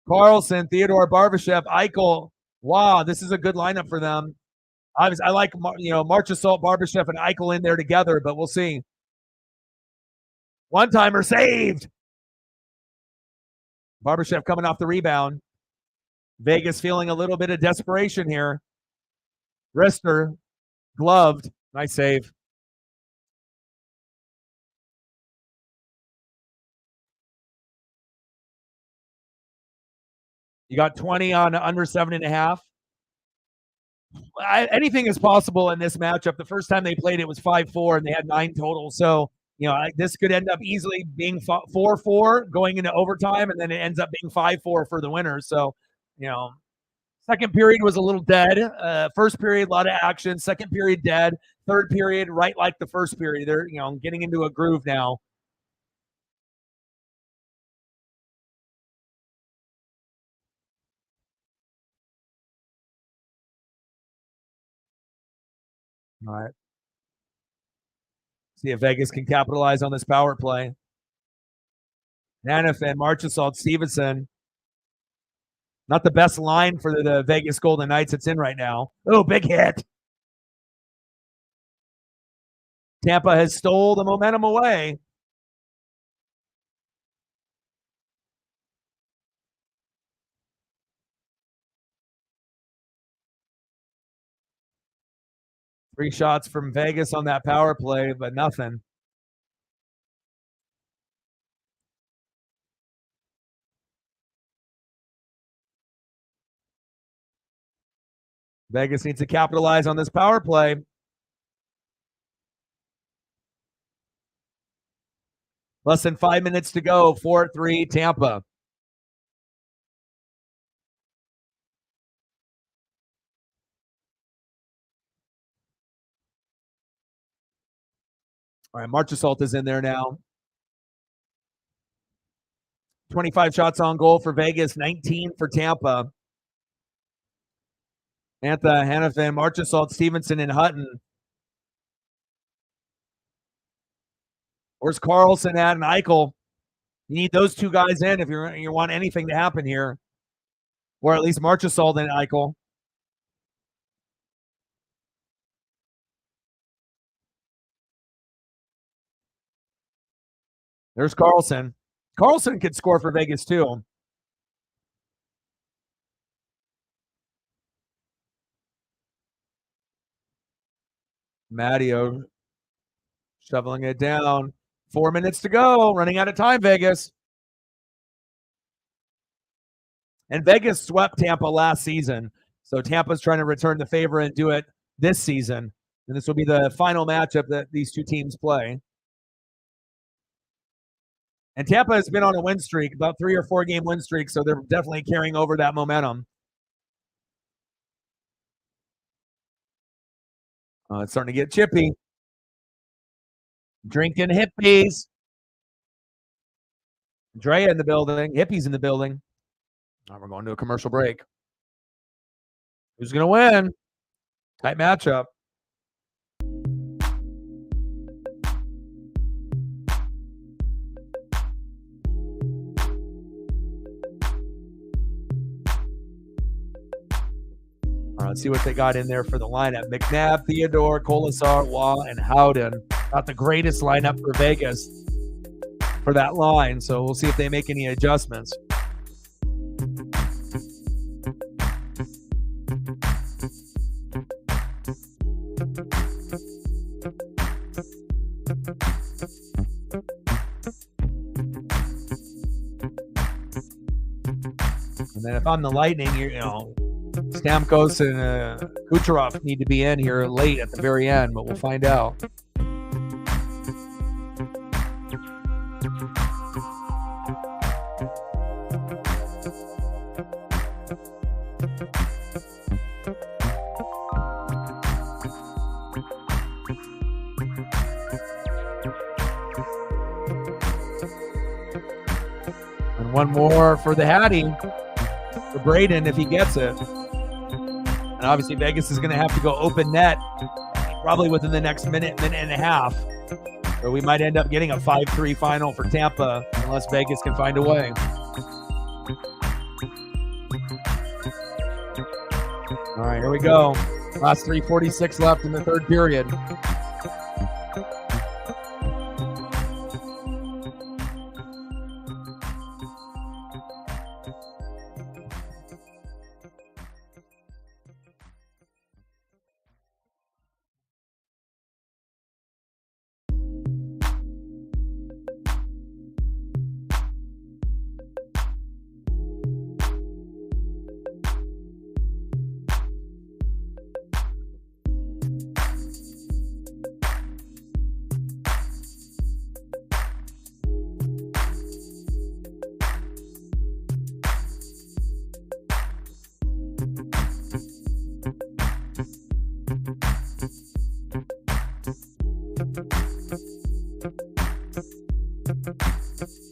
Carlson, Theodore Barbashev, Eichel. Wow, this is a good lineup for them. I like Marchessault, Barbashev, and Eichel in there together, but we'll see. One timer saved. Barbashev coming off the rebound. Vegas feeling a little bit of desperation here. Rister gloved. Nice save. You got 20 on under 7.5. Anything is possible in this matchup. The first time they played, it was 5-4, and they had 9 total. So, this could end up easily being 4-4 going into overtime, and then it ends up being 5-4 for the winner. So, second period was a little dead. First period, a lot of action. Second period, dead. Third period, right like the first period. They're, getting into a groove now. All right. See if Vegas can capitalize on this power play. Nanif and Marchessault Stevenson. Not the best line for the Vegas Golden Knights it's in right now. Oh, big hit. Tampa has stole the momentum away. Three shots from Vegas on that power play, but nothing. Vegas needs to capitalize on this power play. Less than 5 minutes to go. 4-3 Tampa. All right, Marchessault is in there now. 25 shots on goal for Vegas, 19 for Tampa. Antha, Hannafin, Marchessault, Stevenson, and Hutton. Where's Carlson at and Eichel? You need those two guys in if you want anything to happen here. Or at least Marchessault and Eichel. There's Carlson. Carlson could score for Vegas too. Matteo shoveling it down. 4 minutes to go. Running out of time, Vegas. And Vegas swept Tampa last season. So Tampa's trying to return the favor and do it this season. And this will be the final matchup that these two teams play. And Tampa has been on a win streak, about 3 or 4 game win streak, so they're definitely carrying over that momentum. It's starting to get chippy. Drinking hippies. Drea in the building. Hippies in the building. Now we're going to a commercial break. Who's going to win? Tight matchup. All right, let's see what they got in there for the lineup. McNabb, Theodore, Colasar, Waugh, and Howden. Not the greatest lineup for Vegas for that line, so we'll see if they make any adjustments. And then if I'm the Lightning, Stamkos and Kucherov need to be in here late at the very end, but we'll find out. And one more for the Hattie, for Braden if he gets it. And obviously Vegas is going to have to go open net probably within the next minute and a half. So we might end up getting a 5-3 final for Tampa unless Vegas can find a way. All right, here we go. Last 3:46 left in the third period.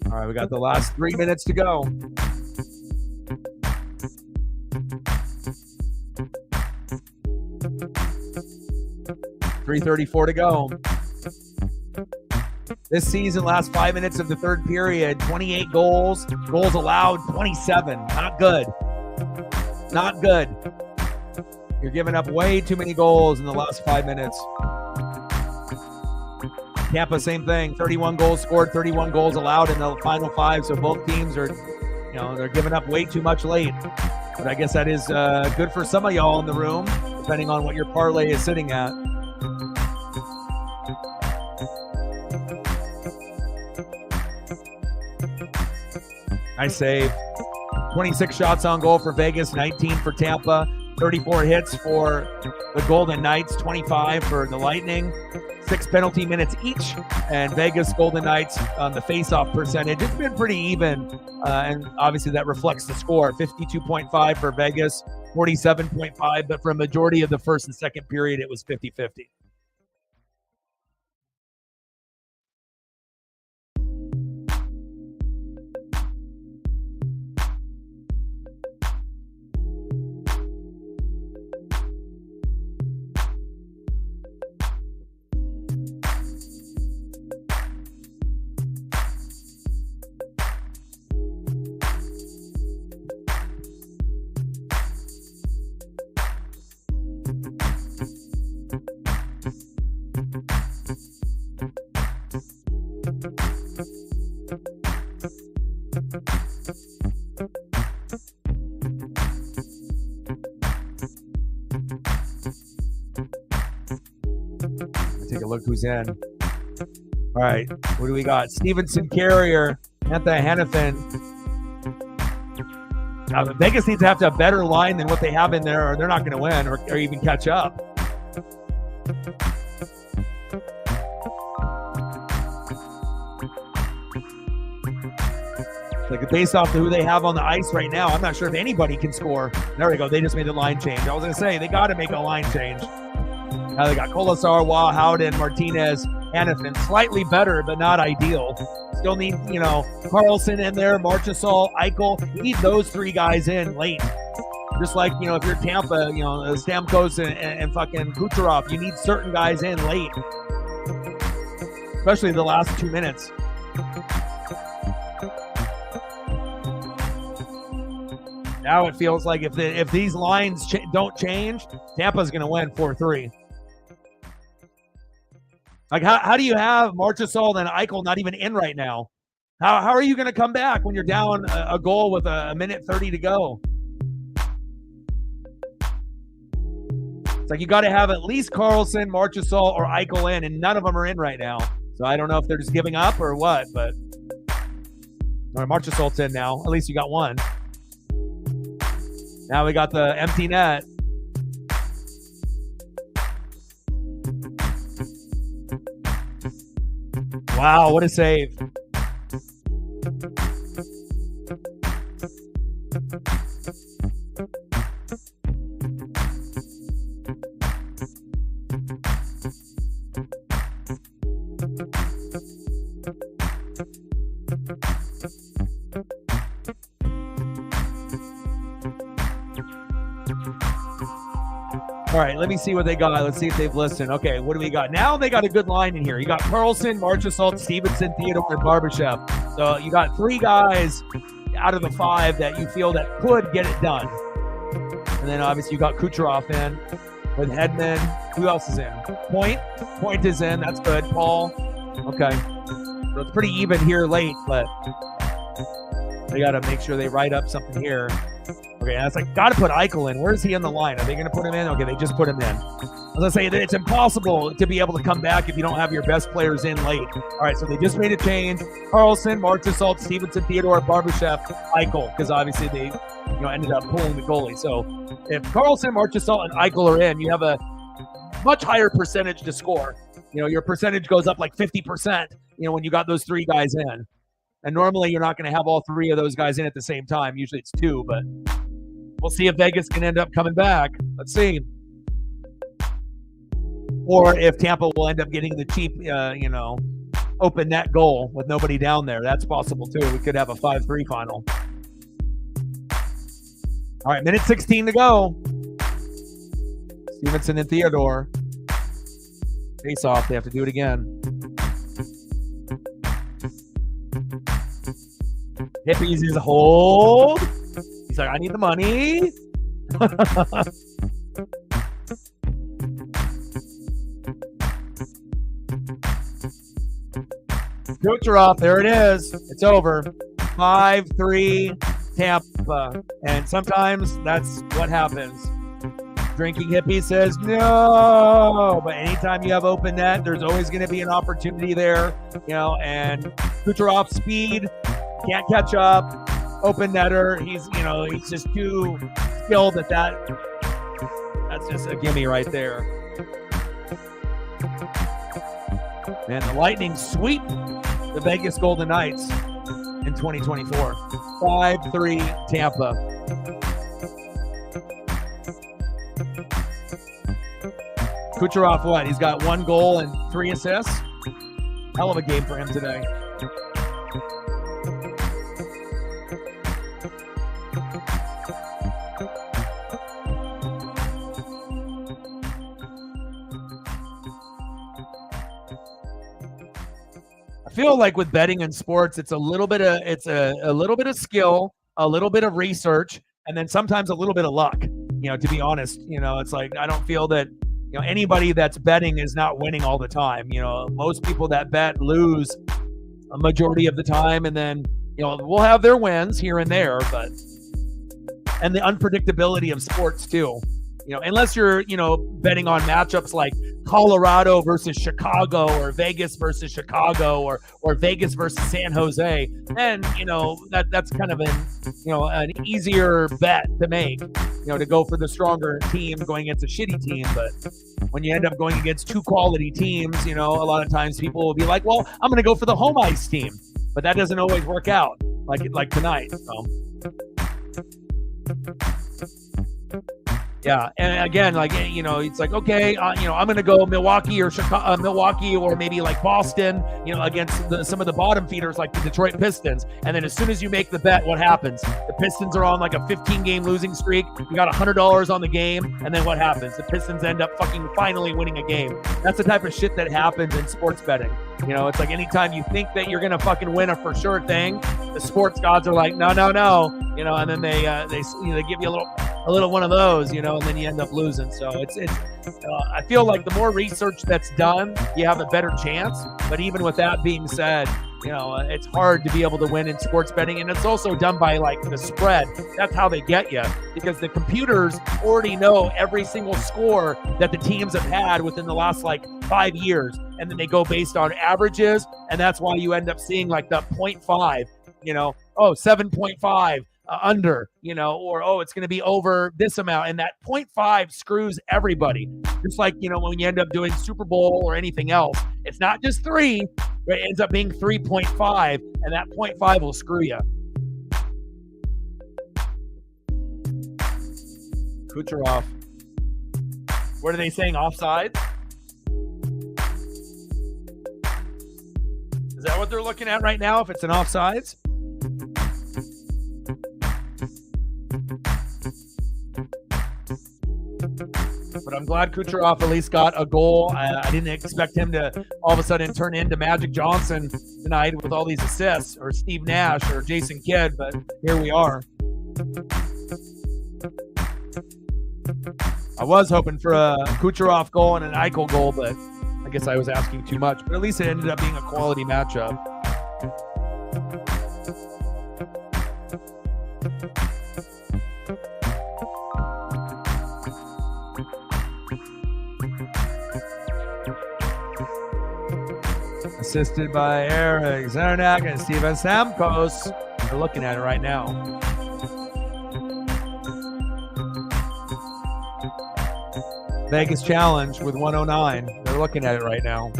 All right, we got the last 3 minutes to go. .334 to go. This season, last 5 minutes of the third period, 28 goals. Goals allowed, 27. Not good. Not good. You're giving up way too many goals in the last 5 minutes. Tampa, same thing. 31 goals scored, 31 goals allowed in the final 5. So both teams are, they're giving up way too much late. But I guess that is good for some of y'all in the room, depending on what your parlay is sitting at. Nice save. 26 shots on goal for Vegas, 19 for Tampa, 34 hits for the Golden Knights, 25 for the Lightning. 6 penalty minutes each, and Vegas Golden Knights on the face-off percentage. It's been pretty even, and obviously that reflects the score. 52.5 for Vegas, 47.5, but for a majority of the first and second period, it was 50-50. look who's in. All right, what do we got? Stevenson, Carrier, Antha Hannafin. Vegas needs to have a better line than what they have in there, or they're not going to win or even catch up. Like based off of who they have on the ice right now, I'm not sure if anybody can score. There we go. They just made a line change. I was going to say, they got to make a line change. Now they got Colasar, Waugh, Howden, Martinez, Hannafin. Slightly better, but not ideal. Still need, Carlson in there, Marchessault, Eichel. You need those three guys in late. Just like, if you're Tampa, Stamkos and fucking Kucherov, you need certain guys in late. Especially the last 2 minutes. Now it feels like if these lines don't change, Tampa's going to win 4-3. Like, how do you have Marchessault and Eichel not even in right now? How are you going to come back when you're down a goal with a minute 30 to go? It's like you got to have at least Carlson, Marchessault, or Eichel in, and none of them are in right now. So I don't know if they're just giving up or what, but all right, Marchessault's in now. At least you got one. Now we got the empty net. Wow, what a save. All right, let me see what they got. Let's see if they've listened. Okay, what do we got? Now they got a good line in here. You got Carlson, Marchessault, Stevenson, Theodore, and Barbashev. So you got three guys out of the five that you feel that could get it done. And then obviously you got Kucherov in with Hedman. Who else is in? Point is in. That's good. Paul. Okay. So it's pretty even here late, but they got to make sure they write up something here. Okay, that's like, got to put Eichel in. Where is he in the line? Are they going to put him in? Okay, they just put him in. As I say, it's impossible to be able to come back if you don't have your best players in late. All right, so they just made a change. Carlson, Marchessault, Stevenson, Theodore, Barbashev, Eichel, because obviously they ended up pulling the goalie. So if Carlson, Marchessault, and Eichel are in, you have a much higher percentage to score. Your percentage goes up like 50%, when you got those three guys in. And normally you're not going to have all three of those guys in at the same time. Usually it's two, but we'll see if Vegas can end up coming back. Let's see. Or if Tampa will end up getting the cheap, open net goal with nobody down there. That's possible too. We could have a 5-3 final. All right, minute 16 to go. Stevenson and Theodore. Face off. They have to do it again. Hippies is hold. He's like, I need the money. Kucherov, there it is. It's over. 5-3 Tampa. And sometimes that's what happens. Drinking Hippie says no. But anytime you have open net, there's always going to be an opportunity there. And Kucherov's speed can't catch up. Open netter. He's just too skilled at that. That's just a gimme right there. And the Lightning sweep the Vegas Golden Knights in 2024. 5-3 Tampa. Kucherov, what? He's got 1 goal and 3 assists. Hell of a game for him today. I feel like with betting in sports, it's a little bit of skill, a little bit of research, and then sometimes a little bit of luck. To be honest, it's like I don't feel that anybody that's betting is not winning all the time. Most people that bet lose a majority of the time, and then we'll have their wins here and there, and the unpredictability of sports too. unless you're, betting on matchups like Colorado versus Chicago or Vegas versus Chicago or Vegas versus San Jose, then, that's kind of an easier bet to make, to go for the stronger team going against a shitty team. But when you end up going against two quality teams, a lot of times people will be like, well, I'm going to go for the home ice team. But that doesn't always work out like tonight. So. Yeah, and again, it's like, okay, I'm going to go Milwaukee or Chicago, Milwaukee or maybe like Boston, against some of the bottom feeders like the Detroit Pistons. And then as soon as you make the bet, what happens? The Pistons are on like a 15-game losing streak. You got $100 on the game, and then what happens? The Pistons end up fucking finally winning a game. That's the type of shit that happens in sports betting. It's like anytime you think that you're going to fucking win a for sure thing, the sports gods are like, no, and then they give you a little one of those, and then you end up losing. So it's I feel like the more research that's done, you have a better chance. But even with that being said, it's hard to be able to win in sports betting. And it's also done by like the spread. That's how they get you, because the computers already know every single score that the teams have had within the last like 5 years. And then they go based on averages. And that's why you end up seeing like the 0.5, 7.5. Under, or it's going to be over this amount, and that 0.5 screws everybody. Just like, when you end up doing Super Bowl or anything else, it's not just 3, but it ends up being 3.5, and that 0.5 will screw you. Kucherov. What are they saying? Offsides? Is that what they're looking at right now? If it's an offsides? But I'm glad Kucherov at least got a goal. I didn't expect him to all of a sudden turn into Magic Johnson tonight with all these assists, or Steve Nash or Jason Kidd, but here we are. I was hoping for a Kucherov goal and an Eichel goal, but I guess I was asking too much. But at least it ended up being a quality matchup. Assisted by Eric Zernak and Steven Stamkos. They're looking at it right now. Vegas challenge with 109. They're looking at it right now.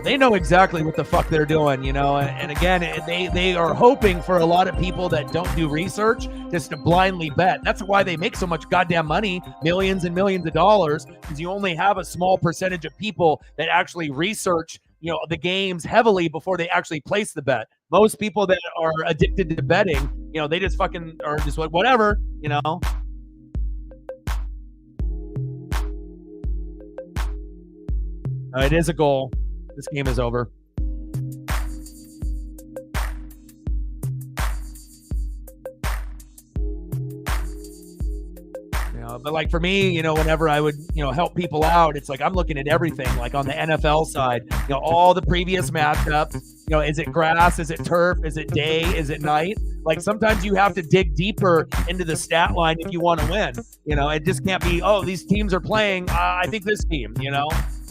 They know exactly what the fuck they're doing, and again, they are hoping for a lot of people that don't do research just to blindly bet. That's why they make so much goddamn money, millions and millions of dollars, because you only have a small percentage of people that actually research, the games heavily before they actually place the bet. Most people that are addicted to betting, they just fucking are just like, whatever, It is a goal. This game is over. But like for me, whenever I would, help people out, it's like I'm looking at everything, like on the NFL side, all the previous matchups, is it grass? Is it turf? Is it day? Is it night? Like sometimes you have to dig deeper into the stat line if you want to win. It just can't be, these teams are playing. I think this team,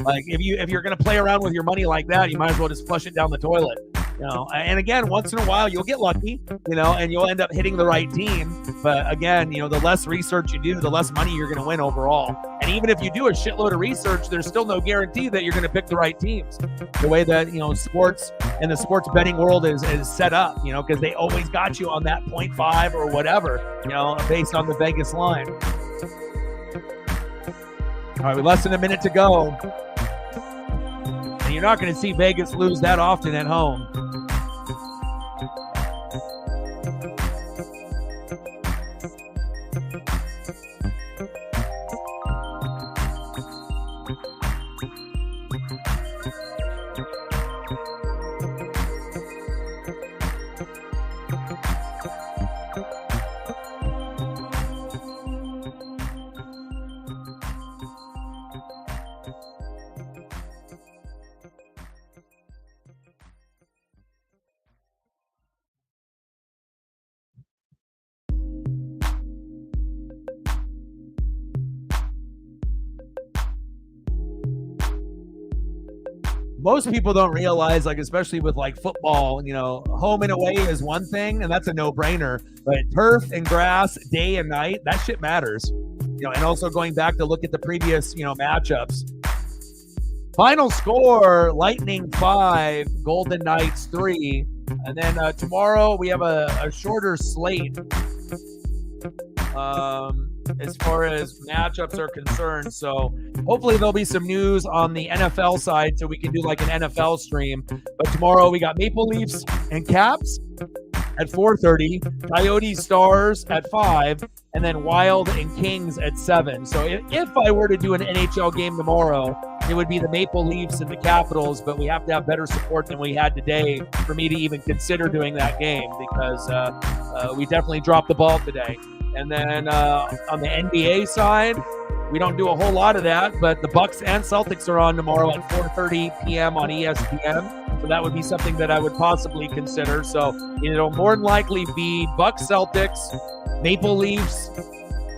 like if you're going to play around with your money like that, you might as well just flush it down the toilet. And again, once in a while you'll get lucky, and you'll end up hitting the right team. But again, the less research you do, the less money you're going to win overall. And even if you do a shitload of research, there's still no guarantee that you're going to pick the right teams. The way that, sports and the sports betting world is set up, because they always got you on that 0.5 or whatever, based on the Vegas line. All right, with less than a minute to go. And you're not going to see Vegas lose that often at home. most people don't realize, like, especially with like football, home and away is one thing, and that's a no-brainer. But turf and grass, day and night, that shit matters. And also going back to look at the previous, matchups. Final score: Lightning 5, Golden Knights 3. And then tomorrow we have a shorter slate as far as matchups are concerned. So hopefully there'll be some news on the NFL side so we can do like an NFL stream. But tomorrow we got Maple Leafs and Caps at 4:30, Coyotes Stars at 5, and then Wild and Kings at 7. So if I were to do an NHL game tomorrow, it would be the Maple Leafs and the Capitals, but we have to have better support than we had today for me to even consider doing that game, because we definitely dropped the ball today. And then on the NBA side, we don't do a whole lot of that, but the Bucks and Celtics are on tomorrow at 4:30 p.m. on ESPN. So that would be something that I would possibly consider. So it'll more than likely be Bucks, Celtics, Maple Leafs,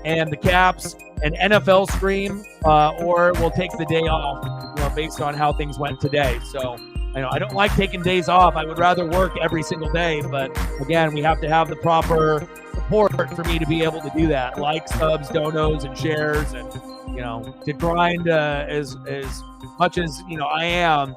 and the Caps, an NFL stream, or we'll take the day off, based on how things went today. So I don't like taking days off. I would rather work every single day, but again, we have to have the proper support for me to be able to do that. Like, subs, donos, and shares, and to grind as much as I am.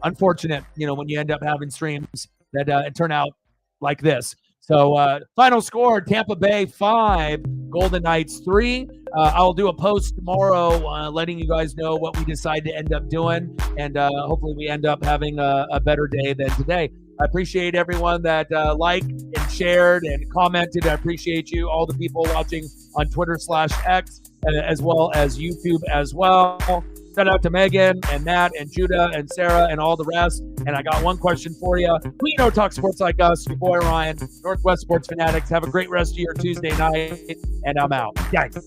Unfortunate, when you end up having streams that turn out like this. So final score: Tampa Bay 5, Golden Knights 3. I'll do a post tomorrow letting you guys know what we decide to end up doing, and hopefully we end up having a better day than today. I appreciate everyone that liked and shared and commented. I appreciate you, all the people watching on Twitter/X, as well as YouTube as well. Shout out to Megan and Matt and Judah and Sarah and all the rest. And I got one question for you. Who talk sports like us? Your boy Ryan, Northwest Sports Fanatics. Have a great rest of your Tuesday night, and I'm out. Yikes.